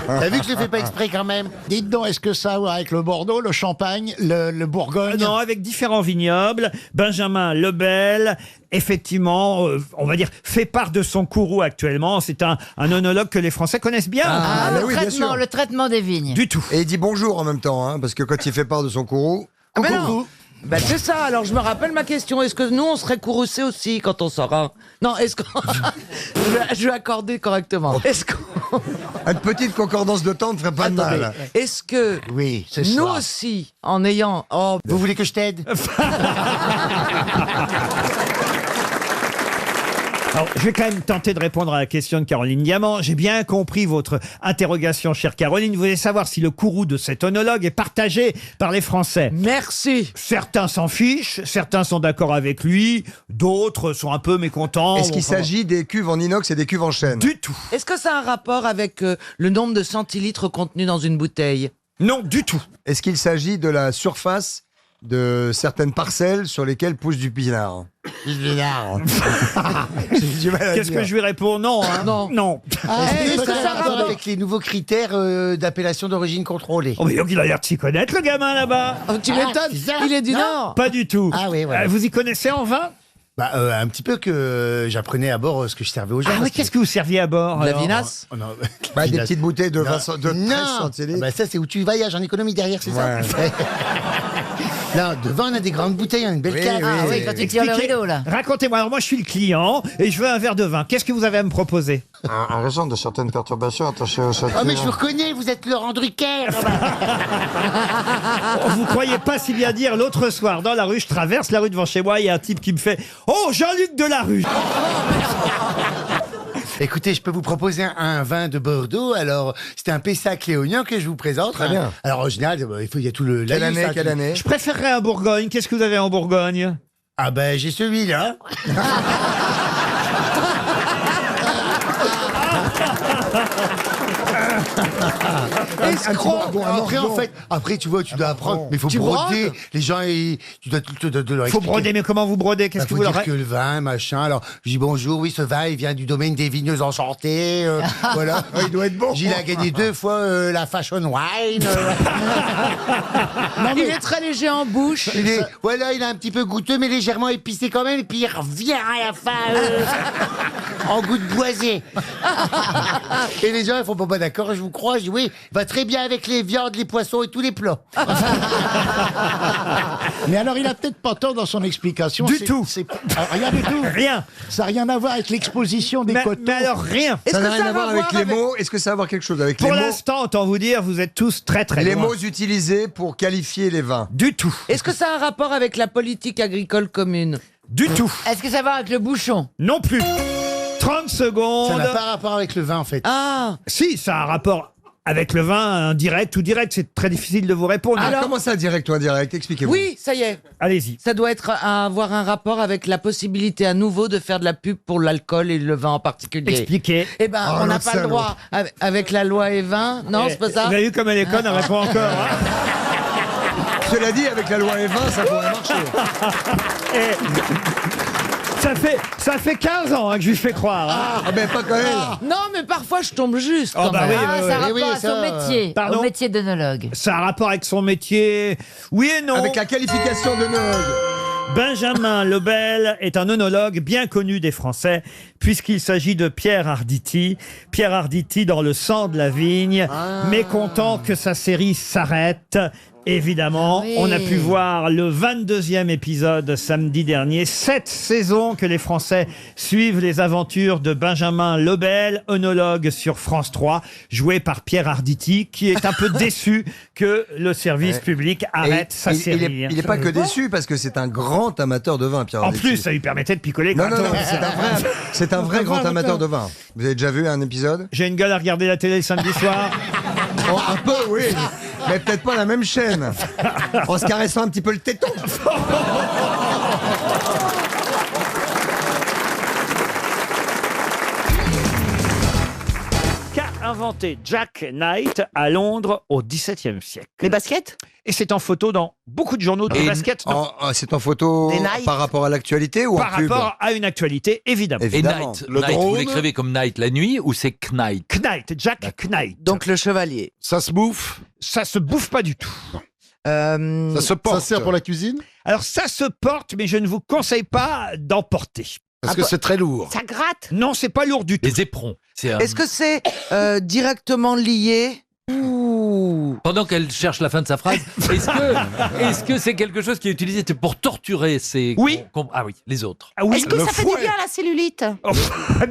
T'as vu que je l'ai fait pas exprès quand même? Dites donc, est-ce que ça a à voir avec le Bordeaux, le Champagne, le Bourgogne? Non, avec différents vignobles. Benjamin Lebel, effectivement, on va dire, fait part de son courroux actuellement. C'est un œnologue que les Français connaissent bien. Ah, bah oui, bien sûr. le traitement des vignes. Du tout. Et il dit bonjour en même temps, hein, parce que quand il fait part de son courroux... Ah ben non. Ben c'est ça, alors je me rappelle ma question. Est-ce que nous, on serait courroucés aussi quand on saura? Non, est-ce qu'on... je vais accorder correctement. Est-ce qu'on... Une petite concordance de temps ne ferait pas de Attendez. mal. Est-ce que Oui, c'est nous ça. aussi, en ayant... Oh, Vous voulez que je t'aide? Alors, je vais quand même tenter de répondre à la question de Caroline Diamant. J'ai bien compris votre interrogation, chère Caroline. Vous voulez savoir si le courroux de cet œnologue est partagé par les Français. merci. Certains s'en fichent, certains sont d'accord avec lui, d'autres sont un peu mécontents. Est-ce qu'il Enfin, s'agit des cuves en inox et des cuves en chêne? du tout. Est-ce que ça a un rapport avec le nombre de centilitres contenus dans une bouteille? Non, du tout. Est-ce qu'il s'agit de la surface de certaines parcelles sur lesquelles pousse du pinard? Qu'est-ce que je lui réponds? Non, hein. Non. Est-ce que ça a rapport avec les nouveaux critères d'appellation d'origine contrôlée? Oh, mais donc il a l'air de s'y connaître, le gamin, là-bas. Tu m'étonnes, il est du Nord. Pas du tout. Ah oui, voilà. Vous y connaissez en vin? Bah, un petit peu que j'apprenais à bord ce que je servais aux gens. Ah, mais qu'est-ce que vous serviez à bord? La alors vinasse? Bah, des petites bouteilles de 13 Non, centilitres. bah, ça c'est où tu voyages en économie derrière, c'est ça? Non, devant on a des grandes bouteilles, on a une belle cave. Ah oui, quand tu tires le rideau, là. Racontez-moi, alors moi je suis le client et je veux un verre de vin. Qu'est-ce que vous avez à me proposer? En raison de certaines perturbations attachées au château. Oh mais je vous reconnais, vous êtes Laurent Drucker. Vous croyez pas si bien dire, l'autre soir dans la rue, je traverse la rue devant chez moi, il y a un type qui me fait « Oh, Jean-Luc Delarue !» Écoutez, je peux vous proposer un vin de Bordeaux. Alors, c'était un Pessac léonien que je vous présente. Très bien. Alors, en général, il y a tout le... Quelle année? Je préférerais un Bourgogne. Qu'est-ce que vous avez en Bourgogne? Ah ben, j'ai celui-là. Après, tu vois, tu dois apprendre. Mais il faut broder. Les gens, tu dois leur expliquer. Faut broder, mais comment vous brodez? Qu'est-ce que vous leur leur dire que le vin, machin. Alors, je dis bonjour, oui, ce vin, il vient du domaine des Vignes Enchantées. Voilà. Il doit être bon. Il a gagné 2 fois la Fashion Wine. Non, mais il est très léger en bouche. Voilà, il est un petit peu goûteux, mais légèrement épicé quand même. Et puis, il revient à la fin en goût de boisé. Et les gens, ils font pas d'accord, je vous crois. Je dis oui, il va très bien avec les viandes, les poissons et tous les plats. Mais alors, il a peut-être pas tort dans son explication. Du tout. Rien du tout. Rien. Ça n'a rien à voir avec l'exposition des cotons. Mais alors rien. Ça n'a rien à voir avec les mots. Est-ce que ça a à voir quelque chose avec les Pour mots? l'instant, autant vous dire, vous êtes tous très très Les loin. mots utilisés pour qualifier les vins. Du tout. Est-ce que ça a un rapport avec la politique agricole commune? Du tout. Est-ce que ça va avec le bouchon? Non plus. 30 secondes. Ça n'a pas rapport avec le vin, en fait. Ah, Si, ça a un rapport avec le vin, indirect ou direct. C'est très difficile de vous répondre. Alors, comment ça, direct ou indirect? Expliquez-vous. oui, ça y est. Allez-y. Ça doit avoir un rapport avec la possibilité à nouveau de faire de la pub pour l'alcool et le vin en particulier. Expliquez. Eh ben, Oh, on n'a l'autre pas le salaud. droit avec la loi E20. Non, c'est pas ça. Vous avez vu comme elle est conne, elle répond encore. Hein. Cela dit, avec la loi E20, ça pourrait marcher. Ça fait 15 ans hein, que je lui fais croire. Hein. Ah ben pas quand même. Non, mais parfois je tombe juste. Oh, quand bah même. oui, Ça a rapport oui, à ça- son métier, Pardon au métier d'œnologue. Ça a rapport avec son métier. Oui et non. Avec la qualification de œnologue. Benjamin Lebel est un œnologue bien connu des Français, puisqu'il s'agit de Pierre Arditi. Pierre Arditi dans Le sang de la vigne, mécontent que sa série s'arrête. Évidemment, Oui. on a pu voir le 22e épisode samedi dernier. 7 saisons que les Français suivent les aventures de Benjamin Lebel, œnologue sur France 3, joué par Pierre Arditi, qui est un peu déçu que le service public arrête sa série. Il n'est pas que déçu parce que c'est un grand amateur de vin, Pierre En Arditi. plus, ça lui permettait de picoler. Non, quand non, même. non, c'est un vrai grand amateur de vin. Vous avez déjà vu un épisode? J'ai une gueule à regarder la télé le samedi soir. Oh, un peu, oui. Mais peut-être pas la même chaîne. En se caressant un petit peu le téton. Qu'a inventé Jack Knight à Londres au XVIIe siècle? Les baskets? Et c'est en photo dans beaucoup de journaux de basket. Non, C'est en photo Des Nike. par rapport à l'actualité ou par en pub? rapport à une actualité, évidemment. Et Évidemment. Night, Le Night, vous drone. l'écrivez comme Night la nuit ou c'est Knight? Knight, Jack Knight. Donc le chevalier. Ça se bouffe? Ça se bouffe pas du tout. Ça se porte? Ça sert pour la cuisine? Alors ça se porte, mais je ne vous conseille pas d'emporter. Parce que c'est très lourd. Ça gratte? Non, c'est pas lourd du tout. Les éperons. C'est un- Est-ce que c'est directement lié? Pendant qu'elle cherche la fin de sa phrase, est-ce que c'est quelque chose qui est utilisé pour torturer ces... Oui. Ah oui, les autres. Ah oui. Est-ce que ça fait du bien à la cellulite? Oh,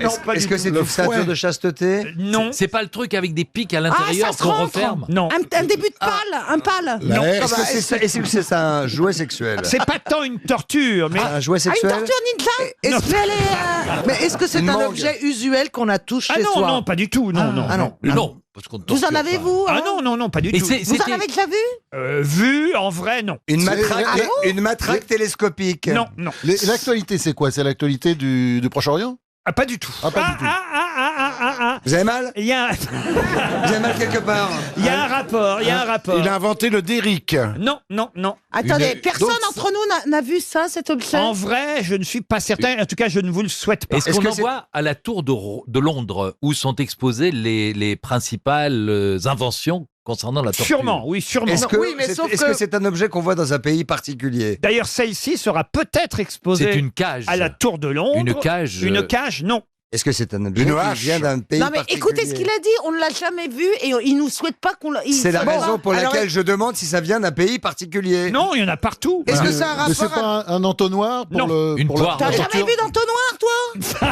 non, pas Est-ce du que tout. c'est une stature de chasteté? Non. C'est pas le truc avec des pics à l'intérieur Ah, ça se qu'on rentre. referme? Non. Un début de pâle, un pâle. Non. Est-ce que c'est un jouet sexuel? C'est pas tant une torture, mais Un jouet Ah, une sexuel? torture ninja? Est-ce qu'elle est, mais est-ce que c'est Une un mangue. objet usuel qu'on a tous chez ah non, soi? non, pas du tout. Non, non. Ah non. Non. Parce qu'on Vous en torture avez, pas. vous? Ah hein non, non, non, pas du Et tout. Vous en avez déjà vu? Vu, en vrai, non. Une matraque télescopique? Non, non. L'actualité, c'est quoi? C'est l'actualité du Proche-Orient? Ah, pas du tout. Ah, pas du tout. Vous avez mal Il y a Vous avez mal quelque part il y a un rapport, il y a un rapport. Il a inventé le Derrick. Non, non, non. Attendez, personne d'entre nous n'a vu ça, cet objet? En vrai, je ne suis pas certain. En tout cas, je ne vous le souhaite pas. Est-ce qu'on en voit à la tour de Londres où sont exposées les principales inventions concernant la tortue? Sûrement, oui, sûrement. Est-ce que Oui, mais c'est sauf est-ce que- que c'est un objet qu'on voit dans un pays particulier? D'ailleurs, celle-ci sera peut-être exposée C'est une cage. à la Tour de Londres. Une cage. Une cage, non. Est-ce que c'est un objet Une qui hache. vient d'un pays Non mais particulier? écoutez ce qu'il a dit, on ne l'a jamais vu et il nous souhaite pas qu'on l'a... C'est la Bon, raison pour alors, laquelle je demande si ça vient d'un pays particulier. Non, il y en a partout. Est-ce que ça a un Mais c'est rapport pas un entonnoir pour Non. le. Une pour poire. T'as torture jamais vu d'entonnoir, toi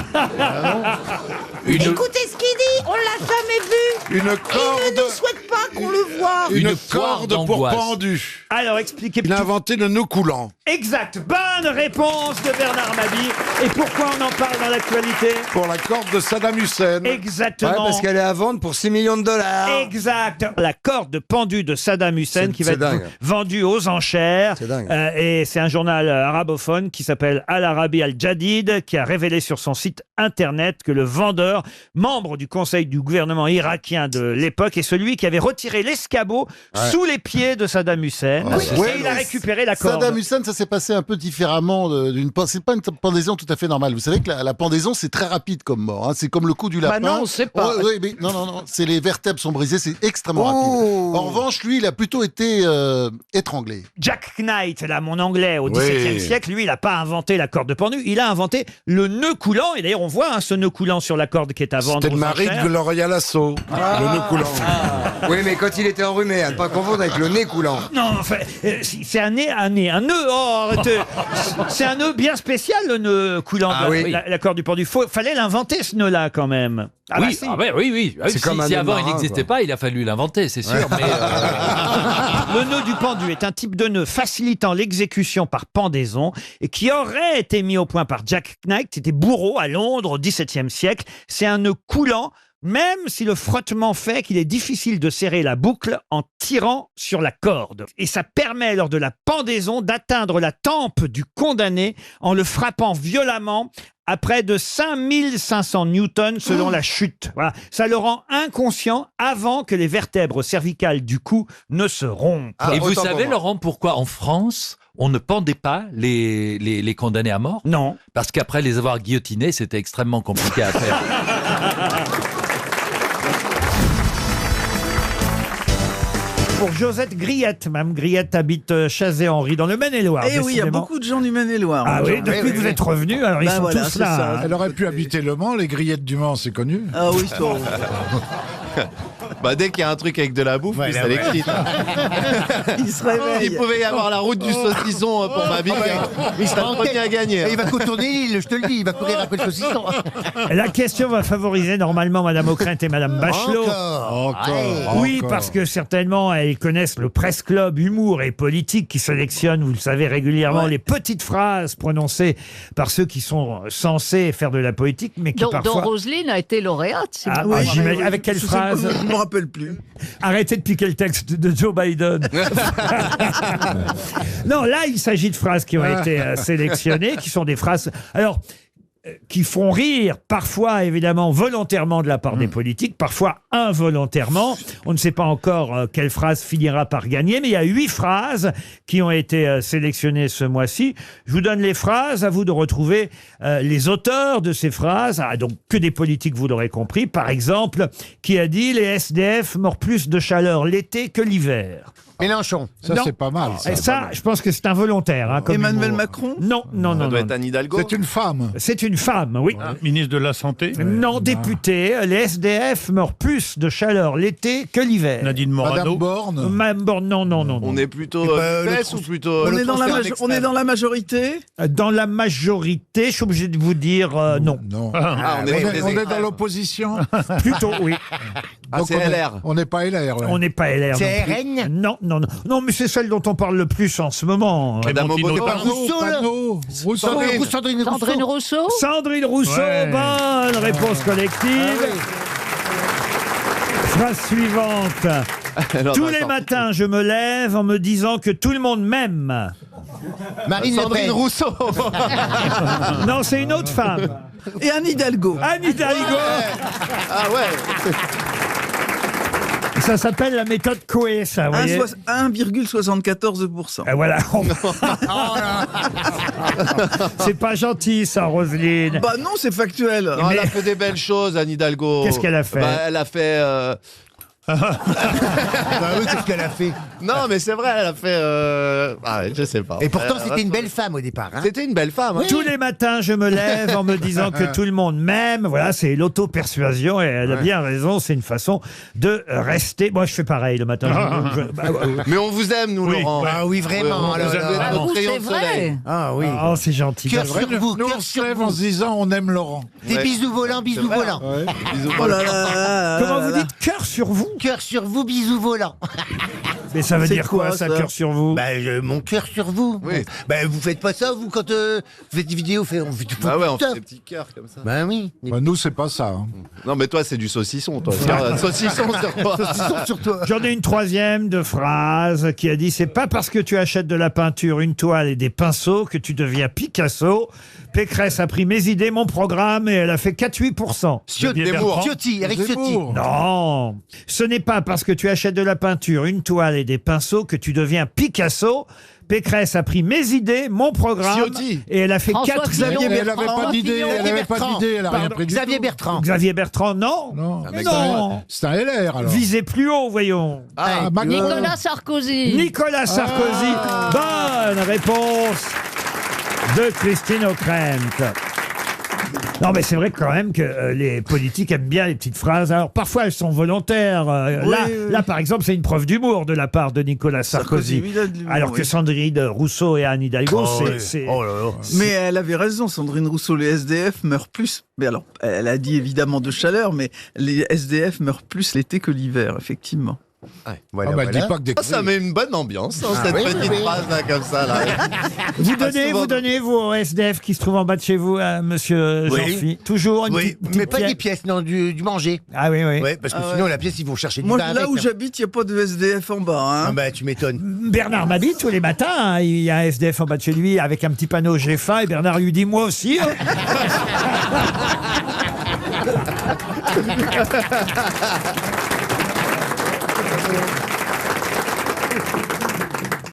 Écoutez ce qu'il dit, on l'a jamais vu. Une Il ne corde. nous souhaite pas qu'on le voit. Une poire corde pour d'angoisse. pendu. Alors, expliquez. Il a inventé le nœud coulant. Exact. Bonne réponse de Bernard Mabie. Et pourquoi on en parle dans l'actualité? Pour la corde de Saddam Hussein. Exactement. Ouais, parce qu'elle est à vendre pour 6 millions de dollars. Exact. La corde pendue de Saddam Hussein C'est- qui va c'est être dingue. vendue aux enchères. C'est dingue. Et c'est un journal arabophone qui s'appelle Al Arabi Al Jadid qui a révélé sur son site internet que le vendeur, membre du conseil du gouvernement irakien de l'époque, est celui qui avait retiré l'escabeau sous les pieds de Saddam Hussein. Oui, et il a mais récupéré la corde. Saddam Hussein, ça s'est passé un peu différemment c'est pas une pendaison tout à fait normale. Vous savez que la pendaison, c'est très rapide comme mort. Hein. C'est comme le coup du lapin. non, on sait pas. Oui, mais non. C'est les vertèbres sont brisées, c'est extrêmement rapide. En revanche, lui, il a plutôt été étranglé. Jack Knight, là, mon anglais, au Oui. XVIIe siècle, lui, il n'a pas inventé la corde pendue, il a inventé le nœud coulant. Et d'ailleurs, on voit ce nœud coulant sur la corde qui est à vendre. C'était le aux mari enchères. de Gloria Lasso, le nœud coulant. Oui, mais quand il était enrhumé, à ne pas confondre avec le nez coulant. Non, enfin, c'est un nœud. Oh, arrêtez. C'est un nœud bien spécial, le nœud coulant Ah de oui. la corde du pendu. Fallait l'inventer, ce nœud-là, quand même. Ah bah oui, si. oui. C'est comme un Si nœud avant marin, il n'existait quoi. pas, il a fallu l'inventer, c'est sûr. Mais Le nœud du pendu est un type de nœud facilitant l'exécution par pendaison et qui aurait été mis au point par Jack Knight, qui était bourreau à Londres au XVIIe siècle. C'est un nœud coulant, même si le frottement fait qu'il est difficile de serrer la boucle en tirant sur la corde. Et ça permet, lors de la pendaison, d'atteindre la tempe du condamné en le frappant violemment à près de 5500 newtons selon la chute. Voilà. Ça le rend inconscient avant que les vertèbres cervicales du cou ne se rompent. et vous autant pour savez, moi. Laurent, pourquoi en France on ne pendait pas les condamnés à mort? Non. Parce qu'après les avoir guillotinés, c'était extrêmement compliqué à faire. Pour Josette Griette. Mme Griette habite Chazé-Henri, dans le Maine-et-Loire. Eh oui, il y a décidément. beaucoup de gens du Maine-et-Loire. Ah oui, depuis que vous êtes revenu, alors ils Ben sont voilà, tous c'est là. ça. hein. Elle aurait pu habiter Le Mans, les grillettes du Mans, c'est connu. Ah oui, Bah, dès qu'il y a un truc avec de la bouffe, lui, ça l'excite. il se réveille. Il pouvait y avoir la route du saucisson pour ma bille. Il serait le premier à gagner. Il va contourner l'île, je te le dis, il va courir après le saucisson. La question va favoriser normalement Mme Ockrent et Mme Bachelot. Oui, parce que certainement, elles connaissent le Presse Club Humour et Politique qui sélectionne, vous le savez, régulièrement les petites phrases prononcées par ceux qui sont censés faire de la politique, mais qui dont parfois... Roselyne a été lauréate. si Ah, vous bah, voulez. j'imagine. Avec quelle phrase? Je me rappelle plus. Arrêtez de piquer le texte de Joe Biden. Non, là, il s'agit de phrases qui ont été sélectionnées, qui sont des phrases... Alors... qui font rire, parfois évidemment volontairement de la part des politiques, parfois involontairement. On ne sait pas encore quelle phrase finira par gagner, mais il y a 8 phrases qui ont été sélectionnées ce mois-ci. Je vous donne les phrases, à vous de retrouver les auteurs de ces phrases. Ah, donc que des politiques, vous l'aurez compris. Par exemple, qui a dit « Les SDF meurent plus de chaleur l'été que l'hiver ». Mélenchon. Ça, Non. c'est pas mal. Et ça, je pense que c'est involontaire. Hein, comme Emmanuel humour. Macron? Non, non, Ça non. doit non. être Anne Hidalgo. C'est une femme. C'est une femme, oui. Ministre de la Santé. Non, député. Les SDF meurent plus de chaleur l'été que l'hiver. Nadine Morano. Madame Borne. Madame Borne, non, non, non. On non. est plutôt le baisse ou plutôt. On est, dans la transfert on est dans la majorité. Dans la majorité, je suis obligé de vous dire non. Non. Ah, on est dans l'opposition. Plutôt oui. Ah, c'est on est- LR. On n'est pas LR. ouais. On n'est pas LR. C'est non plus. RN? Non, non, non. Non, mais c'est celle dont on parle le plus en ce moment. Madame Obono. Rousseau, Sandrine Sandrine Rousseau. Sandrine Rousseau, Ouais. bonne réponse collective. Phrase suivante. Alors, Tous attends. les matins, je me lève en me disant que tout le monde m'aime. Marine Le Sandrine Pen. Rousseau. Non, c'est une autre femme. Et Anne Hidalgo. Anne Hidalgo. Ah ouais. Ça s'appelle la méthode Coué, ça, vous voyez. 1,74%. Et voilà. C'est pas gentil, ça, Roselyne. Bah non, c'est factuel. Non, elle a fait des belles choses, Anne Hidalgo. Qu'est-ce qu'elle a fait? Elle a fait... Bah oui, qu'est-ce qu'elle a fait? Non, mais c'est vrai, elle a fait... Ah, je sais pas. Et pourtant, c'était une belle femme au départ. Hein. C'était une belle femme. Hein. Tous les matins, je me lève en me disant que tout le monde m'aime. Voilà, c'est l'auto-persuasion et elle a bien raison. C'est une façon de rester. Moi, je fais pareil le matin. Mais on vous aime, nous, Laurent. Ah oui, vraiment. Vous êtes notre rayon de soleil. Ah oui. Oh, c'est gentil. Cœur sur vous, Nous, on cœur se sur lève vous. en se disant on aime Laurent. Des bisous volants, bisous volants. Oh là là. Comment vous dites cœur sur vous? Cœur sur vous, bisous volants. Mais ça veut C'est dire quoi, quoi, ça, ça cœur sur vous? Bah, mon cœur sur vous. Oui. Bah, vous faites pas ça, vous, quand vous faites des vidéos, on fait tout Ah ouais, on ça. fait des petits cœurs comme ça. Bah oui. Bah, nous, c'est pas ça. Hein. Non, mais toi, c'est du saucisson, toi. Saucisson sur toi. Saucisson sur toi. J'en ai une troisième de phrase qui a dit: c'est pas parce que tu achètes de la peinture, une toile et des pinceaux que tu deviens Picasso. Pécresse a pris mes idées, mon programme, et elle a fait 4-8%. Ciotti, Eric Ciotti. Non, ce n'est pas parce que tu achètes de la peinture, une toile et des pinceaux que tu deviens Picasso. Pécresse a pris mes idées, mon programme, Ciotti. et elle a fait François 4... Fillon. Elle n'avait pas d'idée, elle n'avait pas d'idée, elle a rien pris du Xavier tout. Bertrand. Xavier Bertrand, non. Non, Non. c'est un LR alors. Visez plus haut, voyons. Ah, Macron. Nicolas Sarkozy. Nicolas Sarkozy. Bonne réponse de Christine O'Krent. Non, mais c'est vrai quand même que les politiques aiment bien les petites phrases. Alors, parfois, elles sont volontaires. Là, par exemple, c'est une preuve d'humour de la part de Nicolas Sarkozy. il a de l'humour, Alors que oui. Sandrine Rousseau et Anne Hidalgo, c'est... Oh là là. Mais elle avait raison, Sandrine Rousseau, les SDF meurent plus. Mais alors, elle a dit évidemment de chaleur, mais les SDF meurent plus l'été que l'hiver, effectivement. Voilà, Ah bah, voilà. dis pas que des Ça met une bonne ambiance, hein, cette oui, petite oui. phrase là, comme ça. Là. Vous donnez vos SDF qui se trouvent en bas de chez vous à monsieur Oui. Jean-Phi. Toujours une Oui, petite mais pas pièce. des pièces, non, du manger. Ah oui, oui. Ouais, parce que Ah sinon, ouais. la pièce, ils vont chercher du Moi, pain là avec, où hein. j'habite, il n'y a pas de SDF en bas. Hein. Ah bah, tu m'étonnes. Bernard m'habite tous les matins. Hein. Il y a un SDF en bas de chez lui avec un petit panneau j'ai faim. Et Bernard lui dit moi aussi. Hein.